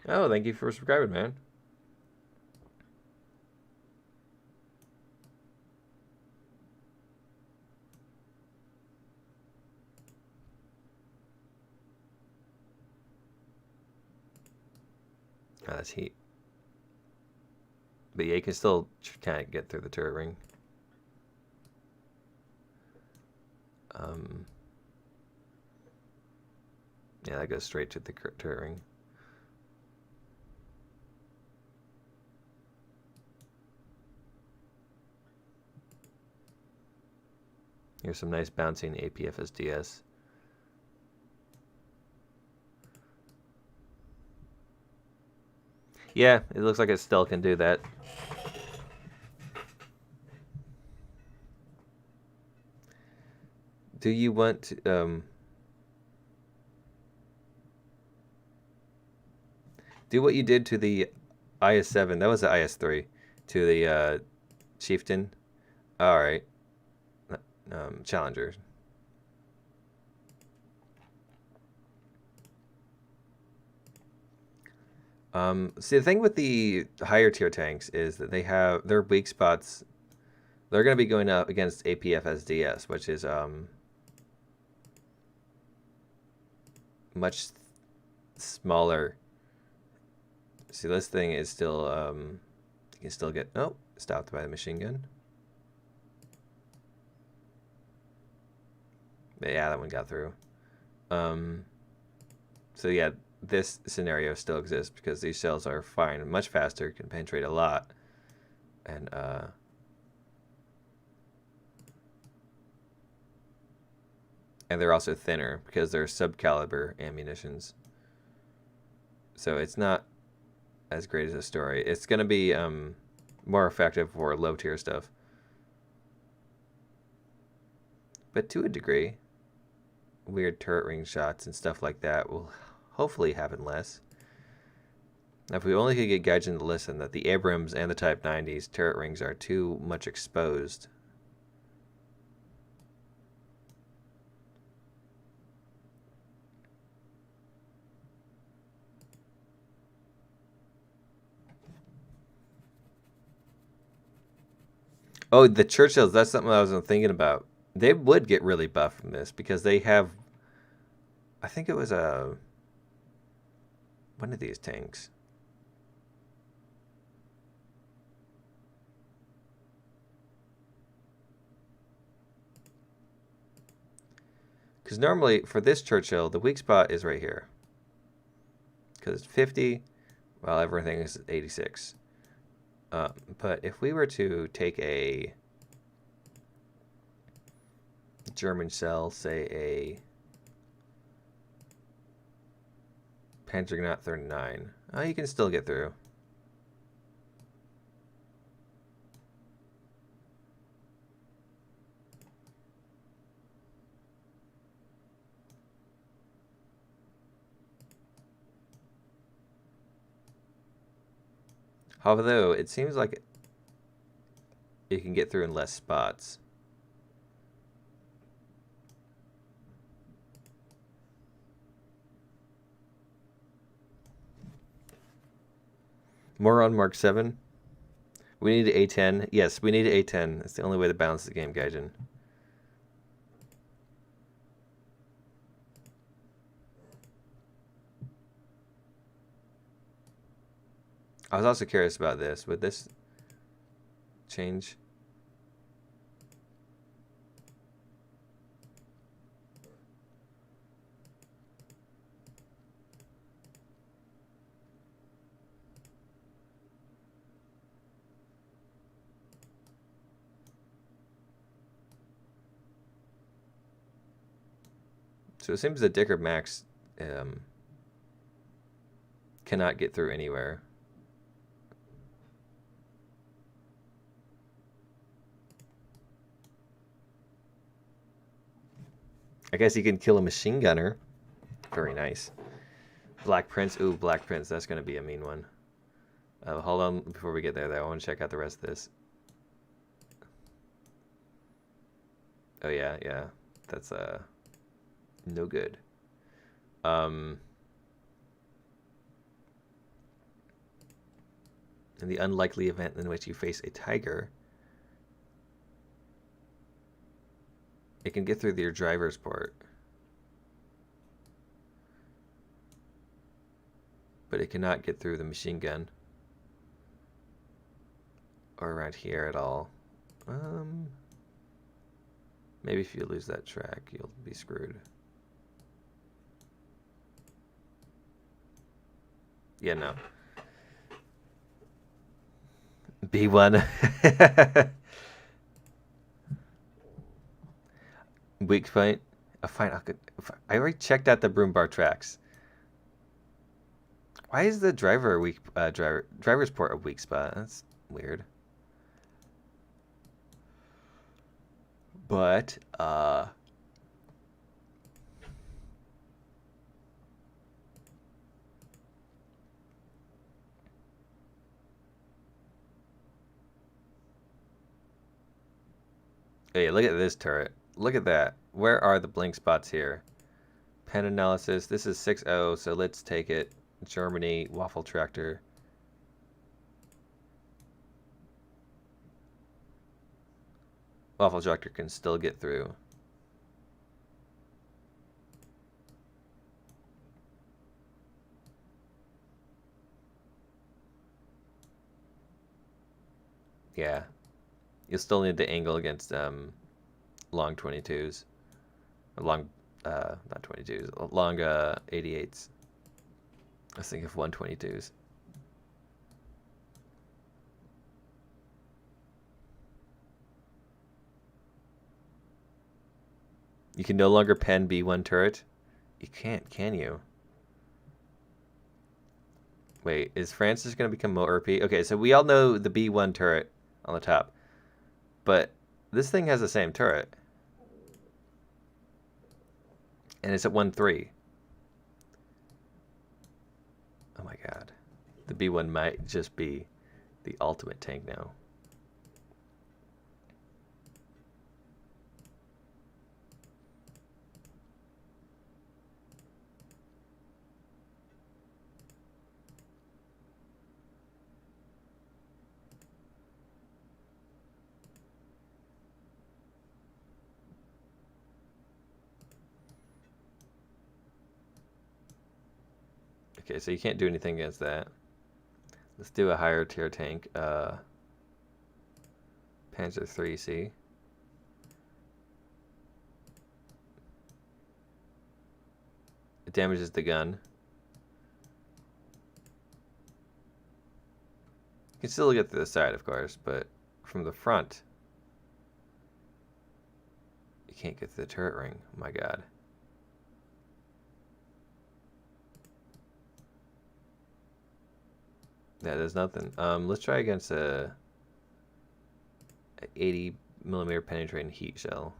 Oh, thank you for subscribing, man. Oh, that's heat. But yeah, you can still kind of get through the turret ring. Yeah, that goes straight to the turret ring. Here's some nice bouncing APFSDS. Yeah, it looks like it still can do that. Do you want to, do what you did to the IS-7? That was the IS-3. To the Chieftain. Alright. Challenger. See, the thing with the higher tier tanks is that they have their weak spots. They're going to be going up against APFSDS, which is much smaller. See, this thing is still you can still get stopped by the machine gun. But yeah, that one got through. So yeah, this scenario still exists because these shells are fine, much faster, can penetrate a lot, and they're also thinner because they're sub-caliber ammunitions. So it's not as great as a story. It's going to be more effective for low-tier stuff. But to a degree, weird turret ring shots and stuff like that will hopefully happen less. Now, if we only could get Gaijin to listen that the Abrams and the Type 90s turret rings are too much exposed. Oh, the Churchills, that's something I was thinking about. They would get really buff from this because they have, I think it was one of these tanks. Because normally for this Churchill, the weak spot is right here. Because it's 50, while everything is 86. But if we were to take a German shell, say a Panzergranat 39, you can still get through. Although it seems like you can get through in less spots. More on Mark 7. We need A10. Yes, we need A10. It's the only way to balance the game, Gaijin. I was also curious about this. Would this change? So it seems the Dicker Max cannot get through anywhere. I guess you can kill a machine gunner. Very nice. Black Prince. Ooh, Black Prince. That's going to be a mean one. Hold on before we get there, though. I want to check out the rest of this. Oh, yeah, yeah. That's No good. In the unlikely event in which you face a tiger, it can get through your driver's port. But it cannot get through the machine gun. Or around here at all. Maybe if you lose that track, you'll be screwed. Yeah, no. B1. Weak point. Fine. I already checked out the broom bar tracks. Why is the driver's port a weak spot? That's weird. But hey, look at this turret. Look at that. Where are the blink spots here? Pen analysis. This is 6-0, so let's take it. Germany, waffle tractor. Waffle tractor can still get through. Yeah. You'll still need to angle against long 22s. Long, not 22s, long 88s. I was thinking of 122s. You can no longer pen B1 turret? You can't, can you? Wait, is Francis going to become more OP? Okay, so we all know the B1 turret on the top. But this thing has the same turret. And it's at 1-3. Oh my god. The B1 might just be the ultimate tank now. Okay, so you can't do anything against that. Let's do a higher tier tank. Panzer III-C. It damages the gun. You can still get to the side, of course, but from the front, you can't get to the turret ring. Oh my god. Yeah, there's nothing. Let's try against a 80mm penetrating heat shell.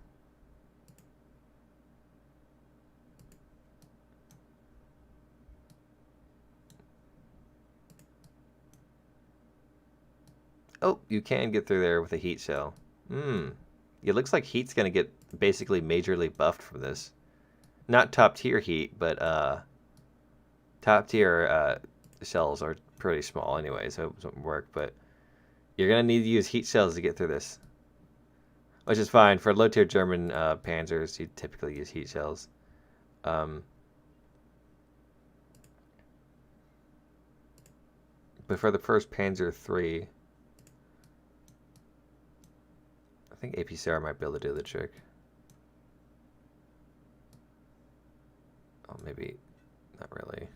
Oh, you can get through there with a heat shell. It looks like heat's gonna get basically majorly buffed from this. Not top tier heat, but top tier shells are pretty small anyway, so it won't work, but you're gonna need to use heat shells to get through this. Which is fine. For low tier German panzers, you typically use heat shells. But for the first Panzer III, I think APCR might be able to do the trick. Oh, maybe not really.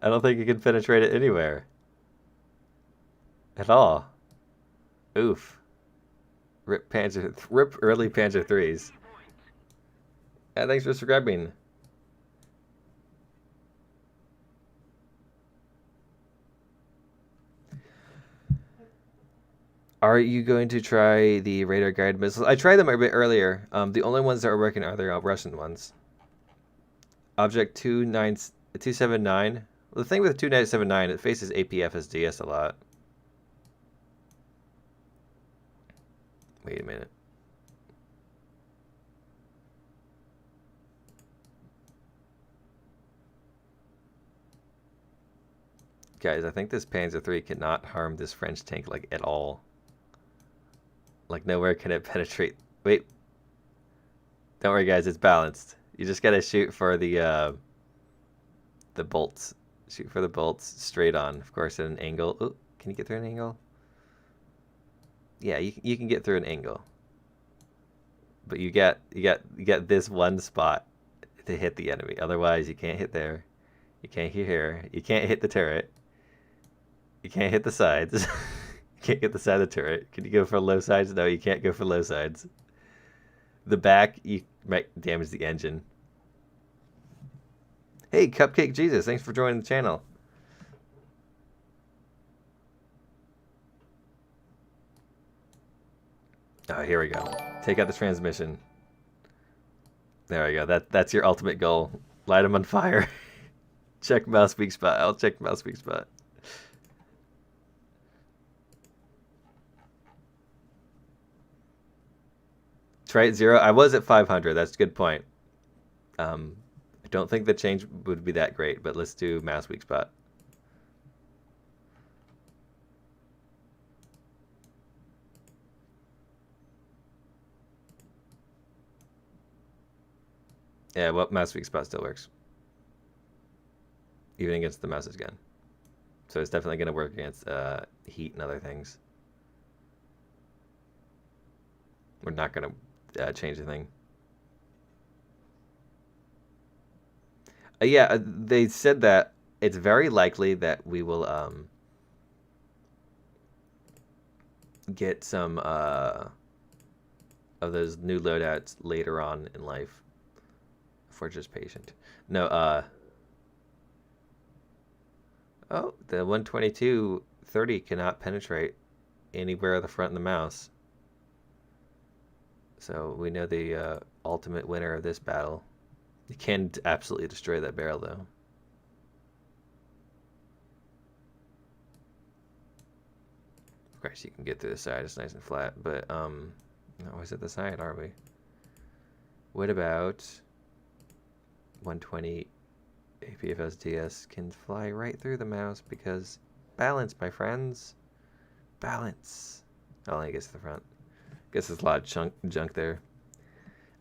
I don't think you can penetrate it anywhere. At all. Oof. Rip early Panzer IIIs. Yeah, thanks for subscribing. Are you going to try the radar guided missiles? I tried them a bit earlier. The only ones that are working are the Russian ones. Object 279. Well, the thing with 2979, it faces APFSDS a lot. Wait a minute. Guys, I think this Panzer III cannot harm this French tank, like, at all. Like, nowhere can it penetrate. Wait. Don't worry, guys. It's balanced. You just gotta shoot for the bolts. Shoot for the bolts straight on. Of course, at an angle. Ooh, can you get through an angle? Yeah, you can get through an angle. But you get this one spot to hit the enemy. Otherwise, you can't hit there. You can't hit here. You can't hit the turret. You can't hit the sides. You can't get the side of the turret. Can you go for low sides? No, you can't go for low sides. The back, you might damage the engine. Hey, Cupcake Jesus, thanks for joining the channel. Oh, here we go. Take out the transmission. There we go. That's your ultimate goal. Light them on fire. Check mouse weak spot. I'll check mouse weak spot. Try at 0. I was at 500. That's a good point. I don't think the change would be that great, but let's do mouse weak spot. Yeah, well, mouse weak spot still works. Even against the mouse's gun. So it's definitely going to work against heat and other things. We're not going to change the thing. Yeah, they said that it's very likely that we will get some of those new loadouts later on in life. If we're just patient. No, oh, the 122-30 cannot penetrate anywhere at the front of the mouse. So we know the ultimate winner of this battle. You can absolutely destroy that barrel, though. Of course, you can get through the side. It's nice and flat, but not always at the side, are we? What about 120 APFSDS can fly right through the mouse because balance, my friends. Balance. Oh, I guess the front. Guess there's a lot of junk there.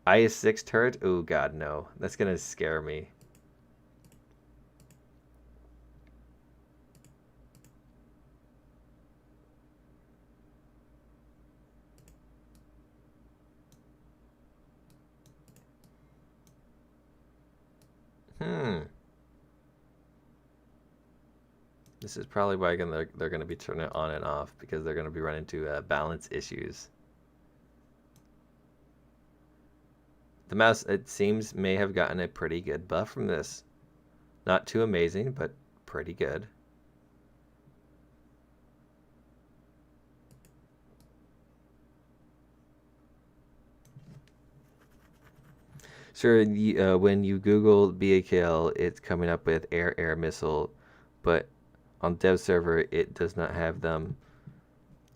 IS-6 turret? Oh, God, no. That's going to scare me. This is probably why they're going to be turning it on and off, because they're going to be running into balance issues. The mouse, it seems, may have gotten a pretty good buff from this. Not too amazing, but pretty good. Sure, when you Google BAKL, it's coming up with air-air missile, but on dev server, it does not have them.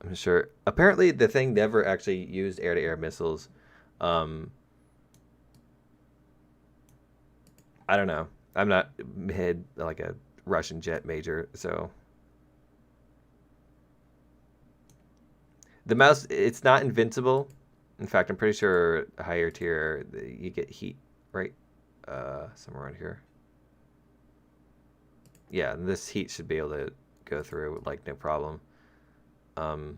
I'm sure. Apparently, the thing never actually used air-to-air missiles. I don't know. I'm not like a Russian jet major, so. The mouse, it's not invincible. In fact, I'm pretty sure higher tier, you get heat, right? Somewhere around here. Yeah, this heat should be able to go through, like, no problem. Well,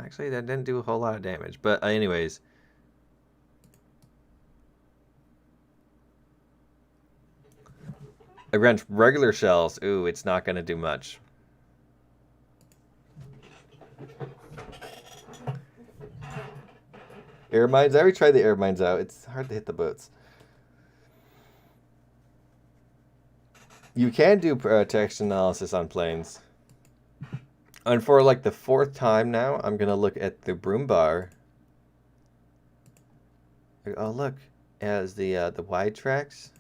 actually, that didn't do a whole lot of damage. But anyways. Against regular shells, ooh, it's not going to do much. Air mines, I already tried the air mines out. It's hard to hit the boats. You can do protection analysis on planes. And for like the 4th time now, I'm gonna look at the broom bar. Oh look, it has the wide tracks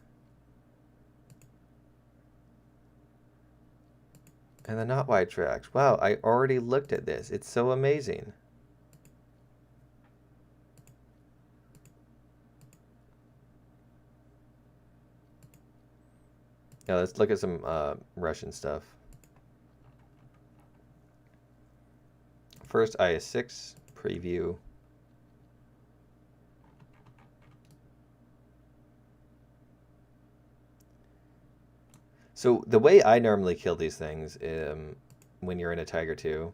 and the not wide tracks. Wow, I already looked at this. It's so amazing. Yeah, let's look at some Russian stuff. First, IS6 preview. So the way I normally kill these things, when you're in a Tiger 2,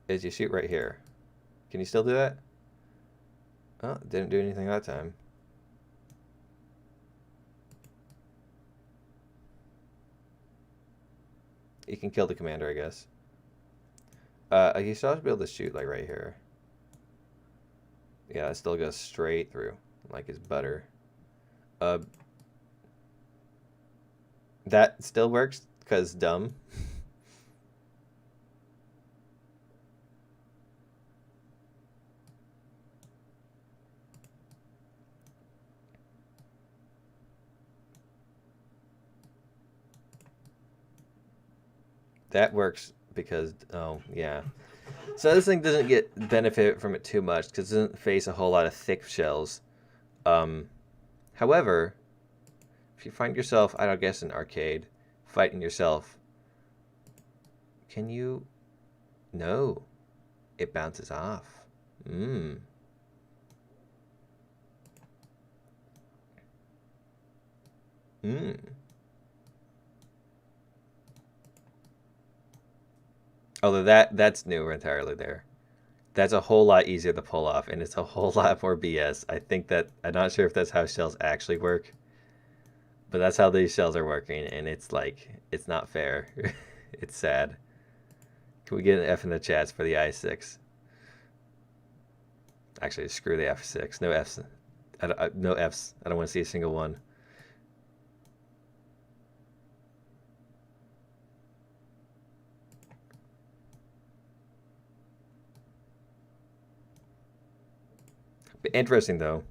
is you shoot right here. Can you still do that? Oh, didn't do anything that time. You can kill the commander, I guess. You still have to be able to shoot like right here. Yeah, it still goes straight through, like it's butter. That still works, because dumb. That works because, oh, yeah. So this thing doesn't get benefit from it too much because it doesn't face a whole lot of thick shells. However, if you find yourself, I don't guess, in arcade, fighting yourself, can you? No, it bounces off. Hmm. Although that's new entirely there. That's a whole lot easier to pull off, and it's a whole lot more BS. I think that I'm not sure if that's how shells actually work, but that's how these shells are working, and it's like it's not fair. It's sad. Can we get an F in the chats for the I6? Actually, screw the F6. No Fs. No Fs. I don't want to see a single one. But interesting, though.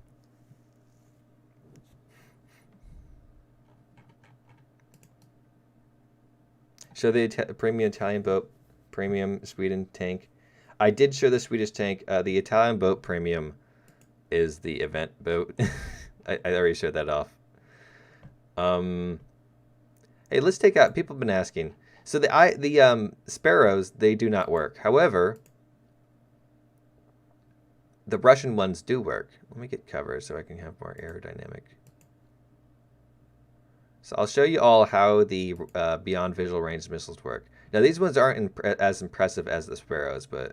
Show the premium Italian boat, premium Sweden tank. I did show the Swedish tank. The Italian boat premium is the event boat. I already showed that off. Hey, let's take out. People have been asking. So the sparrows, they do not work. However, the Russian ones do work. Let me get cover so I can have more aerodynamic. So I'll show you all how the beyond visual range missiles work. Now these ones aren't as impressive as the sparrows, but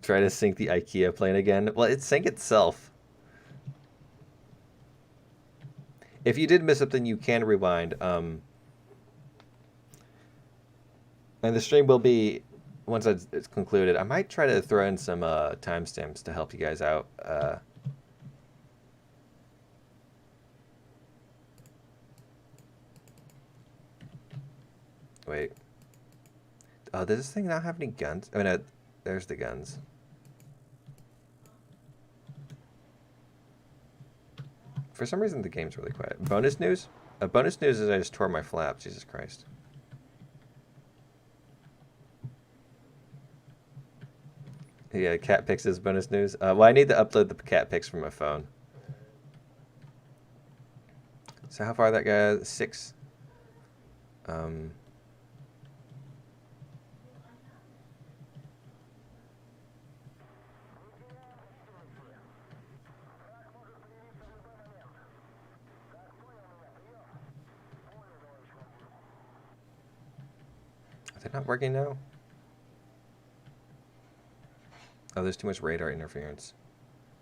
try to sink the IKEA plane again. Well, it sank itself. If you did miss something, you can rewind. And the stream will be, once it's concluded, I might try to throw in some timestamps to help you guys out. Wait. Oh, does this thing not have any guns? I mean, there's the guns. For some reason, the game's really quiet. Bonus news? Bonus news is I just tore my flap. Jesus Christ. Yeah, cat pics is bonus news. Well, I need to upload the cat pics from my phone. So how far that guy? 6. Is it not working now? Oh, there's too much radar interference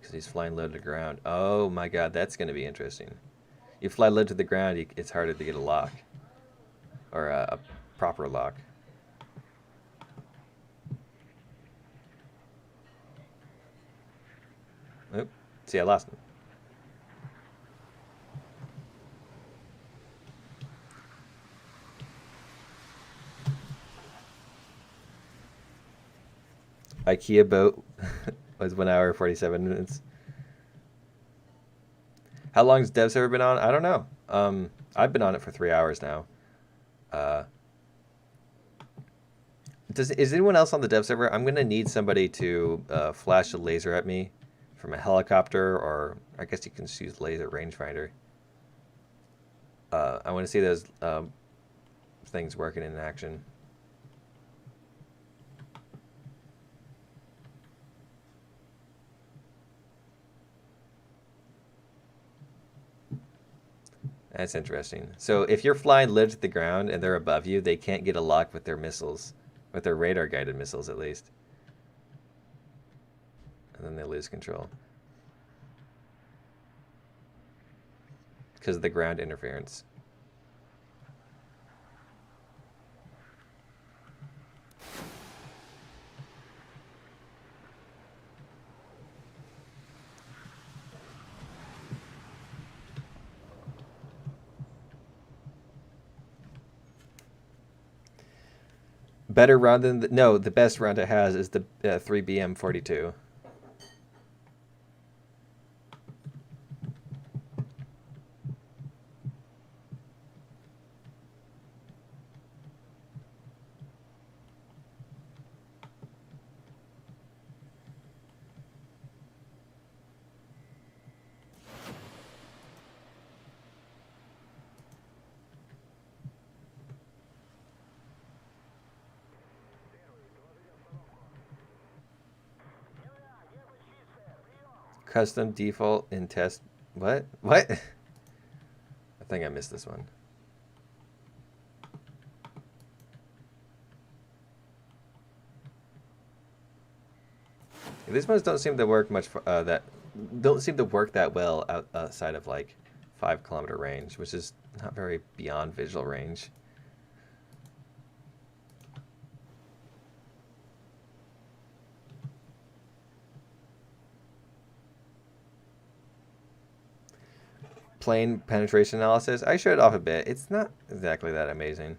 because he's flying low to the ground. Oh my god, that's going to be interesting. You fly low to the ground, it's harder to get a lock. Or a proper lock. See, I lost him. IKEA boat was 1 hour 47 minutes. How long has dev server been on? I don't know. I've been on it for 3 hours now. Is anyone else on the dev server? I'm gonna need somebody to flash a laser at me from a helicopter, or I guess you can just use laser rangefinder. I want to see those things working in action. That's interesting. So if you're flying live to the ground and they're above you, they can't get a lock with their missiles, with their radar-guided missiles at least. And then they lose control. Because of the ground interference. Better round than no. The best round it has is the 3BM42. Custom default in test. What? What? I think I missed this one. These ones don't seem to work much. Don't seem to work that well outside of like 5-kilometer range, which is not very beyond visual range. Plane penetration analysis. I showed it off a bit. It's not exactly that amazing.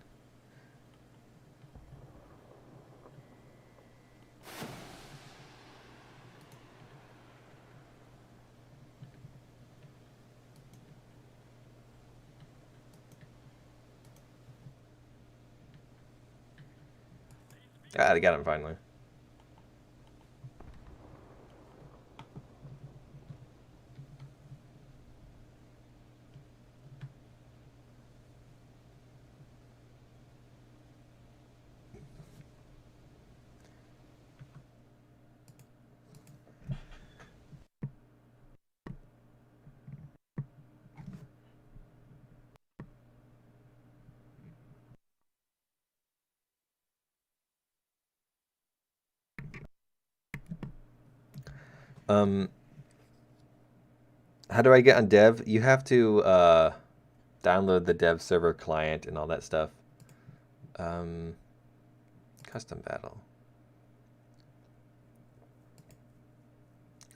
Ah, they got him finally. How do I get on dev? You have to download the dev server client and all that stuff. Custom battle.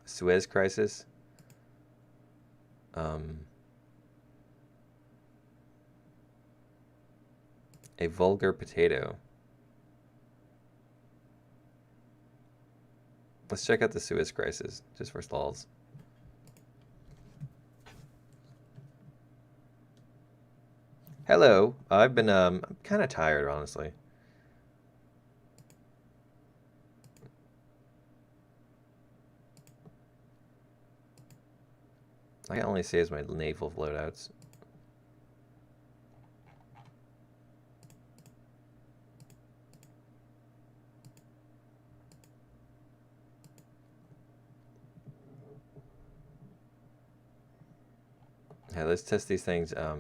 Suez Crisis. A vulgar potato. Let's check out the Suez Crisis, just for stalls. Hello. I've been, I'm kind of tired, honestly. I only saves my naval loadouts. Yeah, let's test these things. I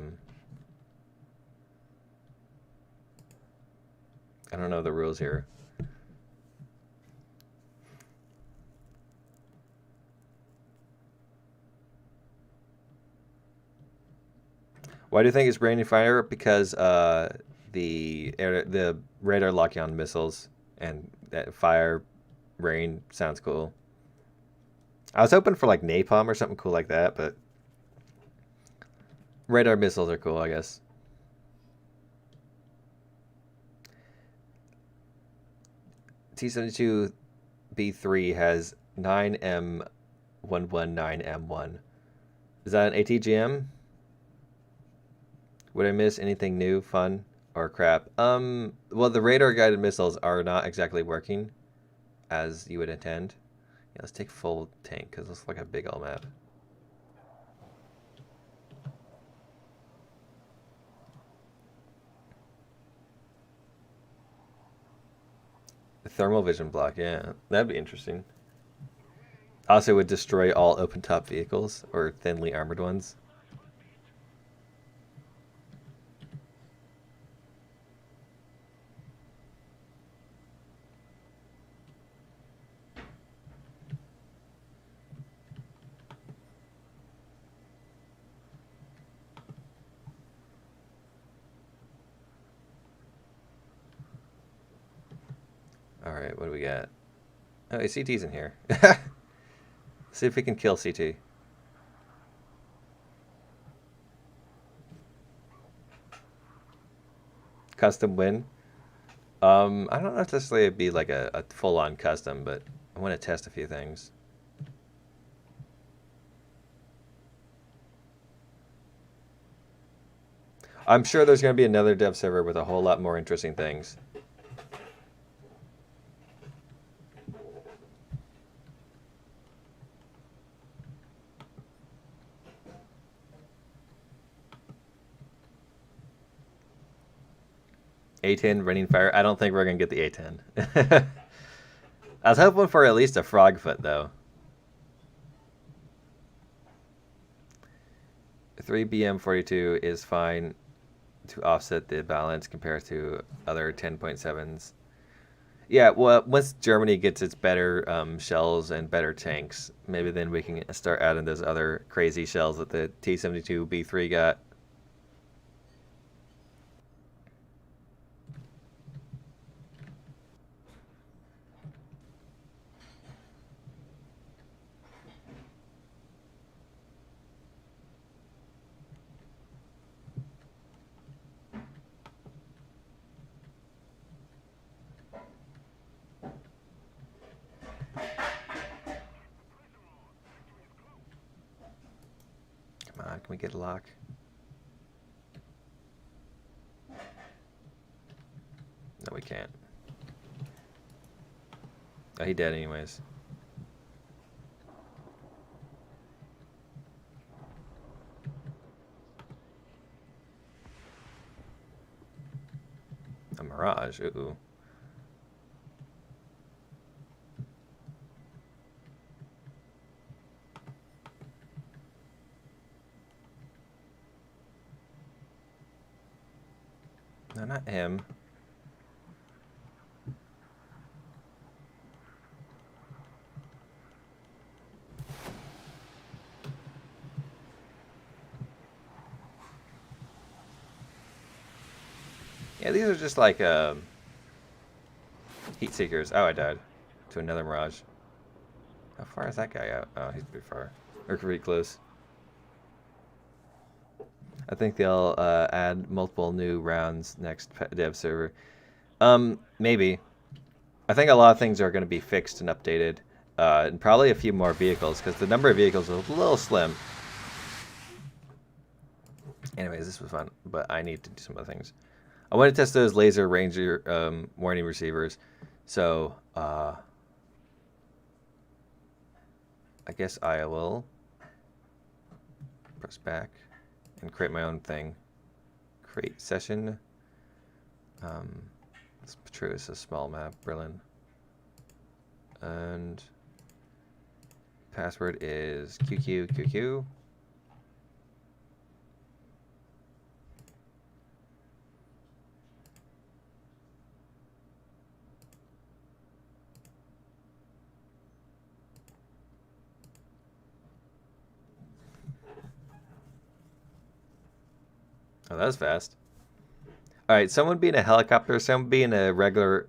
don't know the rules here. Why do you think it's raining fire? Because the radar locking on missiles and that fire rain sounds cool. I was hoping for like napalm or something cool like that, but radar missiles are cool, I guess. T-72B3 has 9M119M1. Is that an ATGM? Would I miss anything new, fun, or crap? Well, the radar-guided missiles are not exactly working as you would intend. Yeah, let's take full tank, because it looks like a big old map. The thermal vision block, yeah. That'd be interesting. Also would destroy all open-top vehicles, or thinly armored ones. Alright, what do we got? Oh, CT's in here. See if we can kill CT. Custom win? I don't know if necessarily it'd be like a full-on custom, but I want to test a few things. I'm sure there's going to be another dev server with a whole lot more interesting things. A10 raining fire. I don't think we're going to get the A10. I was hoping for at least a frogfoot, though. 3BM42 is fine to offset the balance compared to other 10.7s. Yeah, well, once Germany gets its better shells and better tanks, maybe then we can start adding those other crazy shells that the T-72B3 got. Come on, can we get a lock? No, we can't. Oh, he dead anyways. A Mirage, ooh. No, not him. Yeah, these are just like heat seekers. Oh, I died to another Mirage. How far is that guy out? Oh, he's pretty far. Or pretty close. I think they'll add multiple new rounds next dev server. Maybe. I think a lot of things are going to be fixed and updated. And probably a few more vehicles, because the number of vehicles is a little slim. Anyways, this was fun, but I need to do some other things. I want to test those laser ranger warning receivers. So, I guess I will press back and create my own thing. Create session. It's true, it's a small map, Berlin. And password is QQQQ. Oh, that was fast. Alright, someone be in a helicopter, someone be in a regular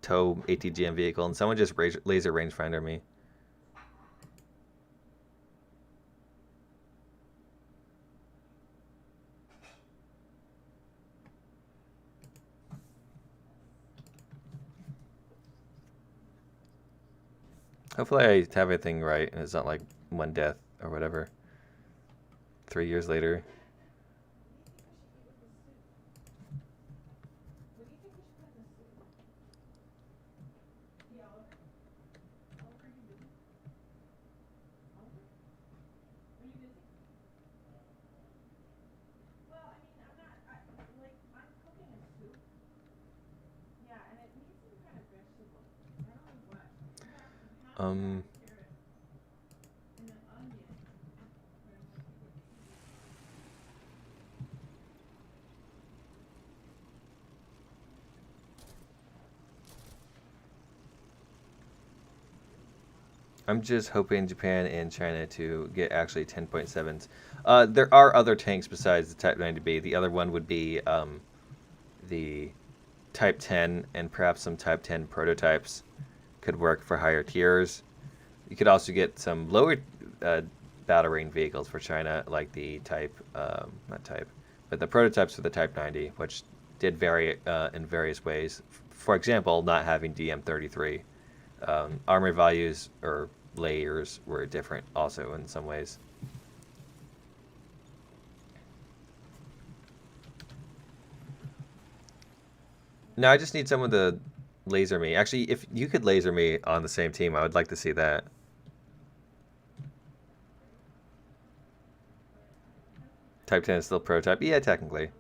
tow ATGM vehicle, and someone just laser rangefinder me. Hopefully I have everything right and it's not like one death or whatever. 3 years later. Um, I'm just hoping Japan and China to get actually 10.7s. There are other tanks besides the Type 90B. The other one would be the Type 10 and perhaps some Type 10 prototypes could work for higher tiers. You could also get some lower battle range vehicles for China, like the Type, not Type, but the prototypes for the Type 90, which did vary in various ways. For example, not having DM33. Armor values or layers were different also in some ways. No, I just need someone to laser me. Actually, if you could laser me on the same team, I would like to see that. Type 10 is still prototype. Yeah, technically.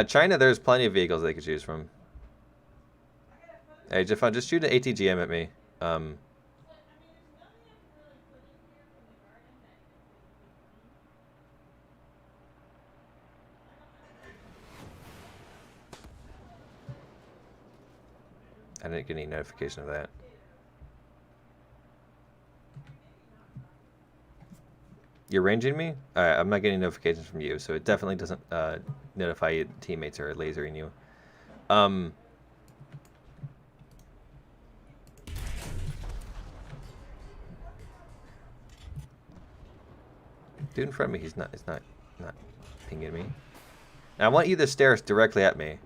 China, there's plenty of vehicles they could choose from. Hey, Jafan, just shoot an ATGM at me. I didn't get any notification of that. You're ranging me? Alright, I'm not getting notifications from you, so it definitely doesn't notify your teammates are lasering you. Dude in front of me, he's not pinging me. Now, I want you to stare directly at me.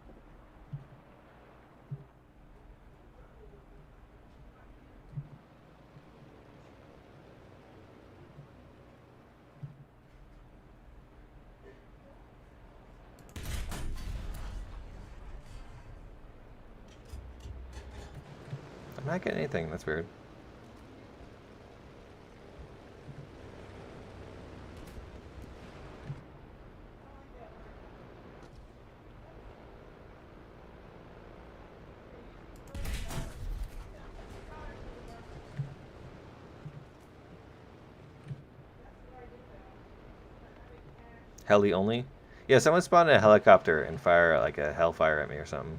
I'm not getting anything, that's weird. Heli only? Yeah, someone spawned in a helicopter and fire like a hellfire at me or something.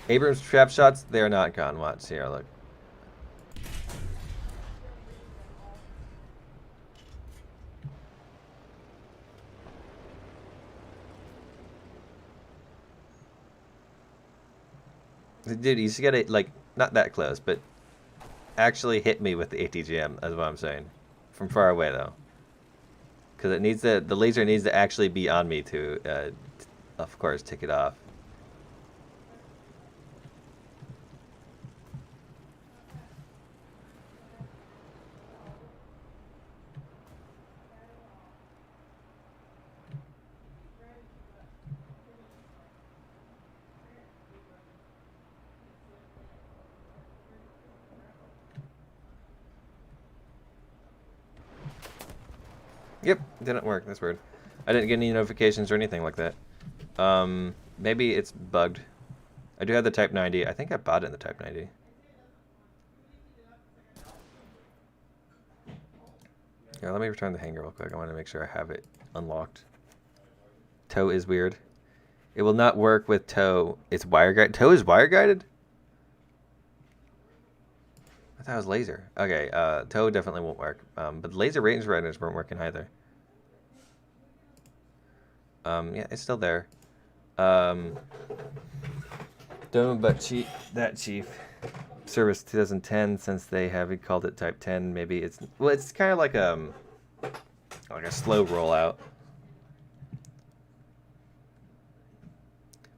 Abrams trap shots, they are not gone. Watch here, look. Dude, you just gotta, like, not that close, but actually hit me with the ATGM, that's what I'm saying. From far away, though. Because it needs the laser needs to actually be on me to, of course, tick it off. Yep, didn't work. That's weird. I didn't get any notifications or anything like that. Maybe it's bugged. I do have the Type 90. I think I bought it in the Type 90. Yeah, let me return the hanger real quick. I want to make sure I have it unlocked. Tow is weird. It will not work with tow. It's wire guided. Tow is wire guided? I thought it was laser. Okay, tow definitely won't work. But laser range riders weren't working either. Yeah, it's still there. Don't but chief. Service 2010, since they haven't called it Type 10, maybe it's it's kind of like a slow rollout.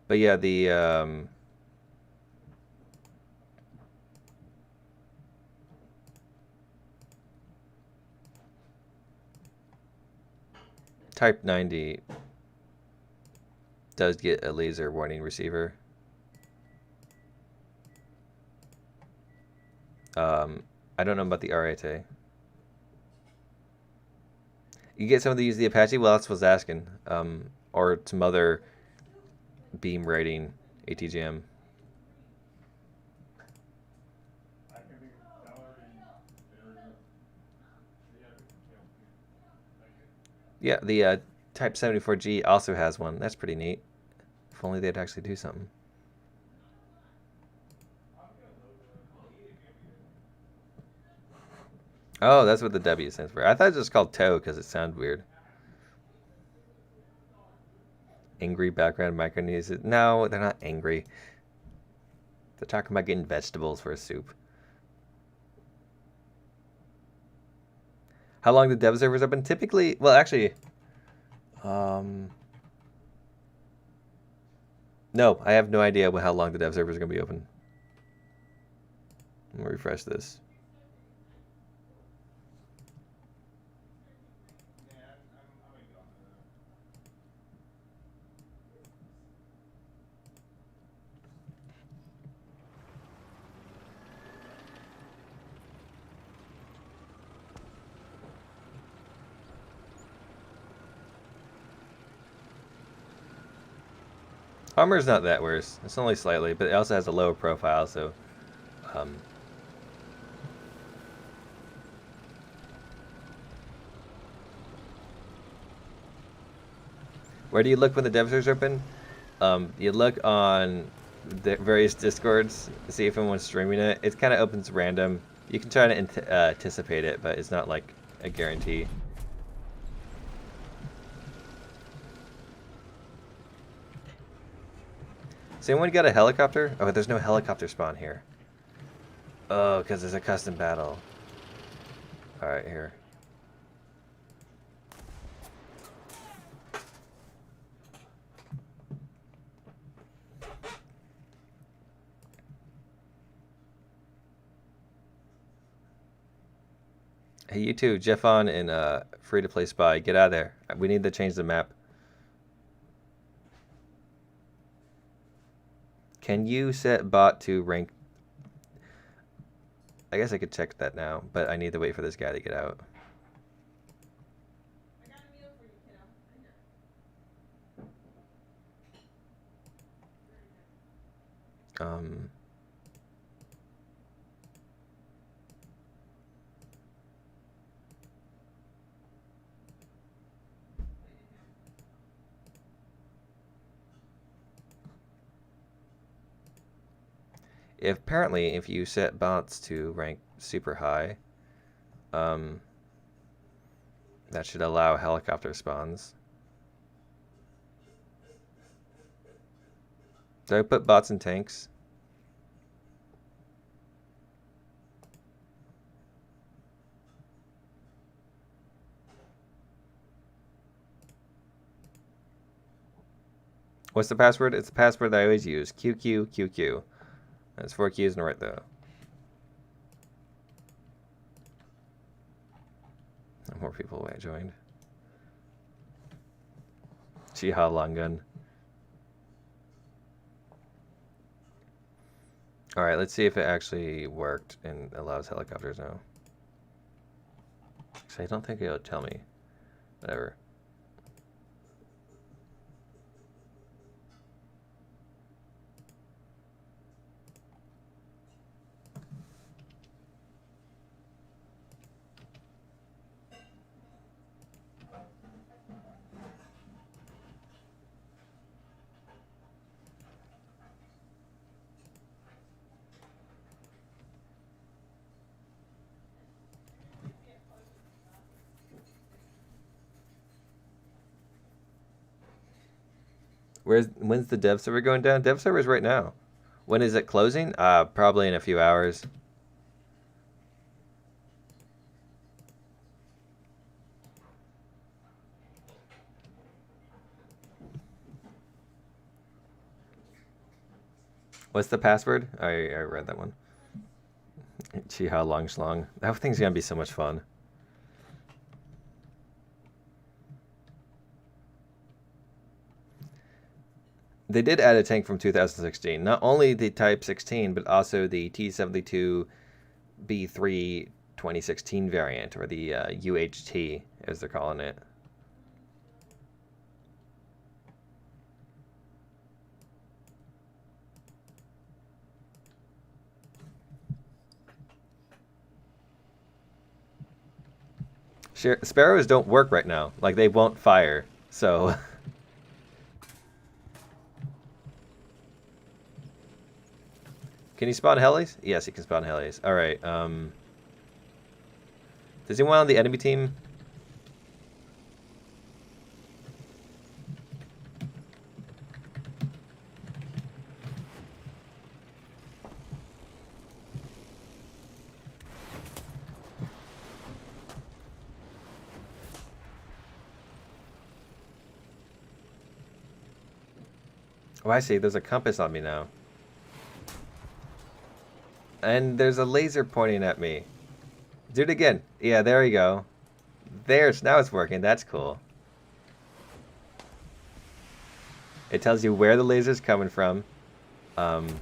But yeah, the Type 90 does get a laser warning receiver. I don't know about the RAT. You get some of these the Apache? Well, that's what I was asking. Or some other beam rating ATGM. Yeah, the Type 74G also has one. That's pretty neat. If only they'd actually do something. Oh, that's what the W stands for. I thought it was just called TOW because it sounded weird. Angry background Micronesia. No, they're not angry. They're talking about getting vegetables for a soup. How long the dev servers open? Typically, well, actually, no, I have no idea how long the dev servers are going to be open. Let me refresh this. Armor's not that worse. It's only slightly, but it also has a lower profile, so... Where do you look when the dev servers open? You look on the various discords to see if anyone's streaming it. It kind of opens random. You can try to anticipate it, but it's not like a guarantee. Has anyone got a helicopter? Oh, there's no helicopter spawn here. Oh, because there's a custom battle. Alright, here. Hey, you too, Jeff on and free-to-play spy. Get out of there. We need to change the map. Can you set bot to rank? I guess I could check that now, but I need to wait for this guy to get out. I got a meal for you, kiddo. Right here. Apparently, if you set bots to rank super high, that should allow helicopter spawns. Do I put bots in tanks? What's the password? It's the password that I always use. QQQQ. That's 4 Q's in the right though. More people joined. Jiha long gun. Alright, let's see if it actually worked and allows helicopters now. So I don't think it'll tell me. Whatever. When's the dev server going down? Dev server is right now. When is it closing? Probably in a few hours. What's the password? I read that one. Chi how long schlong. That thing's gonna be so much fun. They did add a tank from 2016. Not only the Type 16, but also the T-72B3 2016 variant, or the UHT, as they're calling it. Sparrows don't work right now. Like, they won't fire, so... Can he spawn helis? Yes, he can spawn helis. Alright, does anyone on the enemy team? Oh, I see. There's a compass on me now. And there's a laser pointing at me. Do it again. Yeah, there we go. There's, now it's working. That's cool. It tells you where the laser's coming from. Doesn't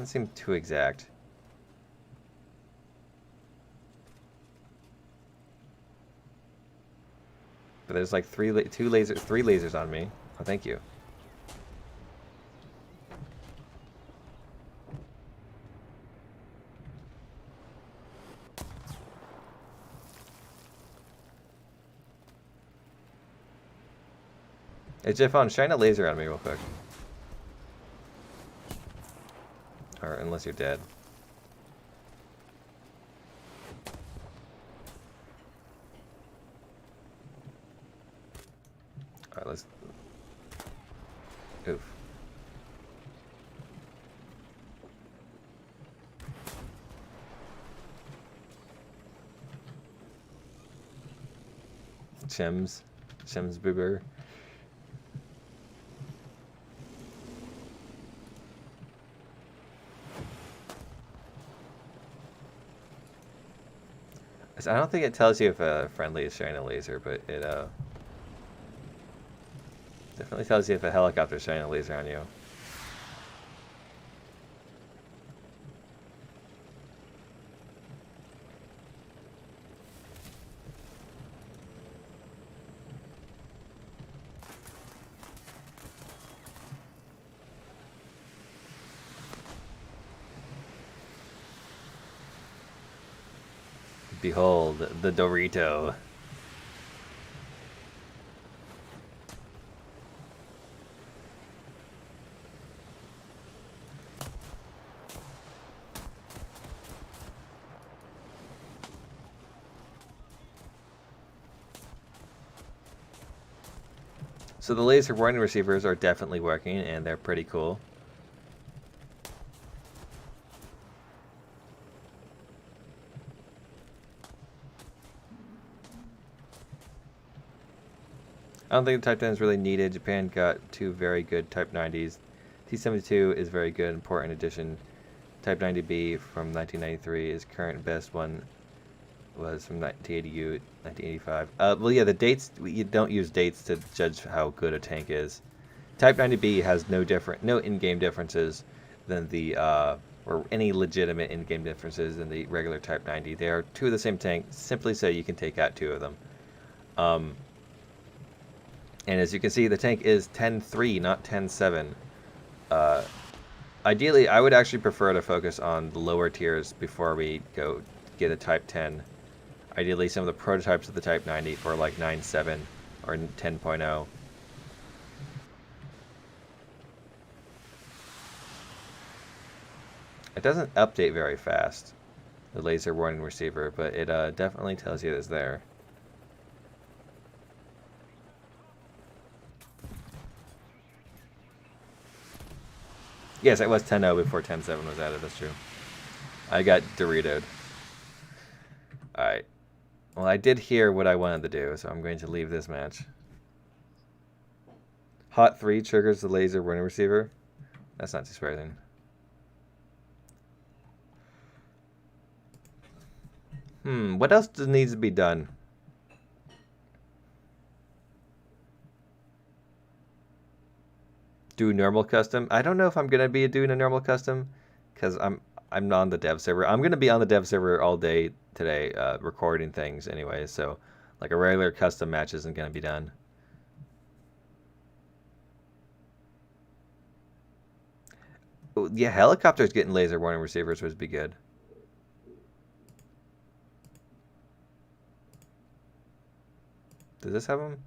seem too exact. But there's like three lasers on me. Oh, thank you. Hey, Jiffon, shine a laser on me real quick. Or unless you're dead. Alright, let's... Oof. Chems Boober. I don't think it tells you if a friendly is shining a laser, but it definitely tells you if a helicopter is shining a laser on you. Behold, the Dorito. So the laser warning receivers are definitely working, and they're pretty cool. I don't think the Type 10 is really needed. Japan got two very good Type 90s. T-72 is very good, important addition. Type 90B from 1993 is current best one. Was from 1985. Well, yeah, the dates, you don't use dates to judge how good a tank is. Type 90B has no in-game differences than the, or any legitimate in-game differences than the regular Type 90. They are two of the same tank, simply so you can take out two of them. And as you can see, the tank is 10.3, not 10.7. Ideally, I would actually prefer to focus on the lower tiers before we go get a Type 10. Ideally, some of the prototypes of the Type 90 for like 9.7 or 10.0. It doesn't update very fast, the laser warning receiver, but it definitely tells you it's there. Yes, it was 10.0 before 10.7 was added, that's true. I got Doritoed. Alright. Well, I did hear what I wanted to do, so I'm going to leave this match. Hot 3 triggers the laser warning receiver. That's not too surprising. What else needs to be done? Do normal custom. I don't know if I'm gonna be doing a normal custom, because I'm not on the dev server. I'm gonna be on the dev server all day today, recording things anyway. So, like a regular custom match isn't gonna be done. Yeah, helicopters getting laser warning receivers would be good. Does this have them?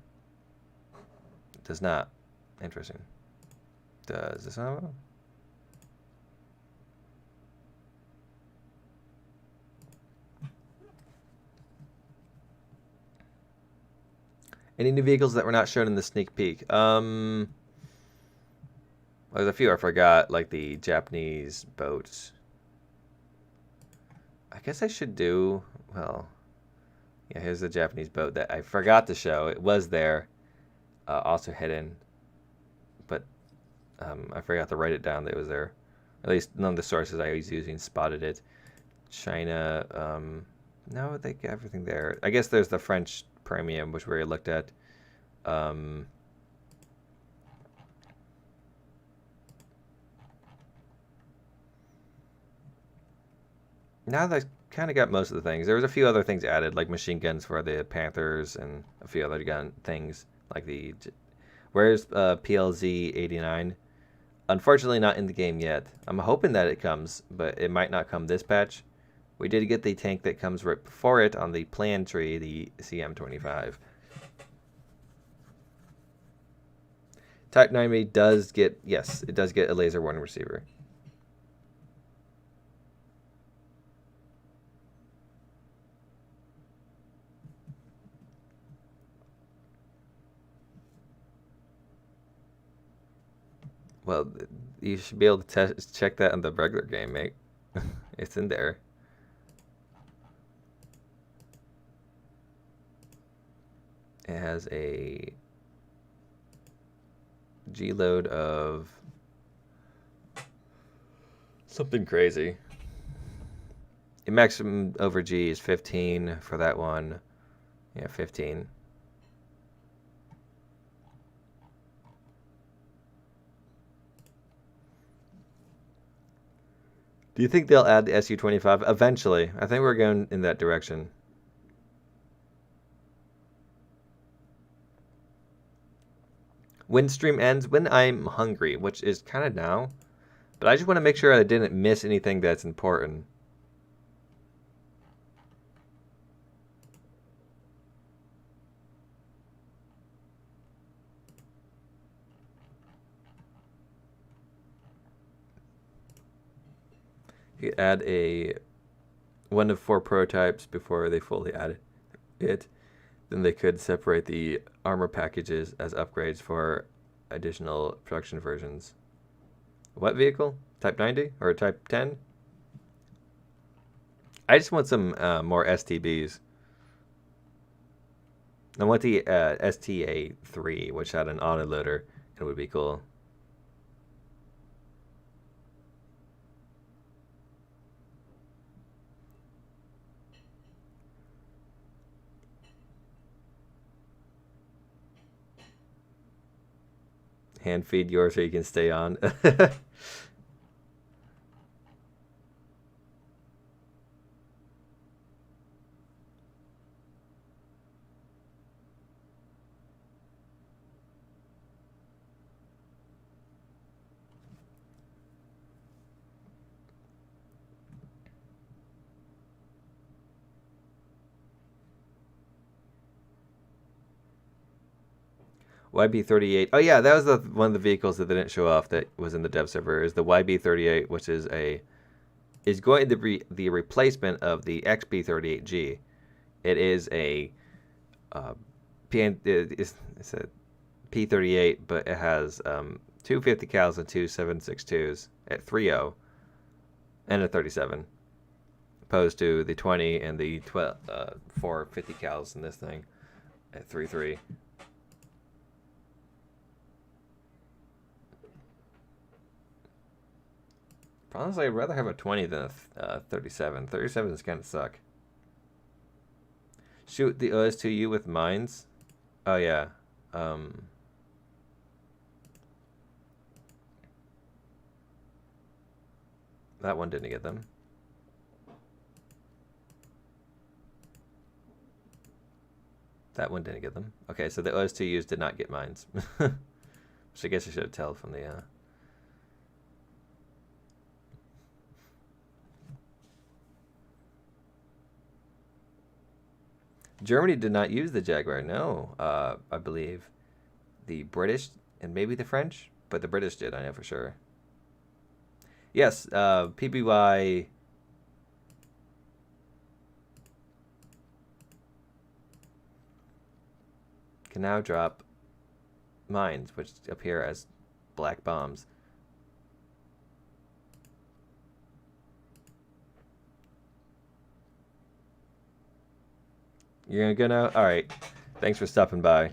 It does not. Interesting. Does this have them? Any new vehicles that were not shown in the sneak peek? Well, there's a few I forgot, like the Japanese boats. I guess I should do, well, yeah, here's the Japanese boat that I forgot to show. It was there, also hidden, but I forgot to write it down that it was there. At least none of the sources I was using spotted it. China, no, they got everything there. I guess there's the French premium, which we already looked at. Now that I kind of got most of the things. There was a few other things added, like machine guns for the Panthers and a few other gun things, like the... Where's PLZ 89? Unfortunately not in the game yet. I'm hoping that it comes, but it might not come this patch. We did get the tank that comes right before it on the plan tree, the CM25. Type 90 does get, yes, it does get a laser warning receiver. Well, you should be able to check that in the regular game, mate. It's in there. It has a G load of something crazy. The maximum over G is 15 for that one. Yeah, 15. Do you think they'll add the SU-25? Eventually. I think we're going in that direction. When stream ends, when I'm hungry, which is kind of now. But I just want to make sure I didn't miss anything that's important. You add a 1 of 4 prototypes before they fully add it. Then they could separate the armor packages as upgrades for additional production versions. What vehicle? Type 90 or Type 10? I just want some more STBs. I want the STA-3, which had an autoloader. It would be cool. Hand feed yours so you can stay on. YB38. Oh yeah, that was one of the vehicles that they didn't show off that was in the dev server. Is the YB38, which is going to be the replacement of the XP38G. It is a it's a P38, but it has 250 cals and 2 7.62s at 3.0 and a 37, opposed to the 20 and the 450 cals in this thing at 3.3. Honestly, I'd rather have a 20 than a 37. 37 is kind of suck. Shoot the OS2U with mines. Oh, yeah. That one didn't get them. That one didn't get them. Okay, so the OS2Us did not get mines. Which I guess I should have told from the... Germany did not use the Jaguar, no. I believe the British and maybe the French, but the British did, I know for sure. Yes, PBY... can now drop mines, which appear as black bombs. You're gonna go now? Alright. Thanks for stopping by.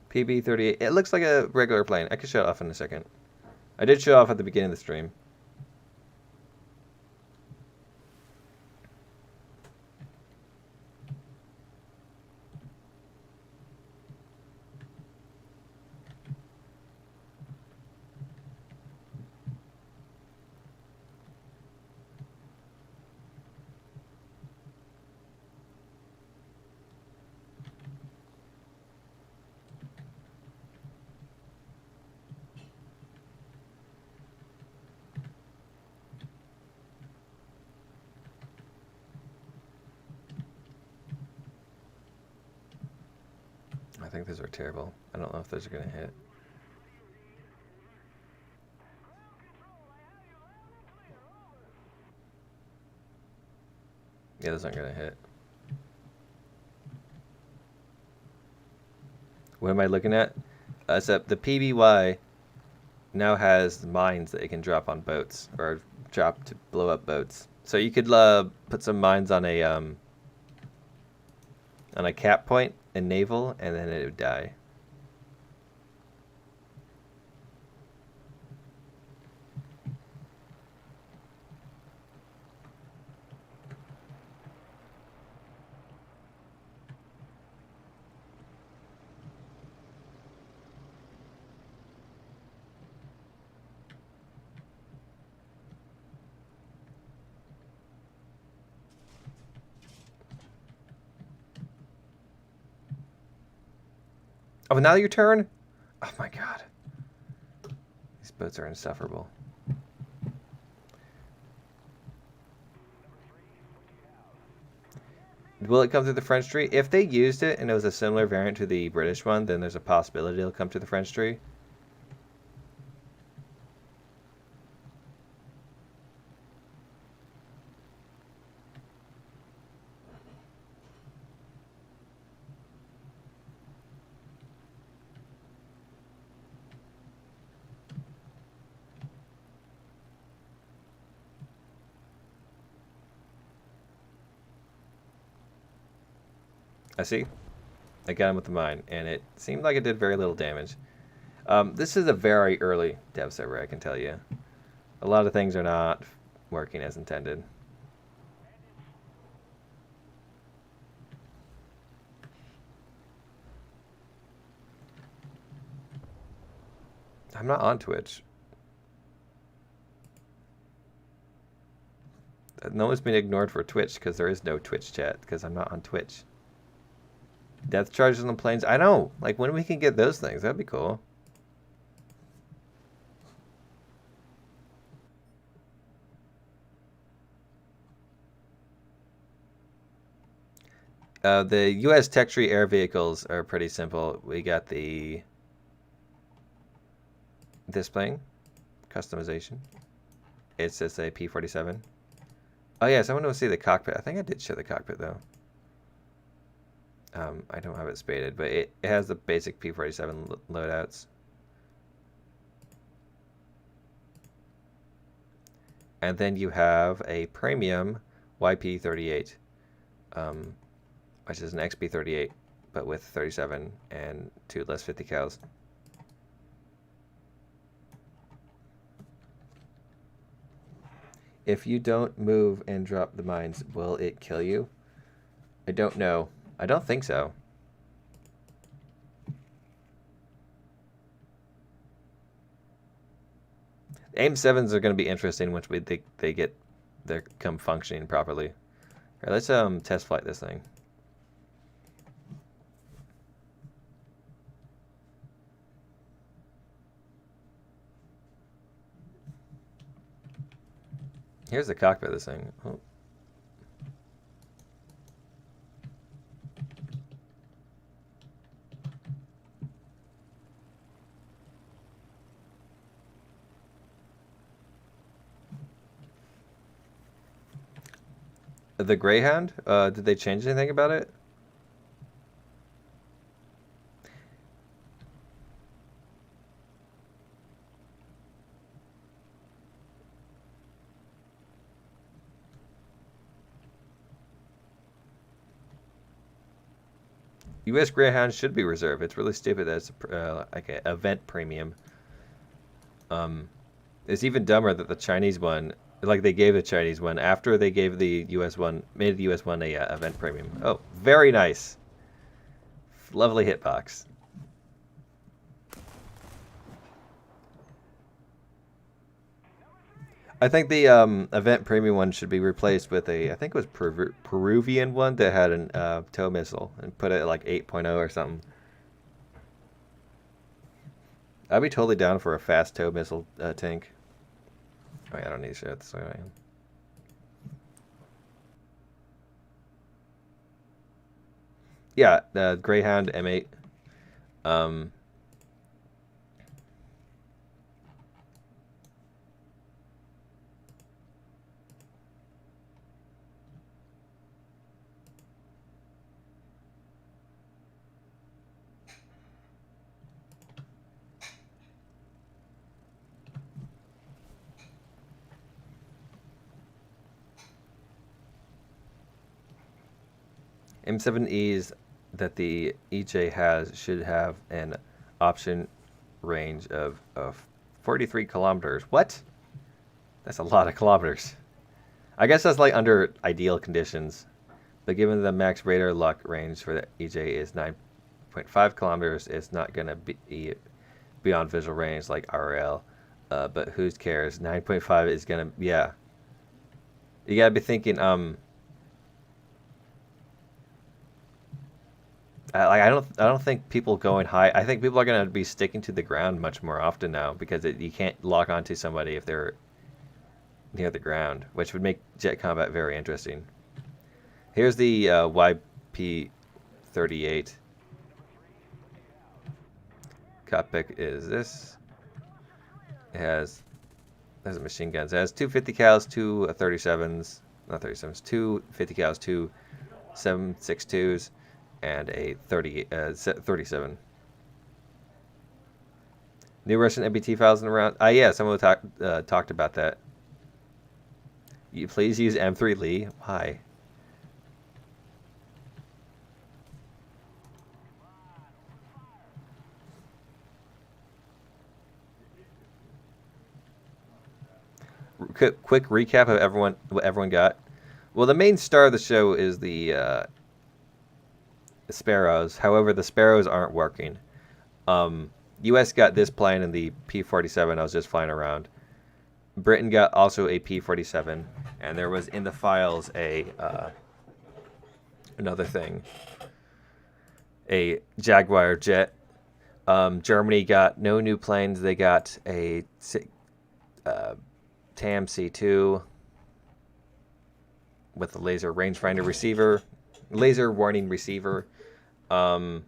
PB-38. It looks like a regular plane. I can show it off in a second. I did show off at the beginning of the stream. I think those are terrible. I don't know if those are going to hit. Yeah, those aren't going to hit. What am I looking at? So the PBY now has mines that it can drop on boats, or drop to blow up boats. So you could put some mines on a cap point in naval, and then it would die. Oh, now your turn? Oh my god. These boats are insufferable. Will it come through the French tree? If they used it and it was a similar variant to the British one, then there's a possibility it'll come to the French tree. I see. I got him with the mine, and it seemed like it did very little damage. This is a very early dev server, I can tell you. A lot of things are not working as intended. I'm not on Twitch. No one's been ignored for Twitch because there is no Twitch chat because I'm not on Twitch. Death charges on the planes. I know. Like, when we can get those things, that'd be cool. The U.S. Tech Tree air vehicles are pretty simple. We got this plane, customization. It's just a P-47. Oh, yes, I want to see the cockpit. I think I did show the cockpit, though. I don't have it spaded, but it has the basic P-47 loadouts. And then you have a premium YP38, which is an XP38, but with 37 and 2 less 50 cows. If you don't move and drop the mines, will it kill you? I don't know. I don't think so. AIM-7s are going to be interesting once they get come functioning properly. All right, let's test flight this thing. Here's the cockpit of this thing. Oh. The Greyhound? Did they change anything about it? U.S. Greyhound should be reserved. It's really stupid that it's like an event premium. It's even dumber that the Chinese one, like they gave the Chinese one after they gave the U.S. one, made the U.S. one a event premium. Oh, very nice. Lovely hitbox. I think the event premium one should be replaced with a, I think it was Peruvian one that had an tow missile and put it at like 8.0 or something. I'd be totally down for a fast tow missile tank. Oh yeah, I don't need to show it this way. Yeah, the Greyhound M8. M7Es that the EJ has should have an option range of 43 kilometers. What? That's a lot of kilometers. I guess that's like under ideal conditions. But given the max radar lock range for the EJ is 9.5 kilometers, it's not going to be beyond visual range like RL. But who cares? 9.5 is going to, yeah. You got to be thinking, I don't think people going high. I think people are going to be sticking to the ground much more often now because you can't lock onto somebody if they're near the ground, which would make jet combat very interesting. Here's the YP38. Cockpit is this. It has machine guns. It has 2 50 cals, 2 37s, not 37s, 2 50 cals, 2 7.62s. And a 37. New Russian MBT files in around. Yeah, someone talked about that. You please use M3 Lee. Why? Quick recap of what everyone got. Well, the main star of the show is the Sparrows. However, the Sparrows aren't working. U.S. got this plane in the P-47 I was just flying around. Britain got also a P-47, and there was in the files another thing, a Jaguar jet. Germany got no new planes. They got a TAM C2 with a laser rangefinder receiver, laser warning receiver. Oh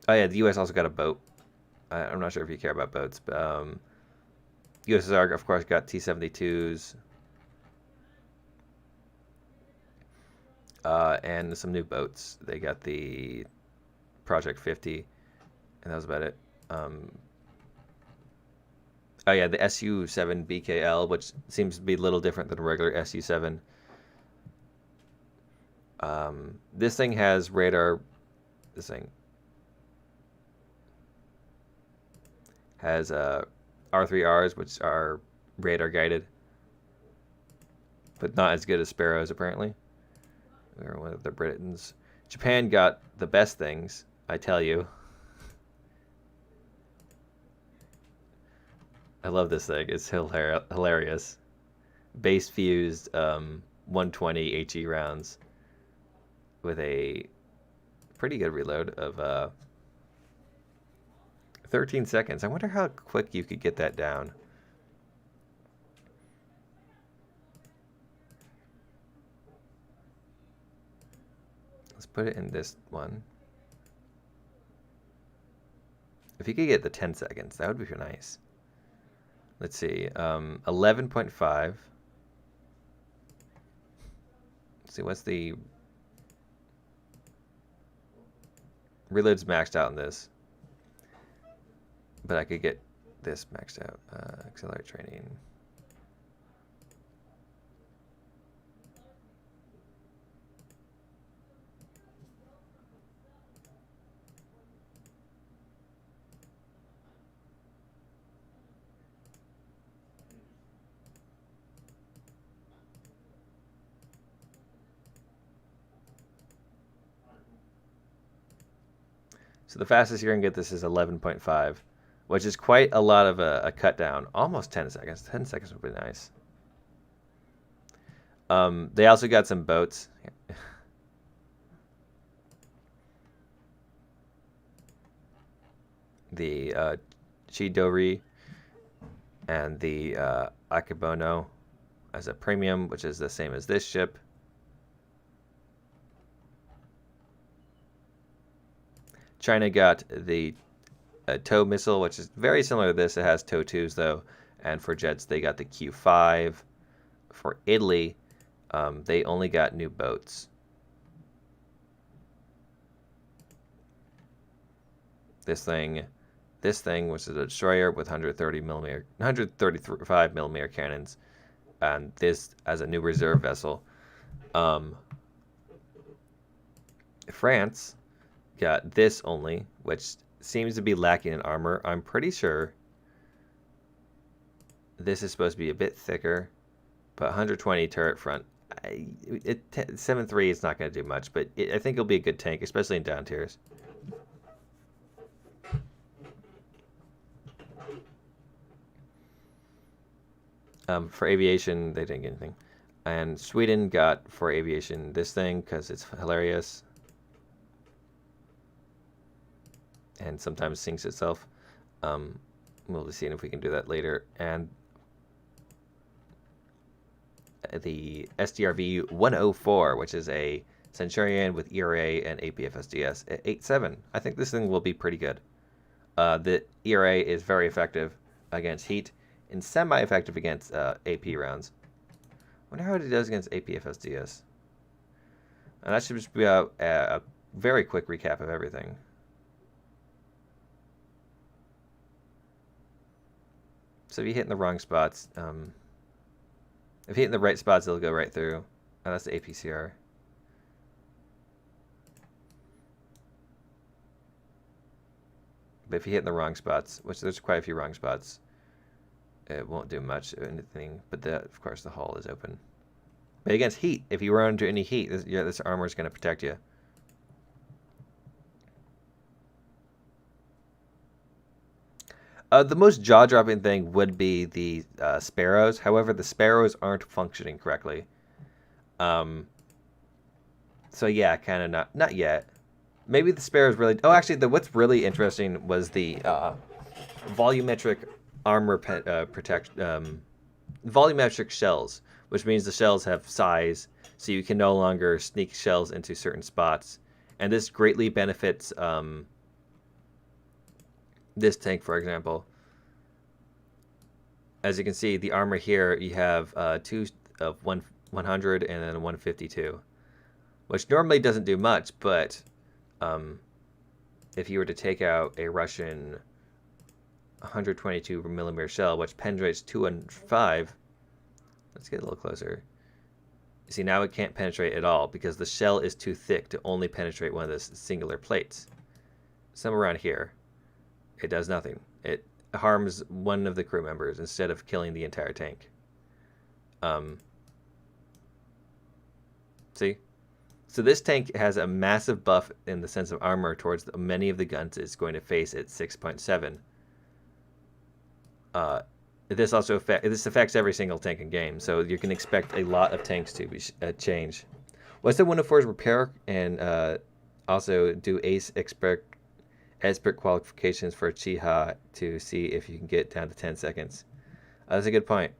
yeah, the U.S. also got a boat. I'm not sure if you care about boats, but USSR, of course, got T-72s. And some new boats. They got the Project 50, and that was about it. Oh yeah, the SU-7 BKL, which seems to be a little different than a regular SU-7. This thing has radar. This thing has R3Rs, which are radar guided, but not as good as Sparrows apparently. Or one of the Britons. Japan got the best things, I tell you. I love this thing. It's hilarious. Base fused 120 HE rounds with a pretty good reload of 13 seconds. I wonder how quick you could get that down. Let's put it in this one. If you could get the 10 seconds, that would be nice. Let's see, 11.5. Let's see, what's the... Reload's maxed out on this. But I could get this maxed out. Accelerate training. So the fastest you're going to get this is 11.5, which is quite a lot of a cut down. Almost 10 seconds. 10 seconds would be nice. They also got some boats. The Chidori and the Akebono as a premium, which is the same as this ship. China got the tow missile, which is very similar to this. It has tow 2s, though. And for jets, they got the Q5. For Italy, they only got new boats. This thing, which is a destroyer with 135 millimeter cannons, and this as a new reserve vessel. France got this only, which seems to be lacking in armor. I'm pretty sure this is supposed to be a bit thicker, but 120 turret front. 7.3 is not going to do much, but I think it'll be a good tank, especially in down tiers. For aviation, they didn't get anything. And Sweden got, for aviation, this thing, because it's hilarious. And sometimes sinks itself. We'll be seeing if we can do that later. And the SDRV 104, which is a Centurion with ERA and APFSDS at 8.7. I think this thing will be pretty good. The ERA is very effective against heat and semi-effective against AP rounds. I wonder how it does against APFSDS. And that should just be a very quick recap of everything. So if you hit in the wrong spots, if you hit in the right spots, it'll go right through. And that's the APCR. But if you hit in the wrong spots, which there's quite a few wrong spots, it won't do much of anything. But of course, the hull is open. But against heat, if you run into any heat, this armor is going to protect you. The most jaw-dropping thing would be the Sparrows. However, the Sparrows aren't functioning correctly. So yeah, kind of not yet. Maybe the Sparrows really... Oh, actually, what's really interesting was the volumetric armor volumetric shells, which means the shells have size, so you can no longer sneak shells into certain spots. And this greatly benefits... this tank, for example. As you can see, the armor here, you have 2 of 100 and then 152, which normally doesn't do much, but if you were to take out a Russian 122 millimeter shell, which penetrates 205. Let's get a little closer. See, now it can't penetrate at all because the shell is too thick to only penetrate one of the singular plates. Somewhere around here, it does nothing. It harms one of the crew members instead of killing the entire tank. See? So this tank has a massive buff in the sense of armor towards many of the guns it's going to face at 6.7. This also affects every single tank in game, so you can expect a lot of tanks to be change. What's the 104's repair and also do ace expert qualifications for Chiha to see if you can get down to 10 seconds. That's a good point.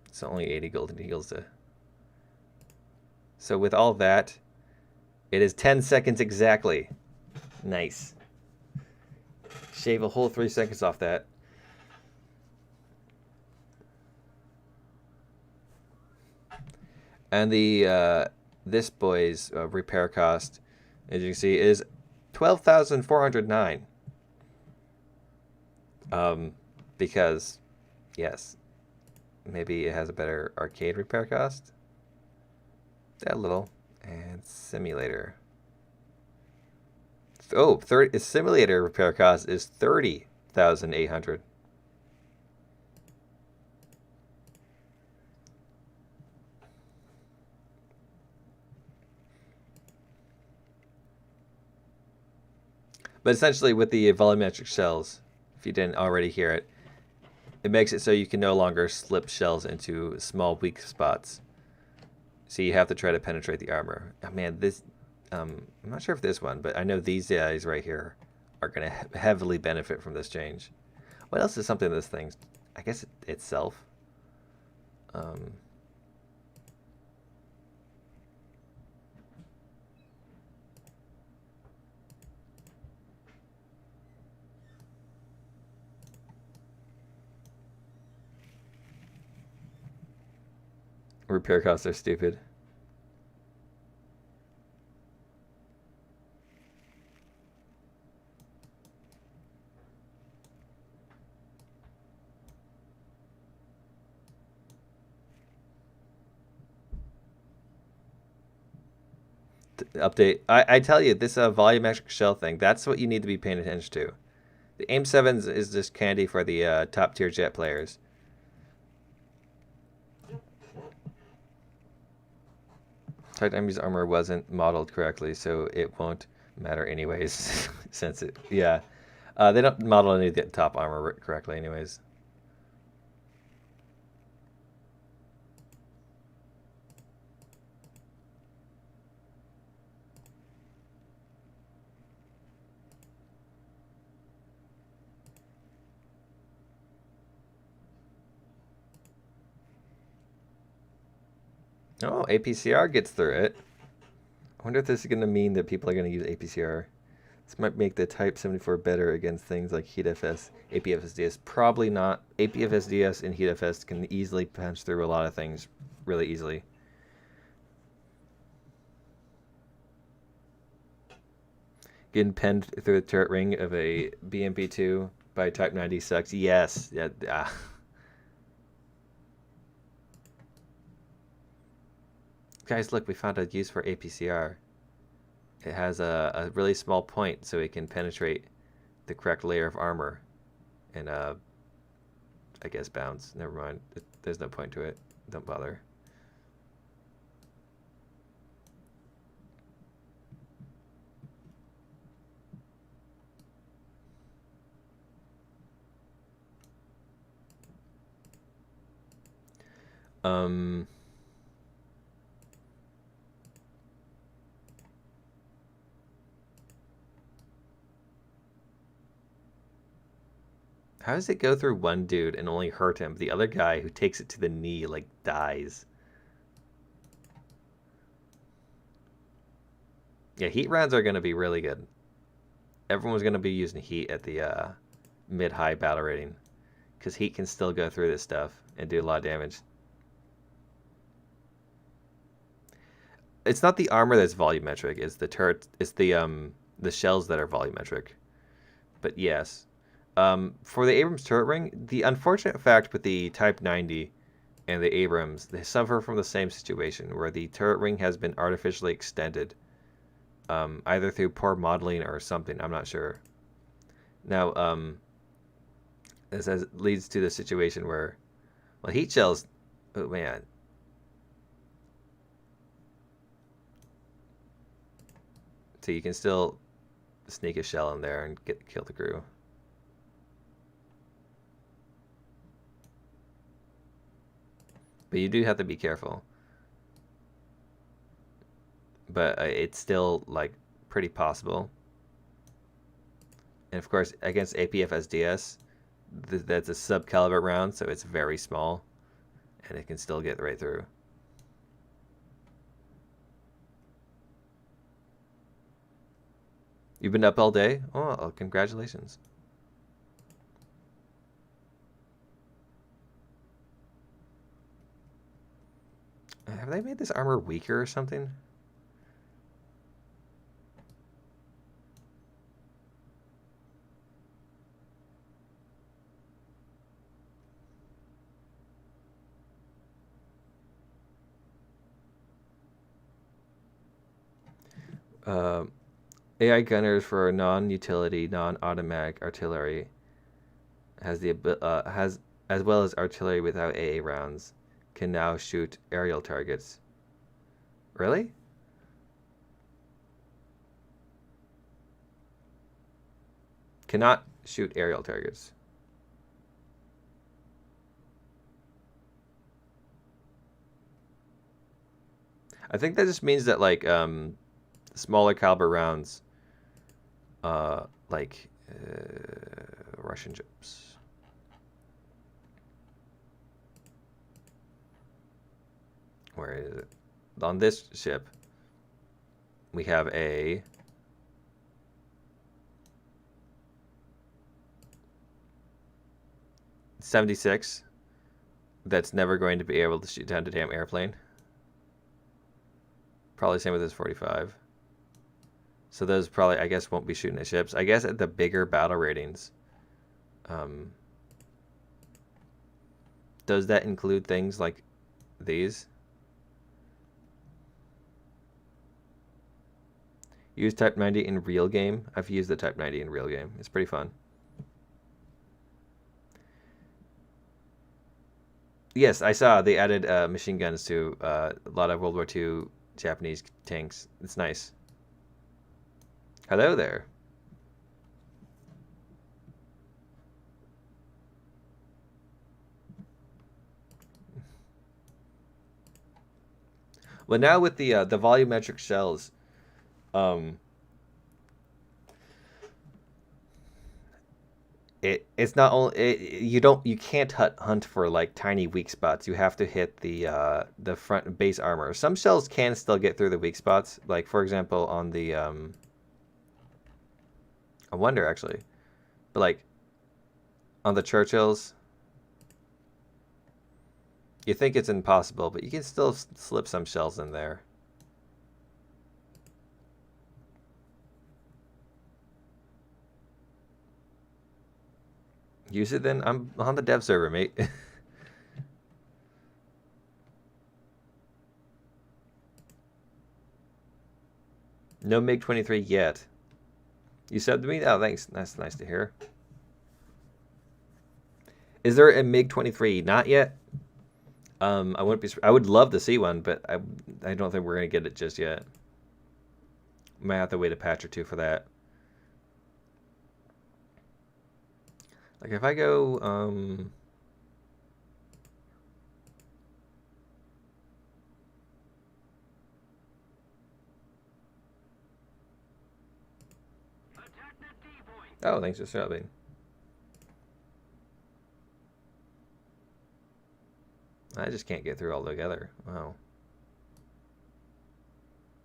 It's only 80 golden eagles to... So with all that, it is 10 seconds exactly. Nice. Shave a whole 3 seconds off that. And the this boy's repair cost, as you can see, is 12,409. Because, yes, maybe it has a better arcade repair cost. That little. And simulator. Oh, simulator repair cost is 30,800. But essentially with the volumetric shells, if you didn't already hear it, it makes it so you can no longer slip shells into small weak spots. So you have to try to penetrate the armor. Oh, man, this... I'm not sure if this one, but I know these guys right here are going to heavily benefit from this change. What else is something this thing? I guess itself. Repair costs are stupid. Update. I tell you, this volumetric shell thing, that's what you need to be paying attention to. The AIM-7s is just candy for the top tier jet players. Titan's armor wasn't modeled correctly, so it won't matter anyways. Since it, yeah, they don't model any of the top armor correctly anyways. Oh, APCR gets through it. I wonder if this is going to mean that people are going to use APCR. This might make the Type 74 better against things like HeatFS, APFSDS. Probably not. APFSDS and HeatFS can easily punch through a lot of things really easily. Getting penned through the turret ring of a BMP-2 by Type 90 sucks. Yes. Yeah. Guys, look, we found a use for APCR. It has a really small point, so it can penetrate the correct layer of armor. And, I guess bounce. Never mind. There's no point to it. Don't bother. How does it go through one dude and only hurt him? The other guy who takes it to the knee, like, dies. Yeah, heat rounds are going to be really good. Everyone's going to be using heat at the mid-high battle rating, because heat can still go through this stuff and do a lot of damage. It's not the armor that's volumetric. It's the turret. It's the shells that are volumetric. But yes, for the Abrams turret ring, the unfortunate fact with the Type 90 and the Abrams, they suffer from the same situation where the turret ring has been artificially extended, either through poor modeling or something. I'm not sure. Now, this leads to the situation where, well, heat shells. Oh man. So you can still sneak a shell in there and kill the crew. But you do have to be careful. But it's still like pretty possible. And of course, against APF SDS, that's a sub-caliber round, so it's very small, and it can still get right through. You've been up all day? Oh, congratulations. Have they made this armor weaker or something? AI gunners for non-utility, non-automatic artillery has as well as artillery without AA rounds can now shoot aerial targets. Really? Cannot shoot aerial targets. I think that just means that like smaller caliber rounds, like Russian ships. Where is it? On this ship, we have a .76 that's never going to be able to shoot down a damn airplane. Probably same with this 45. So those probably, I guess, won't be shooting at ships. I guess at the bigger battle ratings, does that include things like these? Use Type 90 in real game. I've used the Type 90 in real game. It's pretty fun. Yes, I saw they added machine guns to a lot of World War II Japanese tanks. It's nice. Hello there. Well, now with the volumetric shells, it's not only you can't hunt for like tiny weak spots. You have to hit the front base armor. Some shells can still get through the weak spots. Like for example on the I wonder actually, but like on the Churchills, you think it's impossible, but you can still slip some shells in there. Use it then. I'm on the dev server, mate. No MiG-23 yet. You subbed to me? Oh, thanks. That's nice to hear. Is there a MiG-23? Not yet. I wouldn't be. I would love to see one, but I don't think we're gonna get it just yet. Might have to wait a patch or two for that. Like if I go oh, thanks for subbing. I just can't get through all together. Wow.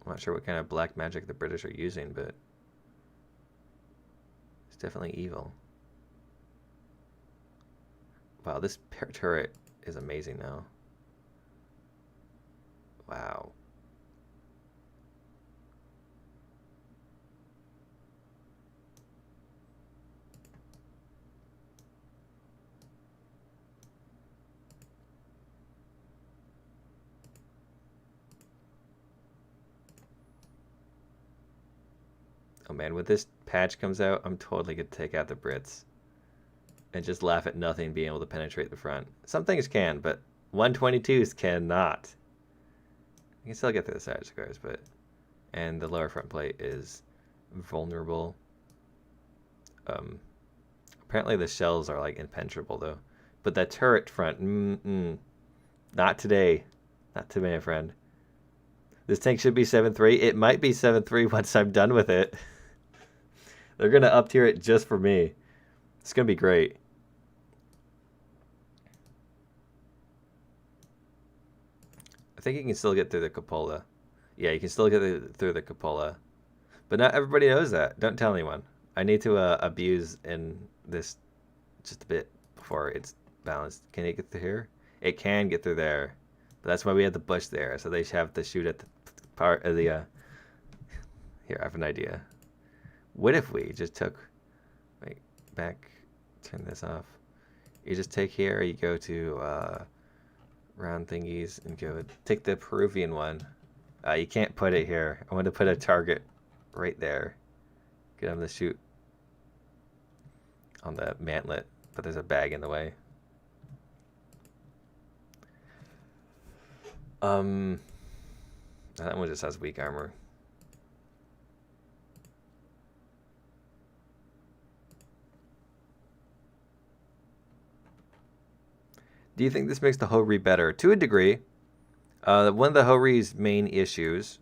I'm not sure what kind of black magic the British are using, but it's definitely evil. Wow, this turret is amazing now. Wow. Oh man, when this patch comes out, I'm totally gonna take out the Brits and just laugh at nothing being able to penetrate the front. Some things can, but 122s cannot. You can still get through the side squares, but... And the lower front plate is vulnerable. Apparently the shells are like impenetrable though. But that turret front, not today. Not today, my friend. This tank should be 7.3. It might be 7.3 once I'm done with it. They're going to up-tier it just for me. It's going to be great. I think you can still get through the cupola. Yeah, you can still get through the cupola. But not everybody knows that. Don't tell anyone. I need to abuse in this just a bit before it's balanced. Can it get through here? It can get through there. But that's why we have the bush there. So they have to shoot at the part of the... Here, I have an idea. What if we just took... Wait, back... Turn this off. You just take here, you go to round thingies and go... Take the Peruvian one. You can't put it here. I want to put a target right there. Get them to shoot on the mantlet, but there's a bag in the way. That one just has weak armor. Do you think this makes the Ho-Ri better? To a degree. One of the Ho-Ri's main issues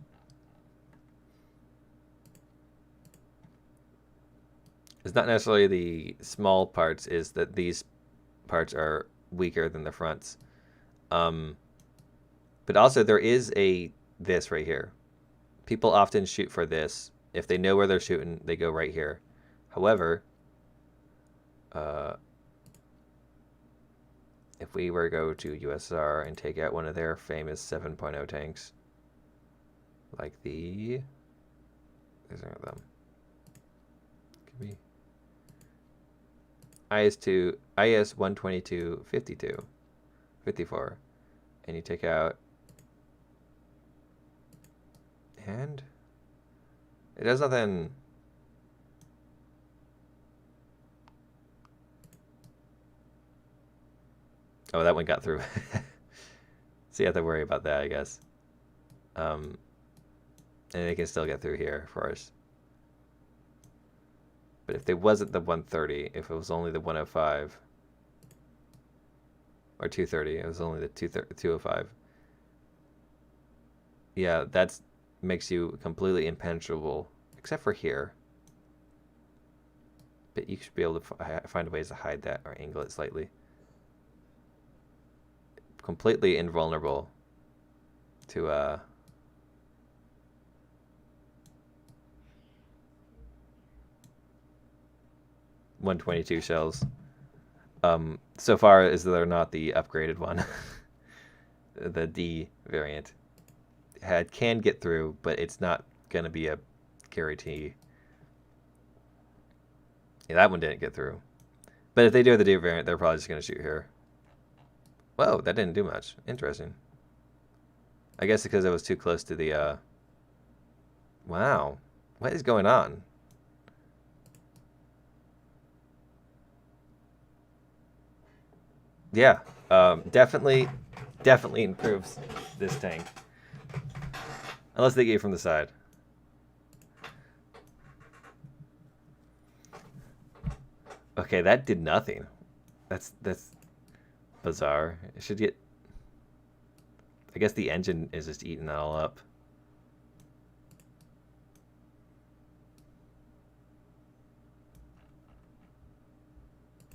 is not necessarily the small parts, is that these parts are weaker than the fronts. But also there is this right here. People often shoot for this. If they know where they're shooting, they go right here. However, if we were to go to USSR and take out one of their famous 7.0 tanks, like these are them. Could be IS 122 52 54, and you take out, and it does nothing. Oh, that one got through. So you have to worry about that, I guess. And they can still get through here for us. But if it wasn't the 130, if it was only the 105, or 230, it was only the 205. Yeah, that makes you completely impenetrable, except for here. But you should be able to find ways to hide that or angle it slightly. Completely invulnerable to 122 shells. So far as they're not the upgraded one. The D variant can get through, but it's not going to be a guarantee. Yeah, that one didn't get through. But if they do the D variant, they're probably just going to shoot here. Whoa, that didn't do much. Interesting. I guess because it was too close to the... Wow. What is going on? Yeah, definitely improves this tank. Unless they get you from the side. Okay, that did nothing. That's bizarre. It should get... I guess the engine is just eating that all up.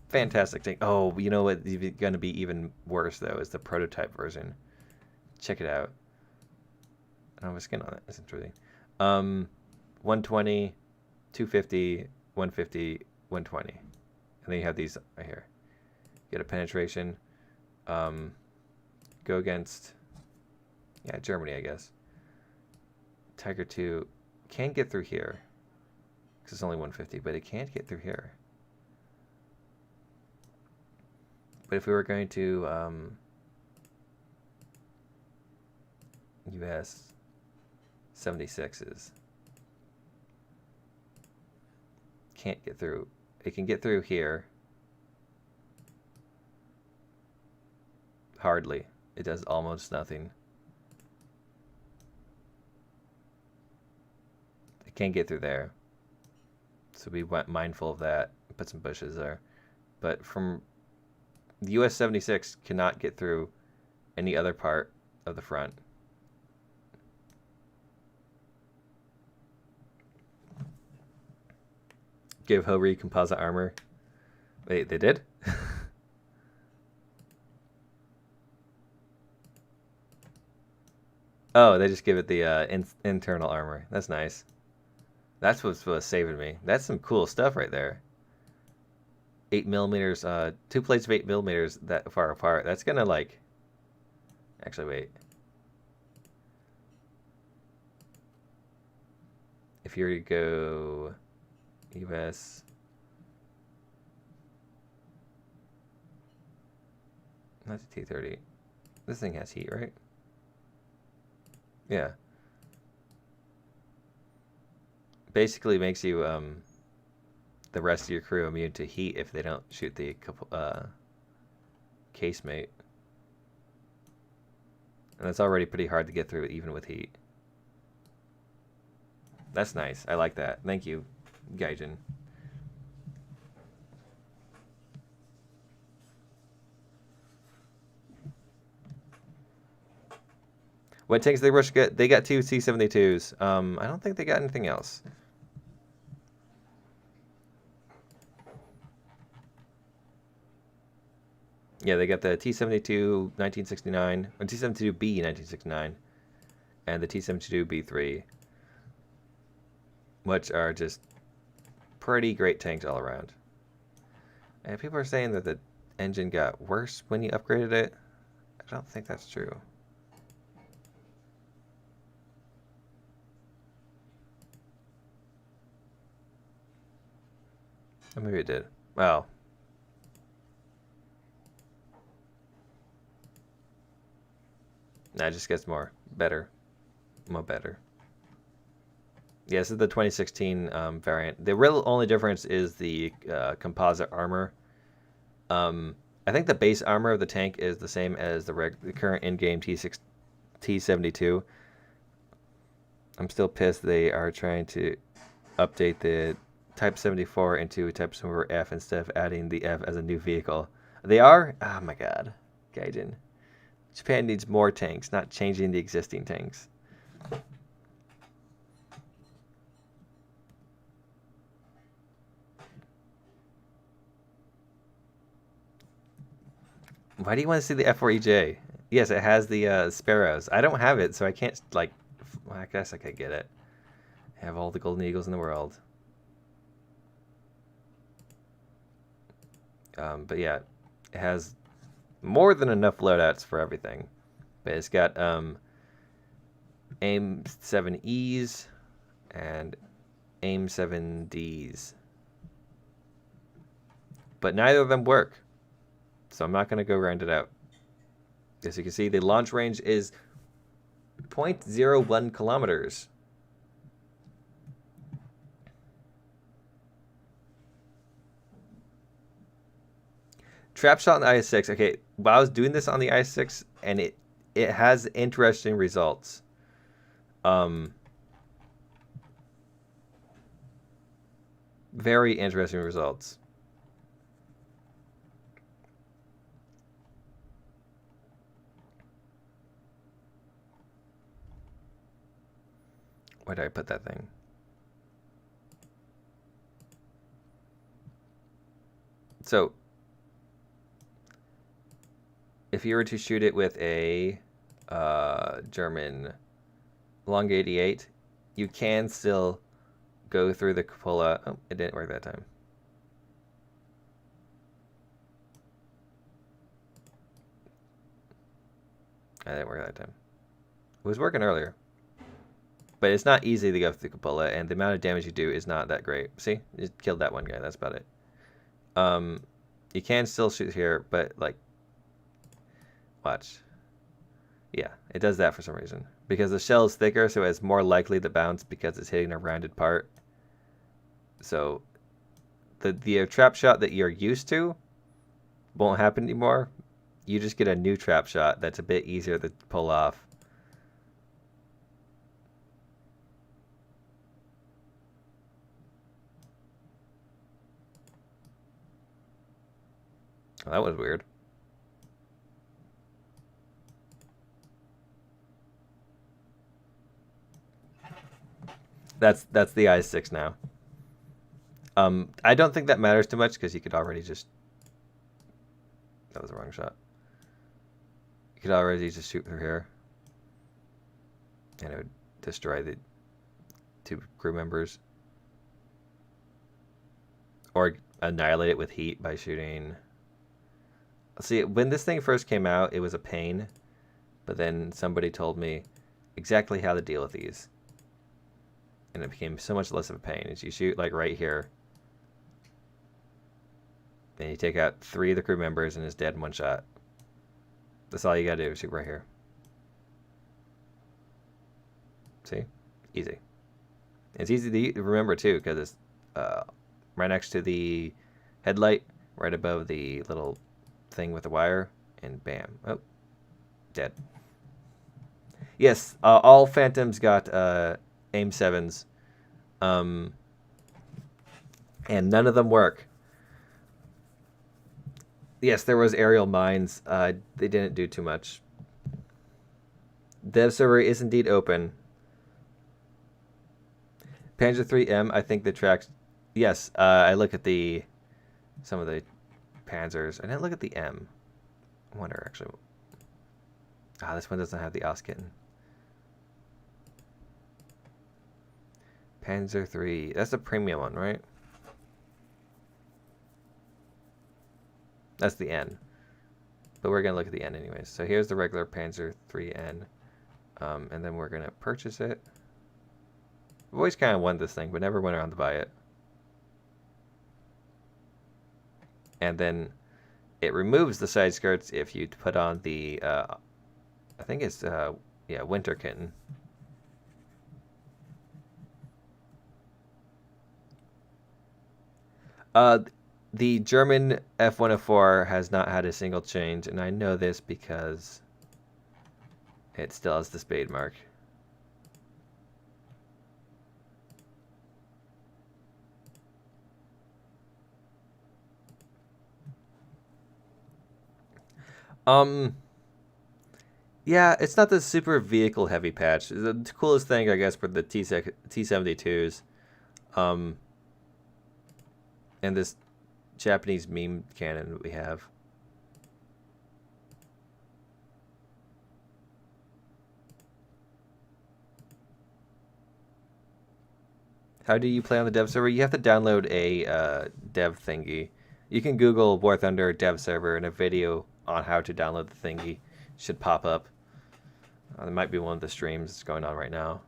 Fantastic tank. Oh, you know what's going to be even worse, though, is the prototype version. Check it out. I don't have a skin on it. That's interesting. 120, 250, 150, 120. And then you have these right here. Get a penetration. Go against, yeah, Germany, I guess. Tiger 2 can't get through here because it's only 150, but it can't get through here. But if we were going to US 76s, can't get through. It can get through here. Hardly. It does almost nothing. It can't get through there. So be mindful of that. Put some bushes there. But from the US 76 cannot get through any other part of the front. Give Hori composite armor. Wait, they did? Oh, they just give it the internal armor. That's nice. That's what's saving me. That's some cool stuff right there. 8 millimeters, 2 plates of 8 millimeters that far apart. That's gonna like. Actually, wait. If you were to go US. Not the T30. This thing has heat, right? Yeah. Basically makes you the rest of your crew immune to heat if they don't shoot the casemate. And that's already pretty hard to get through even with heat. That's nice. I like that. Thank you, Gaijin. What tanks they rush get? They got 2 T-72s. I don't think they got anything else. Yeah, they got the T-72 1969, or T-72B 1969, and the T-72B3, which are just pretty great tanks all around. And people are saying that the engine got worse when you upgraded it. I don't think that's true. Or maybe it did. Well. Nah, it just gets more better. More better. Yeah, this is the 2016 variant. The real only difference is the composite armor. I think the base armor of the tank is the same as the current in-game T-72. I'm still pissed they are trying to update the Type 74 into Type 74 F instead of adding the F as a new vehicle. They are? Oh my god. Gaijin. Japan needs more tanks, not changing the existing tanks. Why do you want to see the F4EJ? Yes, it has the sparrows. I don't have it, so I can't, like... Well, I guess I could get it. I have all the golden eagles in the world. But yeah, it has more than enough loadouts for everything. But it's got AIM 7Es and AIM 7Ds. But neither of them work. So I'm not going to go round it out. As you can see, the launch range is 0.01 kilometers. Trap shot on the IS-6. Okay, well, I was doing this on the IS-6, and it has interesting results. Very interesting results. Where did I put that thing? So, if you were to shoot it with a German Long 88, you can still go through the cupola. Oh, it didn't work that time. That didn't work that time. It was working earlier. But it's not easy to go through the cupola, and the amount of damage you do is not that great. See? You killed that one guy. That's about it. You can still shoot here, but, like, watch. Yeah, it does that for some reason. Because the shell is thicker, so it's more likely to bounce because it's hitting a rounded part. So the trap shot that you're used to won't happen anymore. You just get a new trap shot that's a bit easier to pull off. Oh, that was weird. That's the I6 now. I don't think that matters too much because you could already just... That was the wrong shot. You could already just shoot through here. And it would destroy the 2 crew members. Or annihilate it with heat by shooting... See, when this thing first came out, it was a pain. But then somebody told me exactly how to deal with these. And it became so much less of a pain. As you shoot, like, right here. And you take out 3 of the crew members and it's dead in 1 shot. That's all you gotta do, shoot right here. See? Easy. It's easy to remember, too, because it's right next to the headlight, right above the little thing with the wire, and bam. Oh, dead. Yes, all Phantoms got aim 7s. And none of them work. Yes, there was aerial mines. They didn't do too much. Dev server is indeed open. Panzer 3M, I think the tracks... Yes, I look at some of the Panzers. I didn't look at the M. I wonder, actually. This one doesn't have the Oskin. Panzer 3. That's the premium one, right? That's the N. But we're going to look at the N anyways. So here's the regular Panzer 3N. And then we're going to purchase it. I've always kind of wanted this thing, but never went around to buy it. And then it removes the side skirts if you put on the, I think it's, yeah, winter kitten. The German F-104 has not had a single change, and I know this because it still has the spade mark. Yeah, it's not the super vehicle heavy patch. The coolest thing, I guess, for the T-72s. And this Japanese meme cannon that we have. How do you play on the dev server? You have to download a dev thingy. You can Google War Thunder dev server, and a video on how to download the thingy should pop up. It might be one of the streams that's going on right now.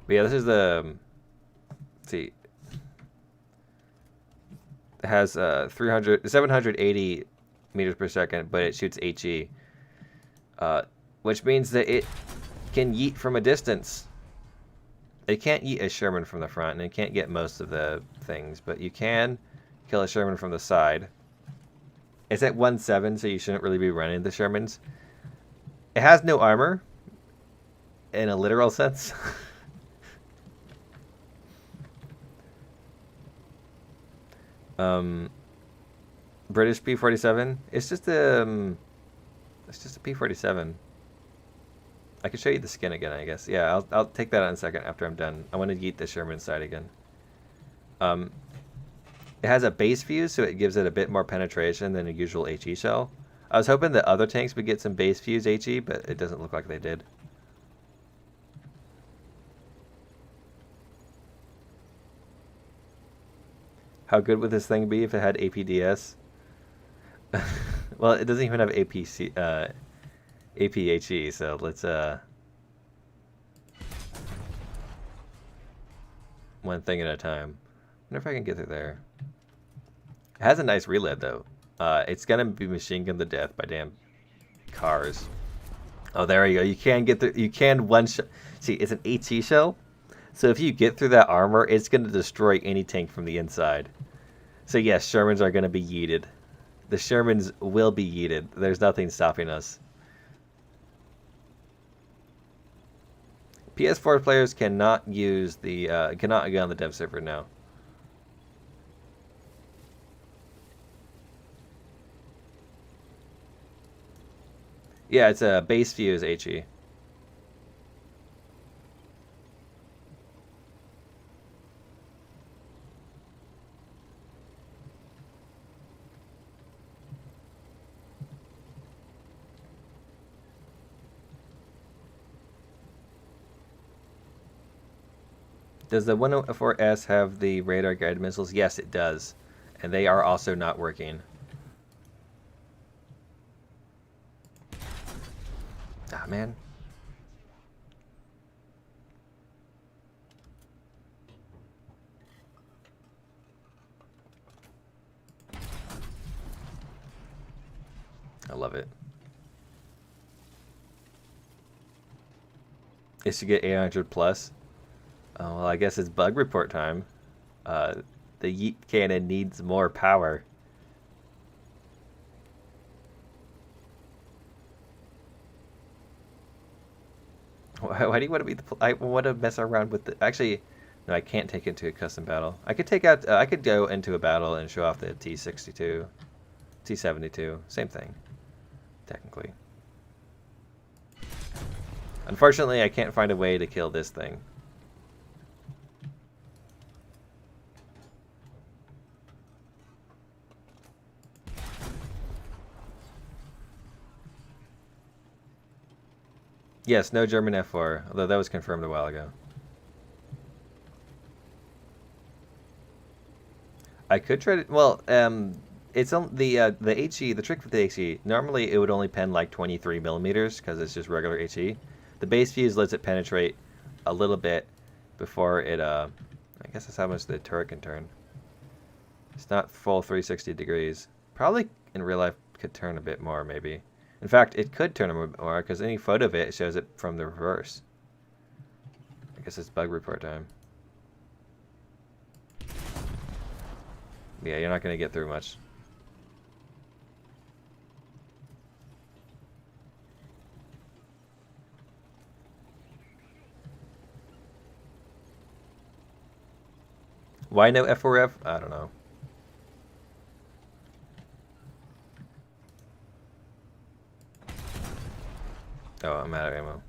But yeah, this is the... Let's see. It has 780 meters per second, but it shoots HE. Which means that it can yeet from a distance. It can't yeet a Sherman from the front, and it can't get most of the things, but you can kill a Sherman from the side. It's at 1.7, so you shouldn't really be running the Shermans. It has no armor, in a literal sense. British P-47. It's just a P-47. I can show you the skin again, I guess. Yeah, I'll take that out in a second after I'm done. I want to yeet the Sherman side again. It has a base fuse, so it gives it a bit more penetration than a usual HE shell. I was hoping that other tanks would get some base fuse HE, but it doesn't look like they did. How good would this thing be if it had APDS? Well, it doesn't even have APC, APHE, so let's, one thing at a time. I wonder if I can get through there. It has a nice reload, though. It's gonna be machine gunned to death by damn cars. Oh, there you go. You can get through. You can one shot. See, it's an AT shell, so if you get through that armor, it's gonna destroy any tank from the inside. So yes, Shermans are gonna be yeeted. The Shermans will be yeeted. There's nothing stopping us. PS4 players cannot use the cannot go on the dev server now. Yeah, it's a base fuse HE. Does the 104S have the radar guided missiles? Yes, it does. And they are also not working. Ah, man. I love it. It should get 800 plus. Oh, well, I guess it's bug report time. The yeet cannon needs more power. Why do you want to be the? I want to mess around with the. Actually, no, I can't take it to a custom battle. I could take out. I could go into a battle and show off the T62, T72. Same thing, technically. Unfortunately, I can't find a way to kill this thing. Yes, no German F4, although that was confirmed a while ago. I could try to. Well, it's on the HE. The trick with the HE. Normally, it would only pen like 23 millimeters because it's just regular HE. The base fuse lets it penetrate a little bit before it. I guess that's how much the turret can turn. It's not full 360 degrees. Probably in real life could turn a bit more, maybe. In fact, it could turn a bit more because any photo of it shows it from the reverse. I guess it's bug report time. Yeah, you're not going to get through much. Why no F4F? I don't know. Oh, I'm out of ammo.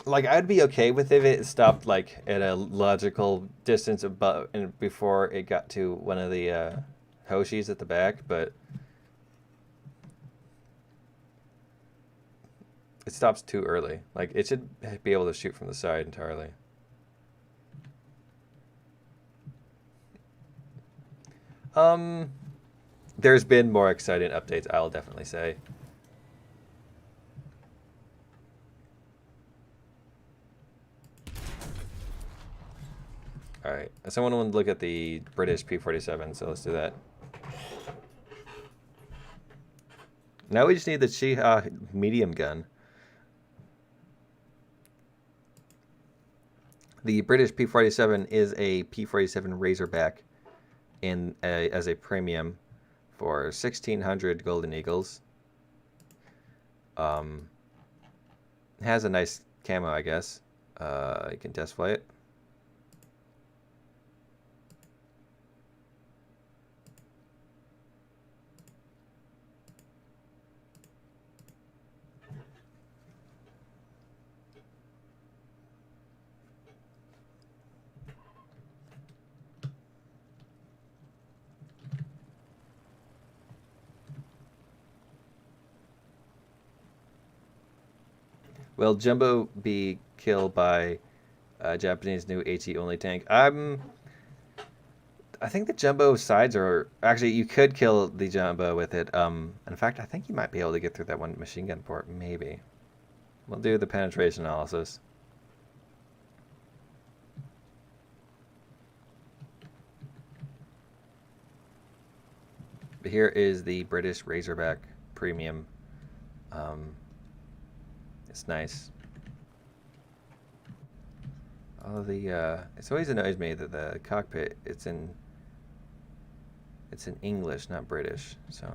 Like, I'd be okay with if it stopped, like, at a logical distance above and before it got to one of the Hoshis at the back, but it stops too early. Like, it should be able to shoot from the side entirely. There's been more exciting updates, I'll definitely say. Alright, someone wanted to look at the British P-47, so let's do that. Now we just need the Chiha medium gun. The British P-47 is a P-47 Razorback as a premium for 1,600 Golden Eagles. It has a nice camo, I guess. You can test fly it. Will Jumbo be killed by Japanese new AT only tank? I think the Jumbo sides are actually you could kill the Jumbo with it. In fact, I think you might be able to get through that one machine gun port. Maybe. We'll do the penetration analysis. But here is the British Razorback Premium. It's nice. Oh, it's always annoys me that the cockpit it's in English, not British. So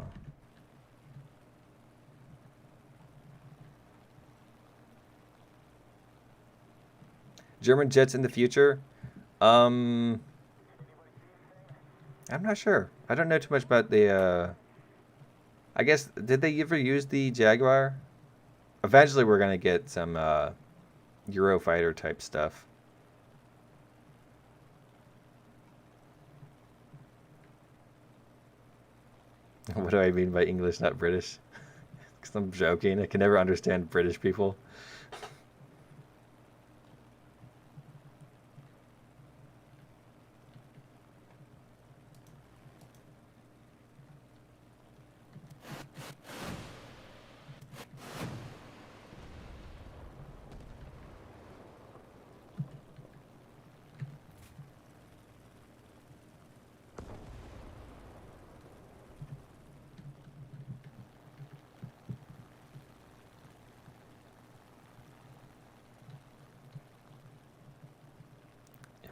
German jets in the future. I'm not sure. I don't know too much about the. I guess did they ever use the Jaguar? Eventually, we're gonna get some Eurofighter type stuff. What do I mean by English, not British? Because I'm joking. I can never understand British people.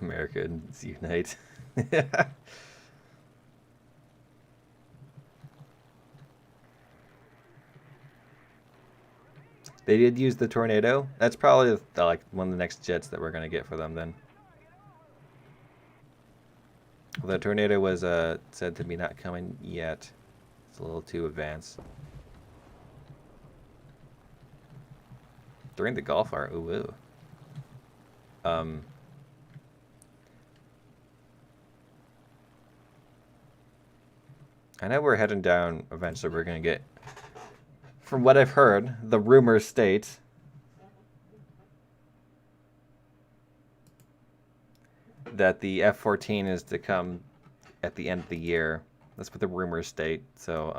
Americans unite. They did use the Tornado. That's probably like one of the next jets that we're gonna get for them then. The Tornado was said to be not coming yet. It's a little too advanced. During the Gulf War, ooh. I know we're heading down. Eventually, we're gonna get. From what I've heard, the rumors state that the F-14 is to come at the end of the year. That's what the rumors state. So,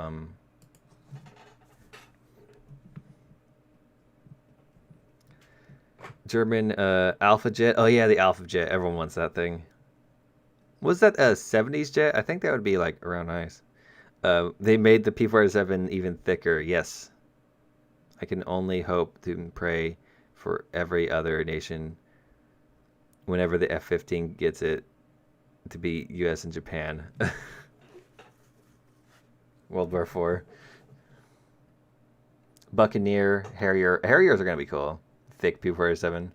German Alpha Jet. Oh yeah, the Alpha Jet. Everyone wants that thing. Was that a 70s jet? I think that would be like around nice. They made the P-47 even thicker. Yes. I can only hope to pray for every other nation whenever the F-15 gets it to be U.S. and Japan. World War IV. Buccaneer, Harrier. Harriers are going to be cool. Thick P-47.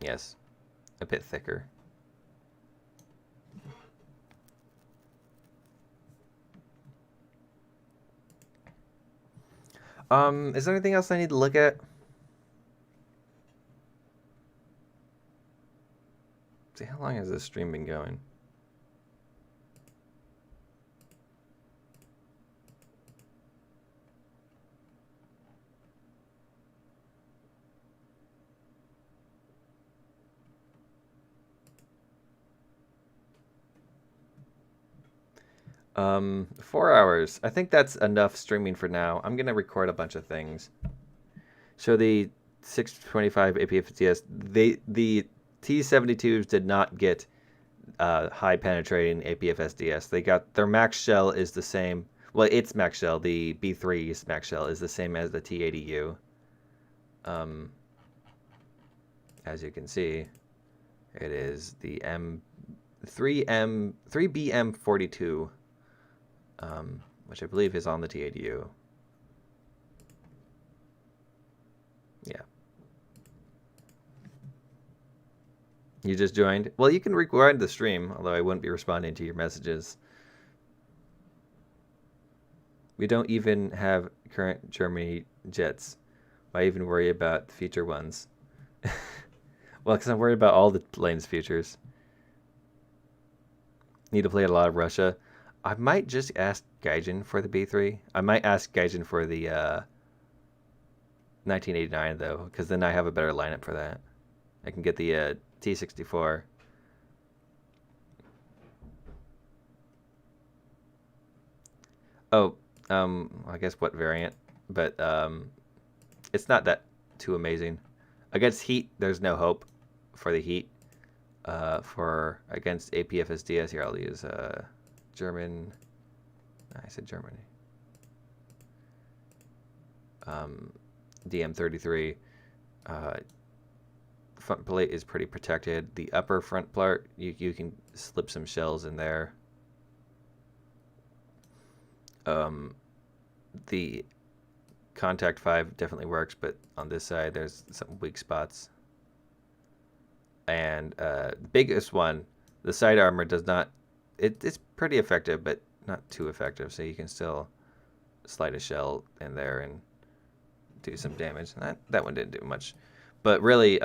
Yes. A bit thicker. Is there anything else I need to look at? See, how long has this stream been going? Um, 4 hours. I think that's enough streaming for now. I'm gonna record a bunch of things. So the 625 APFTS, the T-72s did not get high penetrating APFSDS. They got their max shell is the same. Well, its max shell, the B3's max shell, is the same as the T-80U. As you can see, it is the M3BM42, which I believe is on the T-80U. Yeah. You just joined? Well, you can rewind the stream, although I wouldn't be responding to your messages. We don't even have current Germany jets. Why even worry about future ones? Well, because I'm worried about all the planes' futures. Need to play a lot of Russia. I might just ask Gaijin for the B3. I might ask Gaijin for the 1989 though, because then I have a better lineup for that. I can get the T64. Oh, I guess what variant, but it's not that too amazing. Against heat, there's no hope for the heat. For against APFSDS, here I'll use German. I said Germany. DM33. Front plate is pretty protected. The upper front part, you can slip some shells in there. The contact 5 definitely works, but on this side there's some weak spots. And the biggest one, the side armor does not. It's pretty effective, but not too effective. So you can still slide a shell in there and do some damage. And that one didn't do much, but really,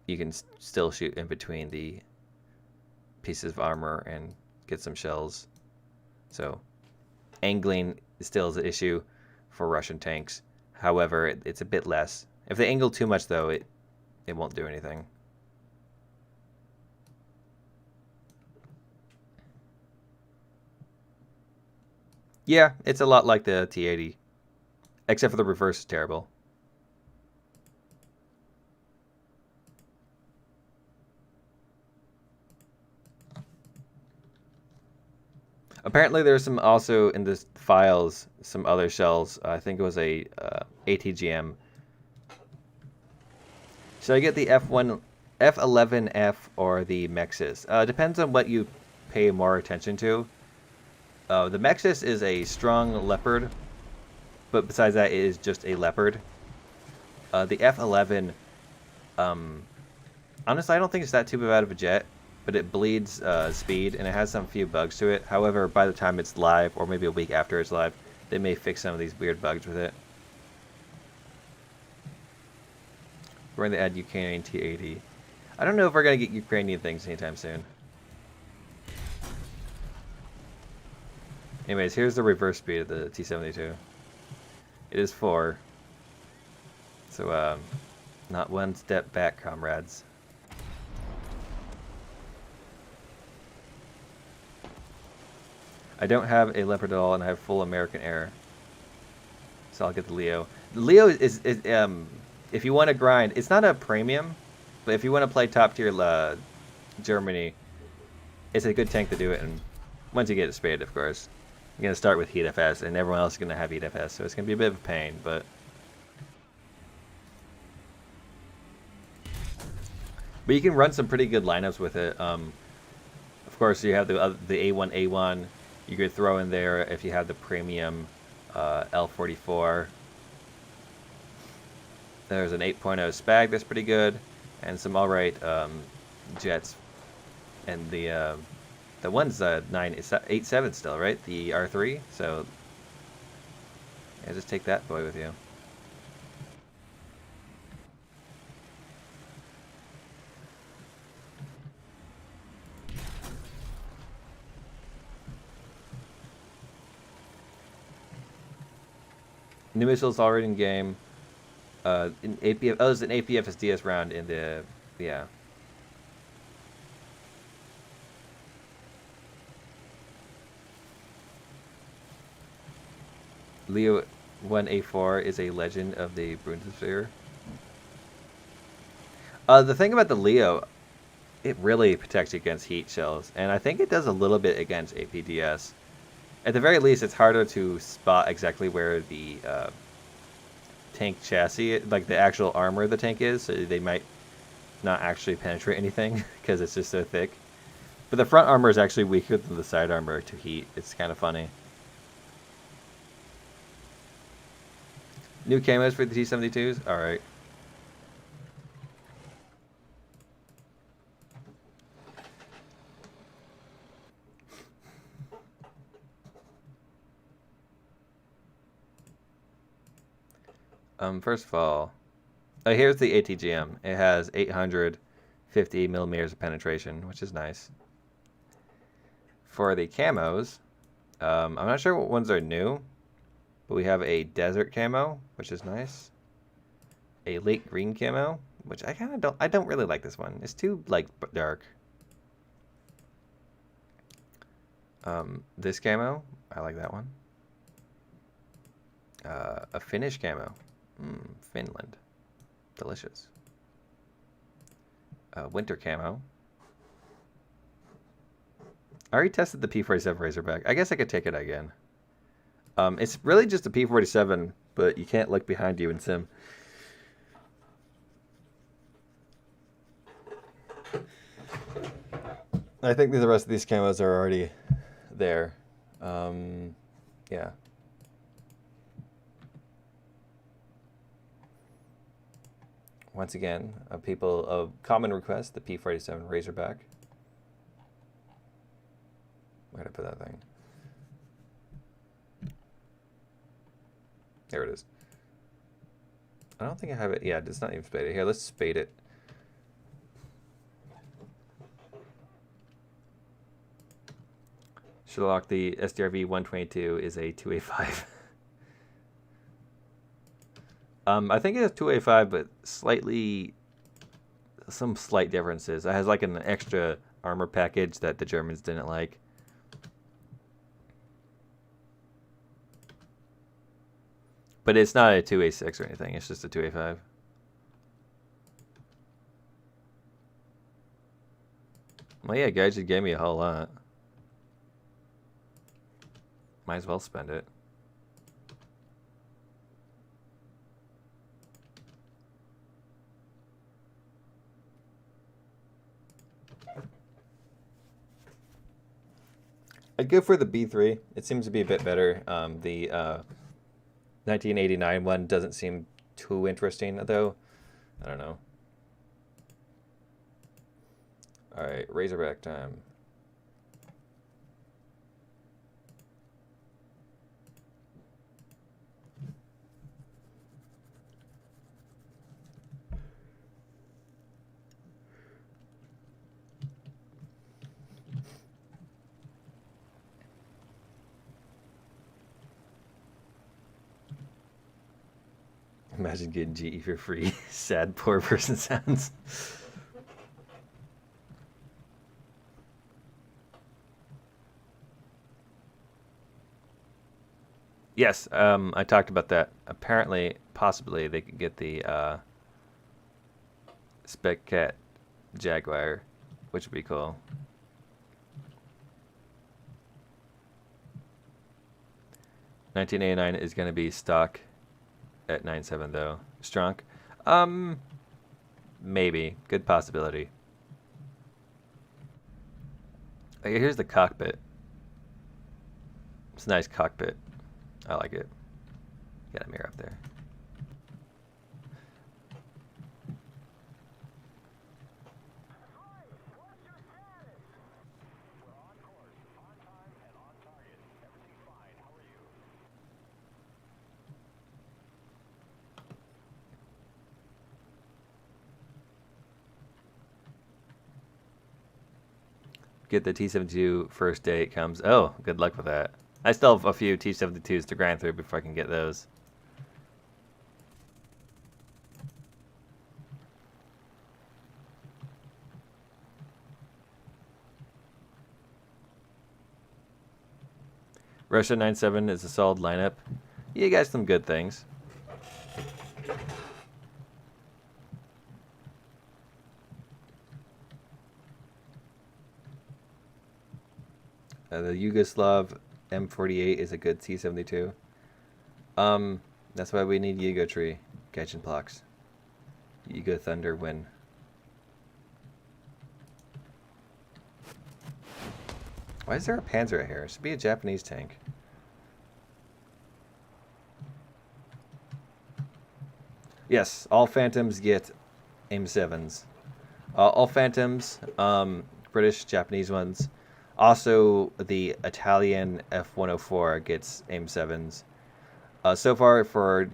you can still shoot in between the pieces of armor and get some shells. So angling still is an issue for Russian tanks. However, it's a bit less. If they angle too much, though, it won't do anything. Yeah, it's a lot like the T80, except for the reverse is terrible. Apparently, there's some also in this files some other shells. I think it was a ATGM. Should I get the F1, F11F or the Mexis? Depends on what you pay more attention to. The Mexis is a strong leopard, but besides that, it is just a leopard. The F11, honestly, I don't think it's that too bad of a jet, but it bleeds speed, and it has some few bugs to it. However, by the time it's live, or maybe a week after it's live, they may fix some of these weird bugs with it. We're going to add Ukrainian T80. I don't know if we're going to get Ukrainian things anytime soon. Anyways, here's the reverse speed of the T72. It is 4. So, not one step back, comrades. I don't have a Leopard at all, and I have full American Air. So I'll get the Leo. The Leo is if you want to grind, it's not a premium, but if you want to play top tier Germany, it's a good tank to do it. And once you get it spaded, of course, you're gonna start with Heat FS, and everyone else is gonna have Heat FS, so it's gonna be a bit of a pain, but. But you can run some pretty good lineups with it. Of course, you have the A1A1. You could throw in there if you have the premium L44. There's an 8.0 Spag that's pretty good, and some alright jets. And the one's 987 still, right? The R3. So yeah, just take that boy with you. New missiles already in game. In APF, oh, there's an APFSDS round in the, yeah. Leo 1A4 is a legend of the Bundeswehr. The thing about the Leo, it really protects you against heat shells, and I think it does a little bit against APDS. At the very least, it's harder to spot exactly where the tank chassis, like the actual armor of the tank is, so they might not actually penetrate anything because it's just so thick. But the front armor is actually weaker than the side armor to heat. It's kind of funny. New camos for the T-72s? Alright. First of all, here's the ATGM. It has 850 millimeters of penetration, which is nice. For the camos, I'm not sure what ones are new, but we have a desert camo, which is nice. A late green camo, which I don't really like this one. It's too like dark. This camo, I like that one. A Finnish camo, Finland, delicious. Winter camo. I already tested the P47 Razorback. I guess I could take it again. It's really just a P47, but you can't look behind you in Sim. I think the rest of these camos are already there. Yeah. Once again, a common request, the P47 Razorback. Where did I put that thing? There it is. I don't think I have it. Yeah, it's not even spaded. Here, let's spade it. Sherlock, the SDRV 122 is a 2A5. I think it's a 2A5, but some slight differences. It has like an extra armor package that the Germans didn't like. But it's not a 2A6 or anything. It's just a 2A5. Well, yeah, guys just gave me a whole lot. Might as well spend it. I'd go for the B3. It seems to be a bit better. The 1989 one doesn't seem too interesting, though. I don't know. All right, Razorback time. Imagine getting GE for free. Sad poor person sounds. Yes, I talked about that. Apparently, possibly, they could get the Spec Cat Jaguar, which would be cool. $1989 is going to be stock at 9.7 though. Strong? Maybe. Good possibility. Okay, here's the cockpit. It's a nice cockpit. I like it. Got a mirror up there. Get the T-72 first day it comes. Oh, good luck with that. I still have a few T-72s to grind through before I can get those. Russia 9.7 is a solid lineup. You got some good things. The Yugoslav M48 is a good T-72. That's why we need Yugo Tree, Gaijin Plox. Yugo Thunder win. Why is there a Panzer right here? It should be a Japanese tank. Yes, all Phantoms get AIM-7s. All Phantoms, British, Japanese ones. Also, the Italian F-104 gets AIM-7s. So far for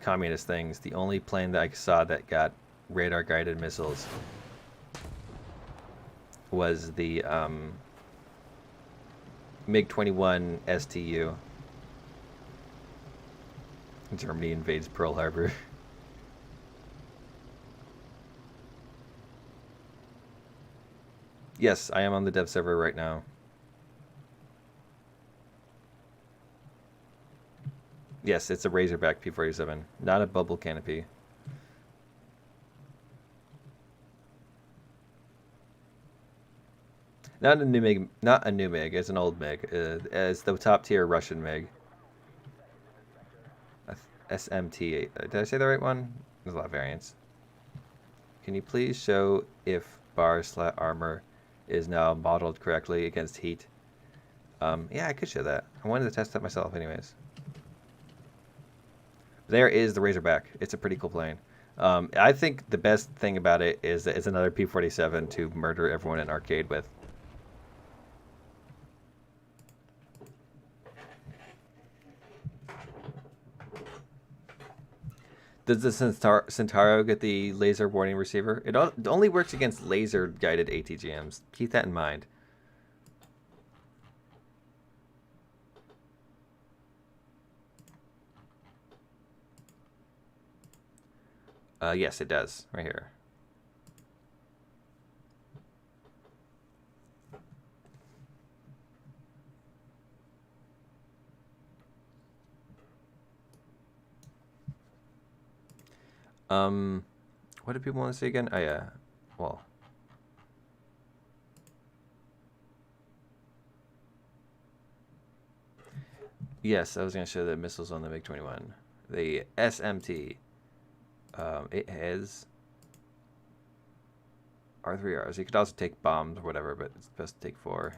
communist things, the only plane that I saw that got radar-guided missiles was the MiG-21 STU. Germany invades Pearl Harbor. Yes, I am on the dev server right now. Yes, it's a Razorback P-47, not a bubble canopy. Not a new MiG, not a new MiG, it's an old MiG. It's the top tier Russian MiG. SMT. Did I say the right one? There's a lot of variants. Can you please show if bar slat armor is now modeled correctly against heat? Yeah, I could show that. I wanted to test that myself anyways. There is the Razorback. It's a pretty cool plane. I think the best thing about it is that it's another P-47 to murder everyone in arcade with. Does the Centauro get the laser warning receiver? It only works against laser-guided ATGMs. Keep that in mind. Yes, it does. Right here. What do people want to say again? Oh, yeah. Well. Yes, I was going to show the missiles on the MiG-21. The SMT. It has R3Rs. You could also take bombs or whatever, but it's best to take 4.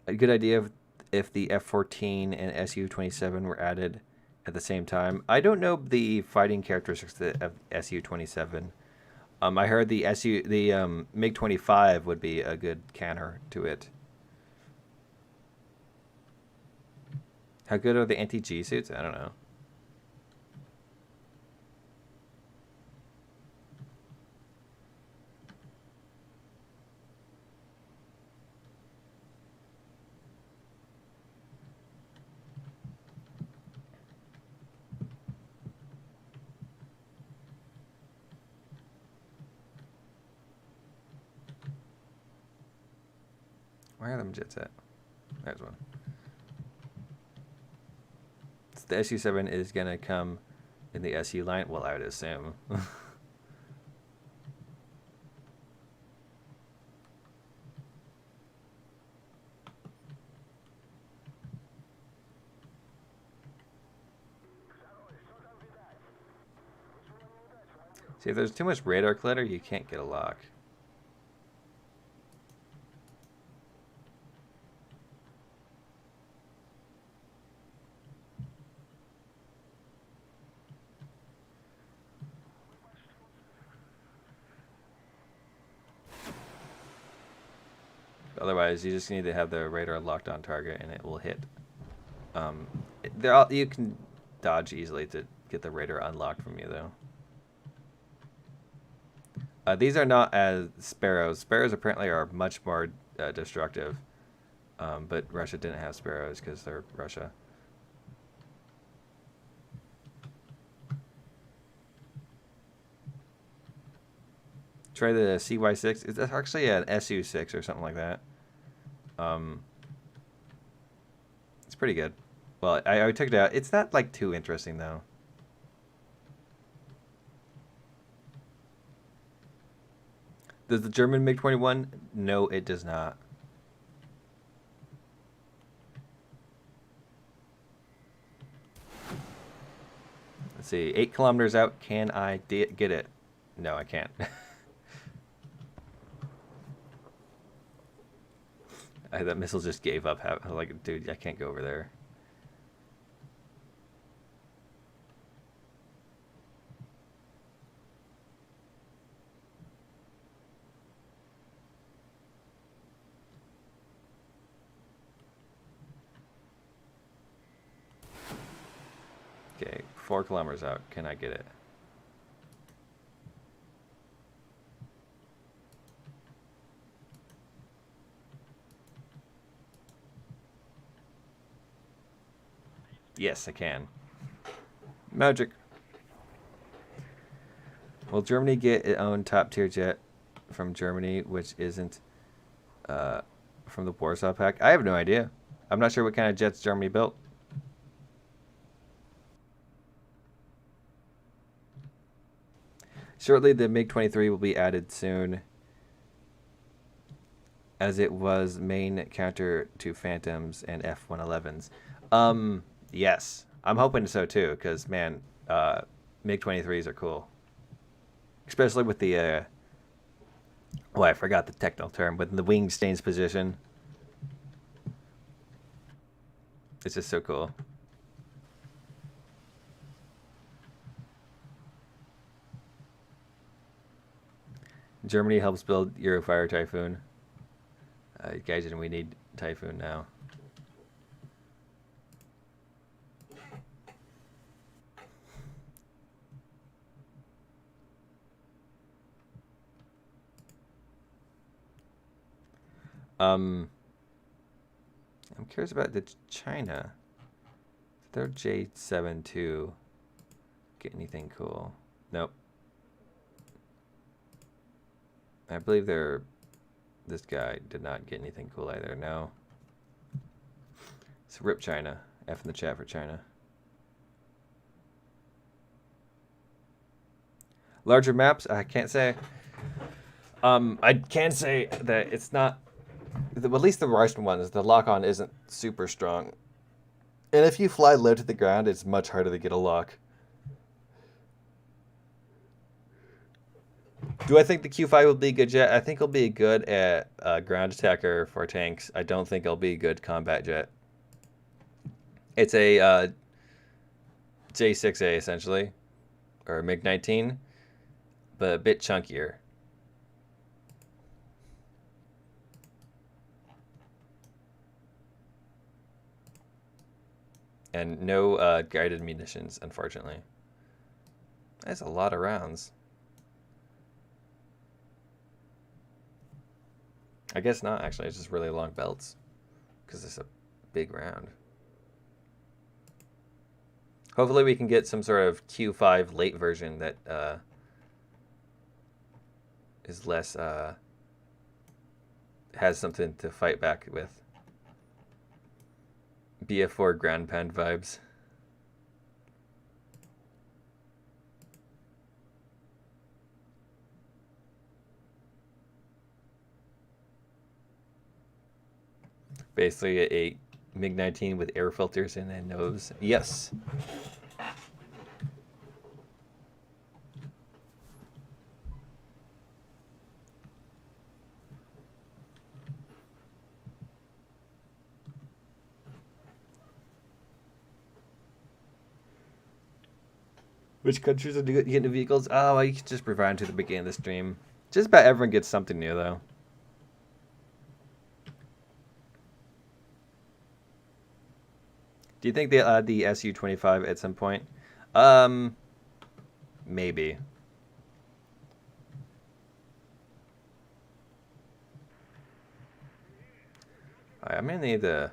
A good idea if the F-14 and Su-27 were added at the same time. I don't know the fighting characteristics of Su-27. I heard the MiG-25 would be a good counter to it. How good are the anti-G suits? I don't know. Where are them jets at? There's one. So the Su-7 is going to come in the SU line? Well, I would assume. See, if there's too much radar clutter, you can't get a lock. Otherwise, you just need to have the radar locked on target, and it will hit. You can dodge easily to get the radar unlocked from you, though. These are not as Sparrows. Sparrows apparently are much more destructive, but Russia didn't have Sparrows because they're Russia. Try the CY6. It's actually an SU6 or something like that. It's pretty good. Well, I took it out. It's not like too interesting though. Does the German MiG-21? No, it does not. Let's see. 8 kilometers out. Can I get it? No, I can't. That missile just gave up. I was like, dude, I can't go over there. 4 kilometers out. Can I get it? Yes, I can. Magic. Will Germany get its own top-tier jet from Germany, which isn't from the Warsaw Pact? I have no idea. I'm not sure what kind of jets Germany built. Shortly, the MiG-23 will be added soon, as it was main counter to Phantoms and F-111s. Yes. I'm hoping so too, because, man, MiG-23s are cool. Especially with the, oh, I forgot the technical term, but in the wing stains position. It's just so cool. Germany helps build Eurofire Typhoon. Gaijin, we need Typhoon now. I'm curious about the China. Their J72 get anything cool? Nope. I believe this guy did not get anything cool either. No. So rip China. F in the chat for China. Larger maps? I can't say. I can say that it's not. At least the Russian ones, the lock-on isn't super strong. And if you fly low to the ground, it's much harder to get a lock. Do I think the Q5 will be a good jet? I think it'll be good at ground attacker for tanks. I don't think it'll be a good combat jet. It's a J6A, essentially. Or a MiG-19. But a bit chunkier. And no guided munitions, unfortunately. That's a lot of rounds. I guess not, actually. It's just really long belts. Because it's a big round. Hopefully we can get some sort of Q5 late version that is less... has something to fight back with. BF4 ground pound vibes. Basically a MiG-19 with air filters in and nose. Yes. Which countries are getting the vehicles? Oh, you can just provide to the beginning of the stream. Just about everyone gets something new, though. Do you think they'll add the Su-25 at some point? Maybe. Alright, I'm gonna need to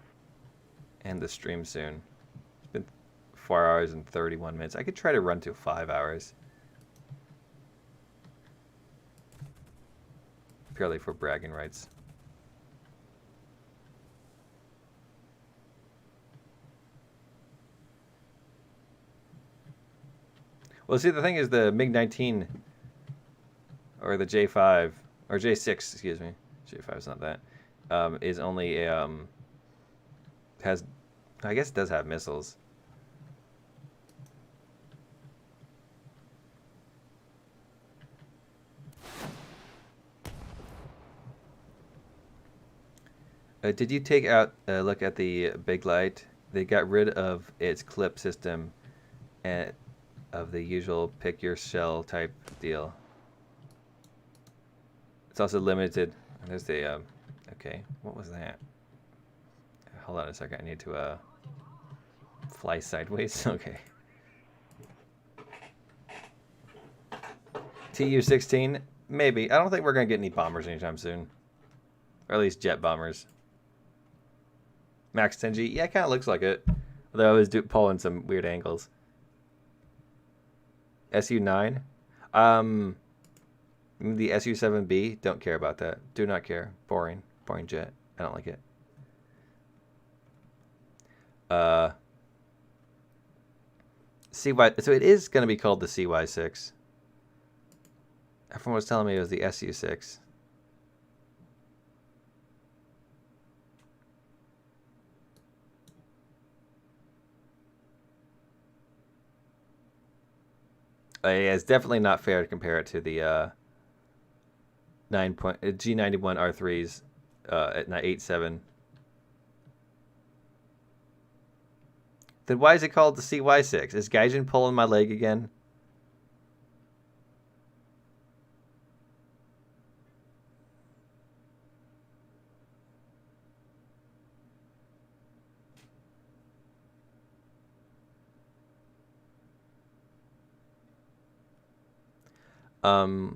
end the stream soon. It's been 4 hours and 31 minutes. I could try to run to 5 hours. Purely for bragging rights. Well, see, the thing is the MiG-19 or the J5 or J6, excuse me. J5 is not that. Is only has, I guess it does have missiles. Did you take out a look at the Big Light? They got rid of its clip system and of the usual pick your shell type deal. It's also limited. There's the okay, what was that? Hold on a second, I need to fly sideways. Okay. Tu-16? Maybe. I don't think we're going to get any bombers anytime soon. Or at least jet bombers. Max 10G? Yeah, it kind of looks like it. Although I was pulling some weird angles. Su-9? The Su-7B? Don't care about that. Do not care. Boring. Boring jet. I don't like it. So it is going to be called the CY6. Everyone was telling me it was the Su6. Yeah, it's definitely not fair to compare it to the G91 R3s at 8.7. Then why is it called the CY6? Is Gaijin pulling my leg again?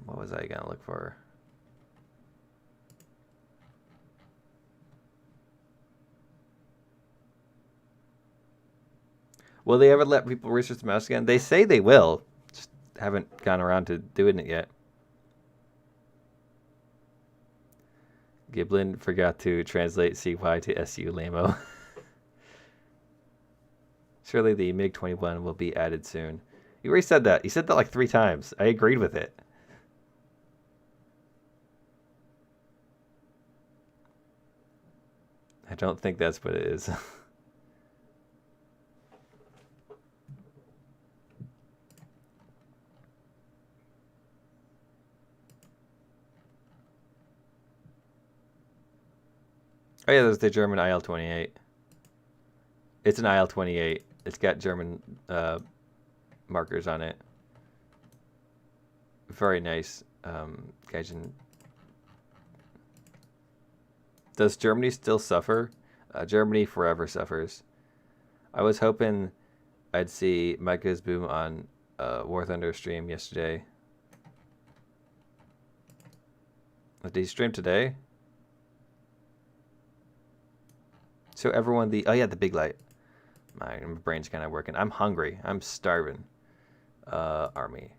What was I gonna look for? Will they ever let people research the mouse again? They say they will. Just haven't gone around to doing it yet. Giblin forgot to translate CY to SU Lamo. Surely the MiG-21 will be added soon. You already said that. You said that like 3 times. I agreed with it. I don't think that's what it is. Oh yeah, there's the German IL-28. It's an IL-28. It's got German markers on it. Very nice. Gaijin. Does Germany still suffer? Germany forever suffers. I was hoping I'd see Micah's boom on War Thunder stream yesterday. Did he stream today? So everyone, oh yeah, the big light. My brain's kind of working. I'm hungry. I'm starving. Army.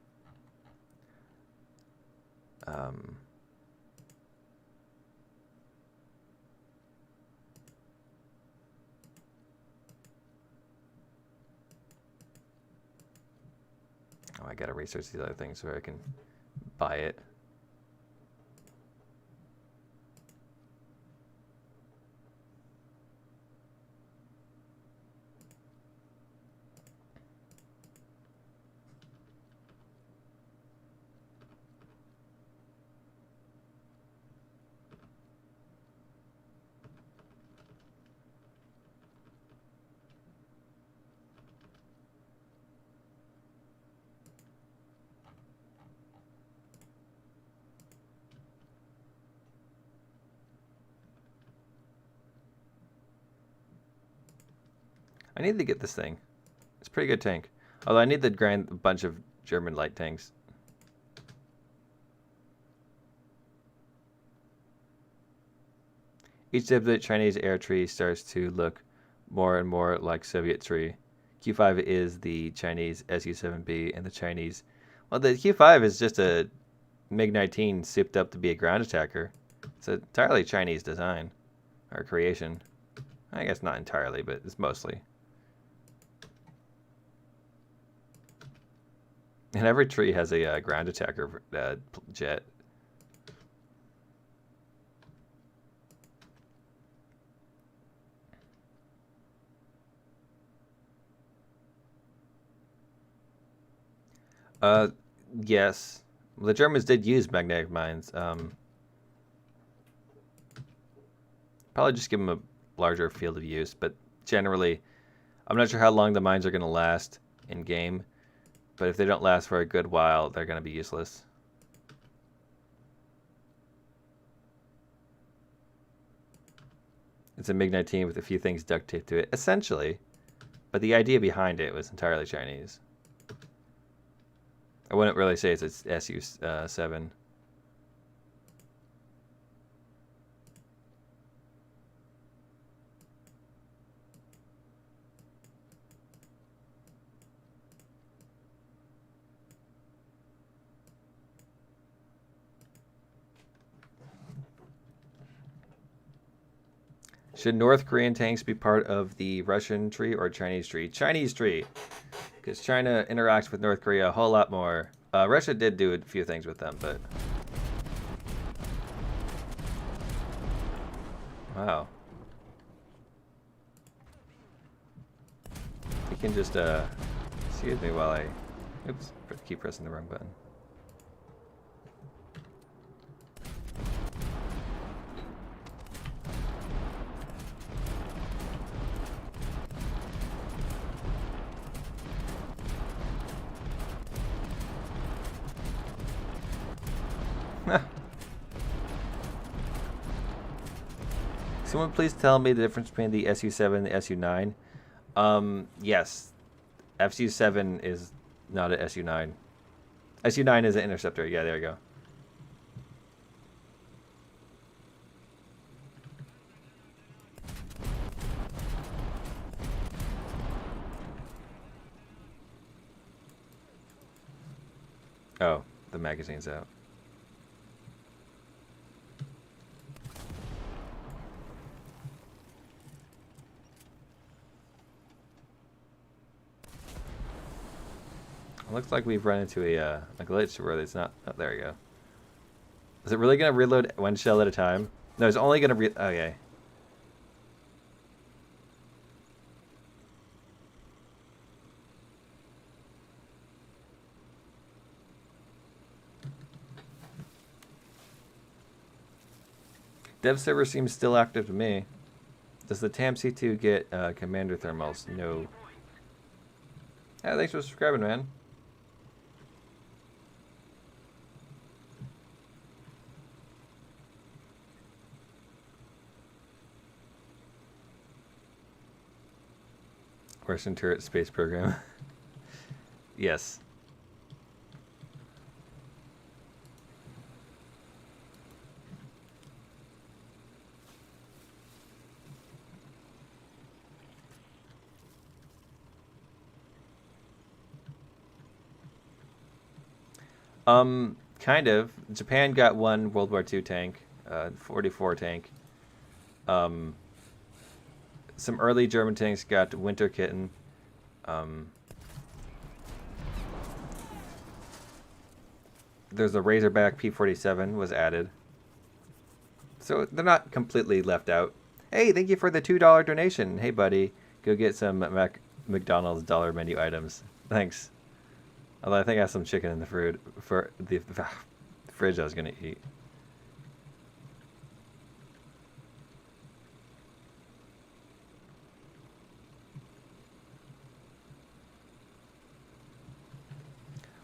Oh, I gotta research these other things so I can buy it. I need to get this thing. It's a pretty good tank. Although I need to grind a bunch of German light tanks. Each diploid Chinese air tree starts to look more and more like Soviet tree. Q5 is the Chinese Su-7B and the Chinese... Well, the Q5 is just a MiG-19 souped up to be a ground attacker. It's an entirely Chinese design. Or creation. I guess not entirely, but it's mostly. And every tree has a ground attacker jet. Yes. Well, the Germans did use magnetic mines. Probably just give them a larger field of use, but generally, I'm not sure how long the mines are going to last in game. But if they don't last for a good while, they're going to be useless. It's a MiG-19 with a few things duct taped to it, essentially. But the idea behind it was entirely Chinese. I wouldn't really say it's SU-7. Should North Korean tanks be part of the Russian tree or Chinese tree? Chinese tree, because China interacts with North Korea a whole lot more. Russia did do a few things with them, but wow. You can just excuse me while I oops, keep pressing the wrong button. Someone please tell me the difference between the SU-7 and the SU-9. Yes. SU-7 is not an SU-9. SU-9 is an interceptor. Yeah, there you go. Oh, the magazine's out. It looks like we've run into a glitch where it's not... Oh, there we go. Is it really going to reload one shell at a time? No, it's only going to okay. Dev server seems still active to me. Does the TAM C2 get commander thermals? No. Yeah, thanks for subscribing, man. Western Turret Space Program. Yes. Kind of. Japan got one World War II tank, 44 tank. Some early German tanks got Winter Kitten. There's a Razorback P-47 was added. So they're not completely left out. Hey, thank you for the $2 donation. Hey, buddy, go get some McDonald's dollar menu items. Thanks. Although I think I have some chicken in the fridge I was going to eat.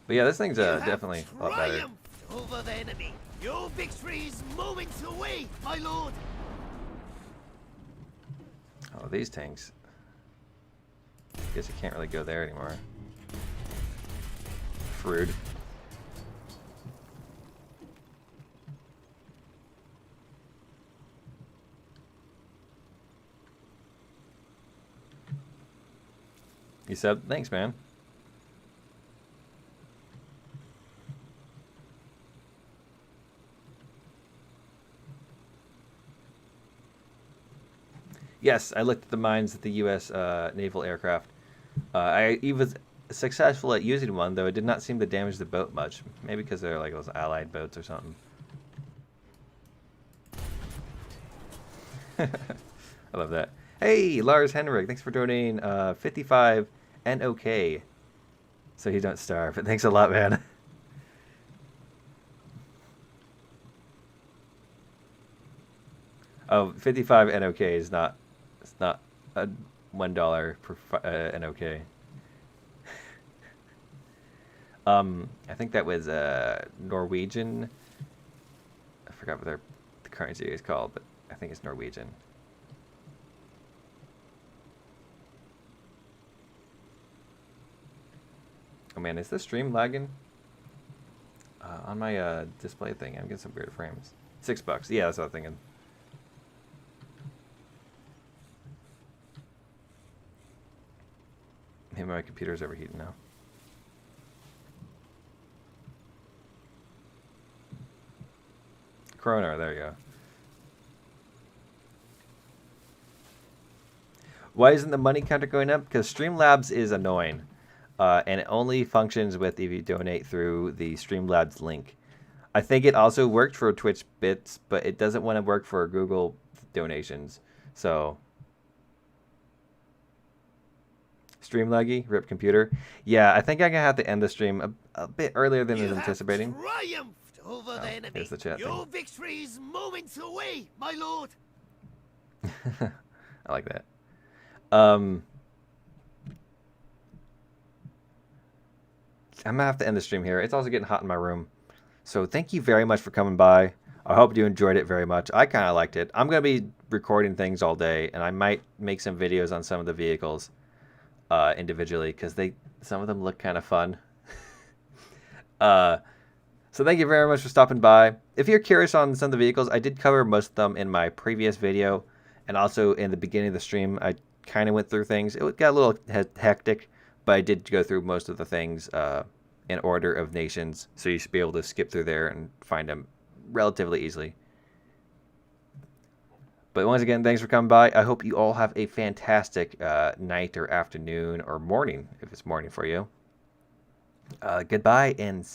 But yeah, this thing's definitely a lot better. Over the enemy. Your victory's moments away, my lord. Oh, these tanks. Guess you can't really go there anymore. Rude. You said thanks, man. Yes, I looked at the mines at the U.S. Naval aircraft. I was successful at using one, though it did not seem to damage the boat much. Maybe because they're like those allied boats or something. I love that. Hey, Lars Henrik, thanks for donating 55 NOK. So you don't starve. But thanks a lot, man. Oh, 55 NOK is not... It's not a $1 per NOK. I think that was Norwegian. I forgot what the currency is called, but I think it's Norwegian. Oh man, is the stream lagging? On my display thing, I'm getting some weird frames. $6. Yeah, that's what I'm thinking. Maybe my computer's overheating now. Corona, there you go. Why isn't the money counter going up? Because Streamlabs is annoying. And it only functions with if you donate through the Streamlabs link. I think it also worked for Twitch bits, but it doesn't want to work for Google donations. So, stream laggy, rip computer. Yeah, I think I'm gonna have to end the stream a bit earlier than I was anticipating. Triumphed over the enemy. Here's the chat Your victory is moments away, my lord. I like that. I'm gonna have to end the stream here. It's also getting hot in my room. So thank you very much for coming by. I hope you enjoyed it very much. I kind of liked it. I'm going to be recording things all day, and I might make some videos on some of the vehicles individually, because some of them look kind of fun. So thank you very much for stopping by. If you're curious on some of the vehicles, I did cover most of them in my previous video, and also in the beginning of the stream, I kind of went through things. It got a little hectic, but I did go through most of the things in order of nations, so you should be able to skip through there and find them relatively easily. But once again, thanks for coming by. I hope you all have a fantastic night or afternoon or morning, if it's morning for you. Goodbye, and see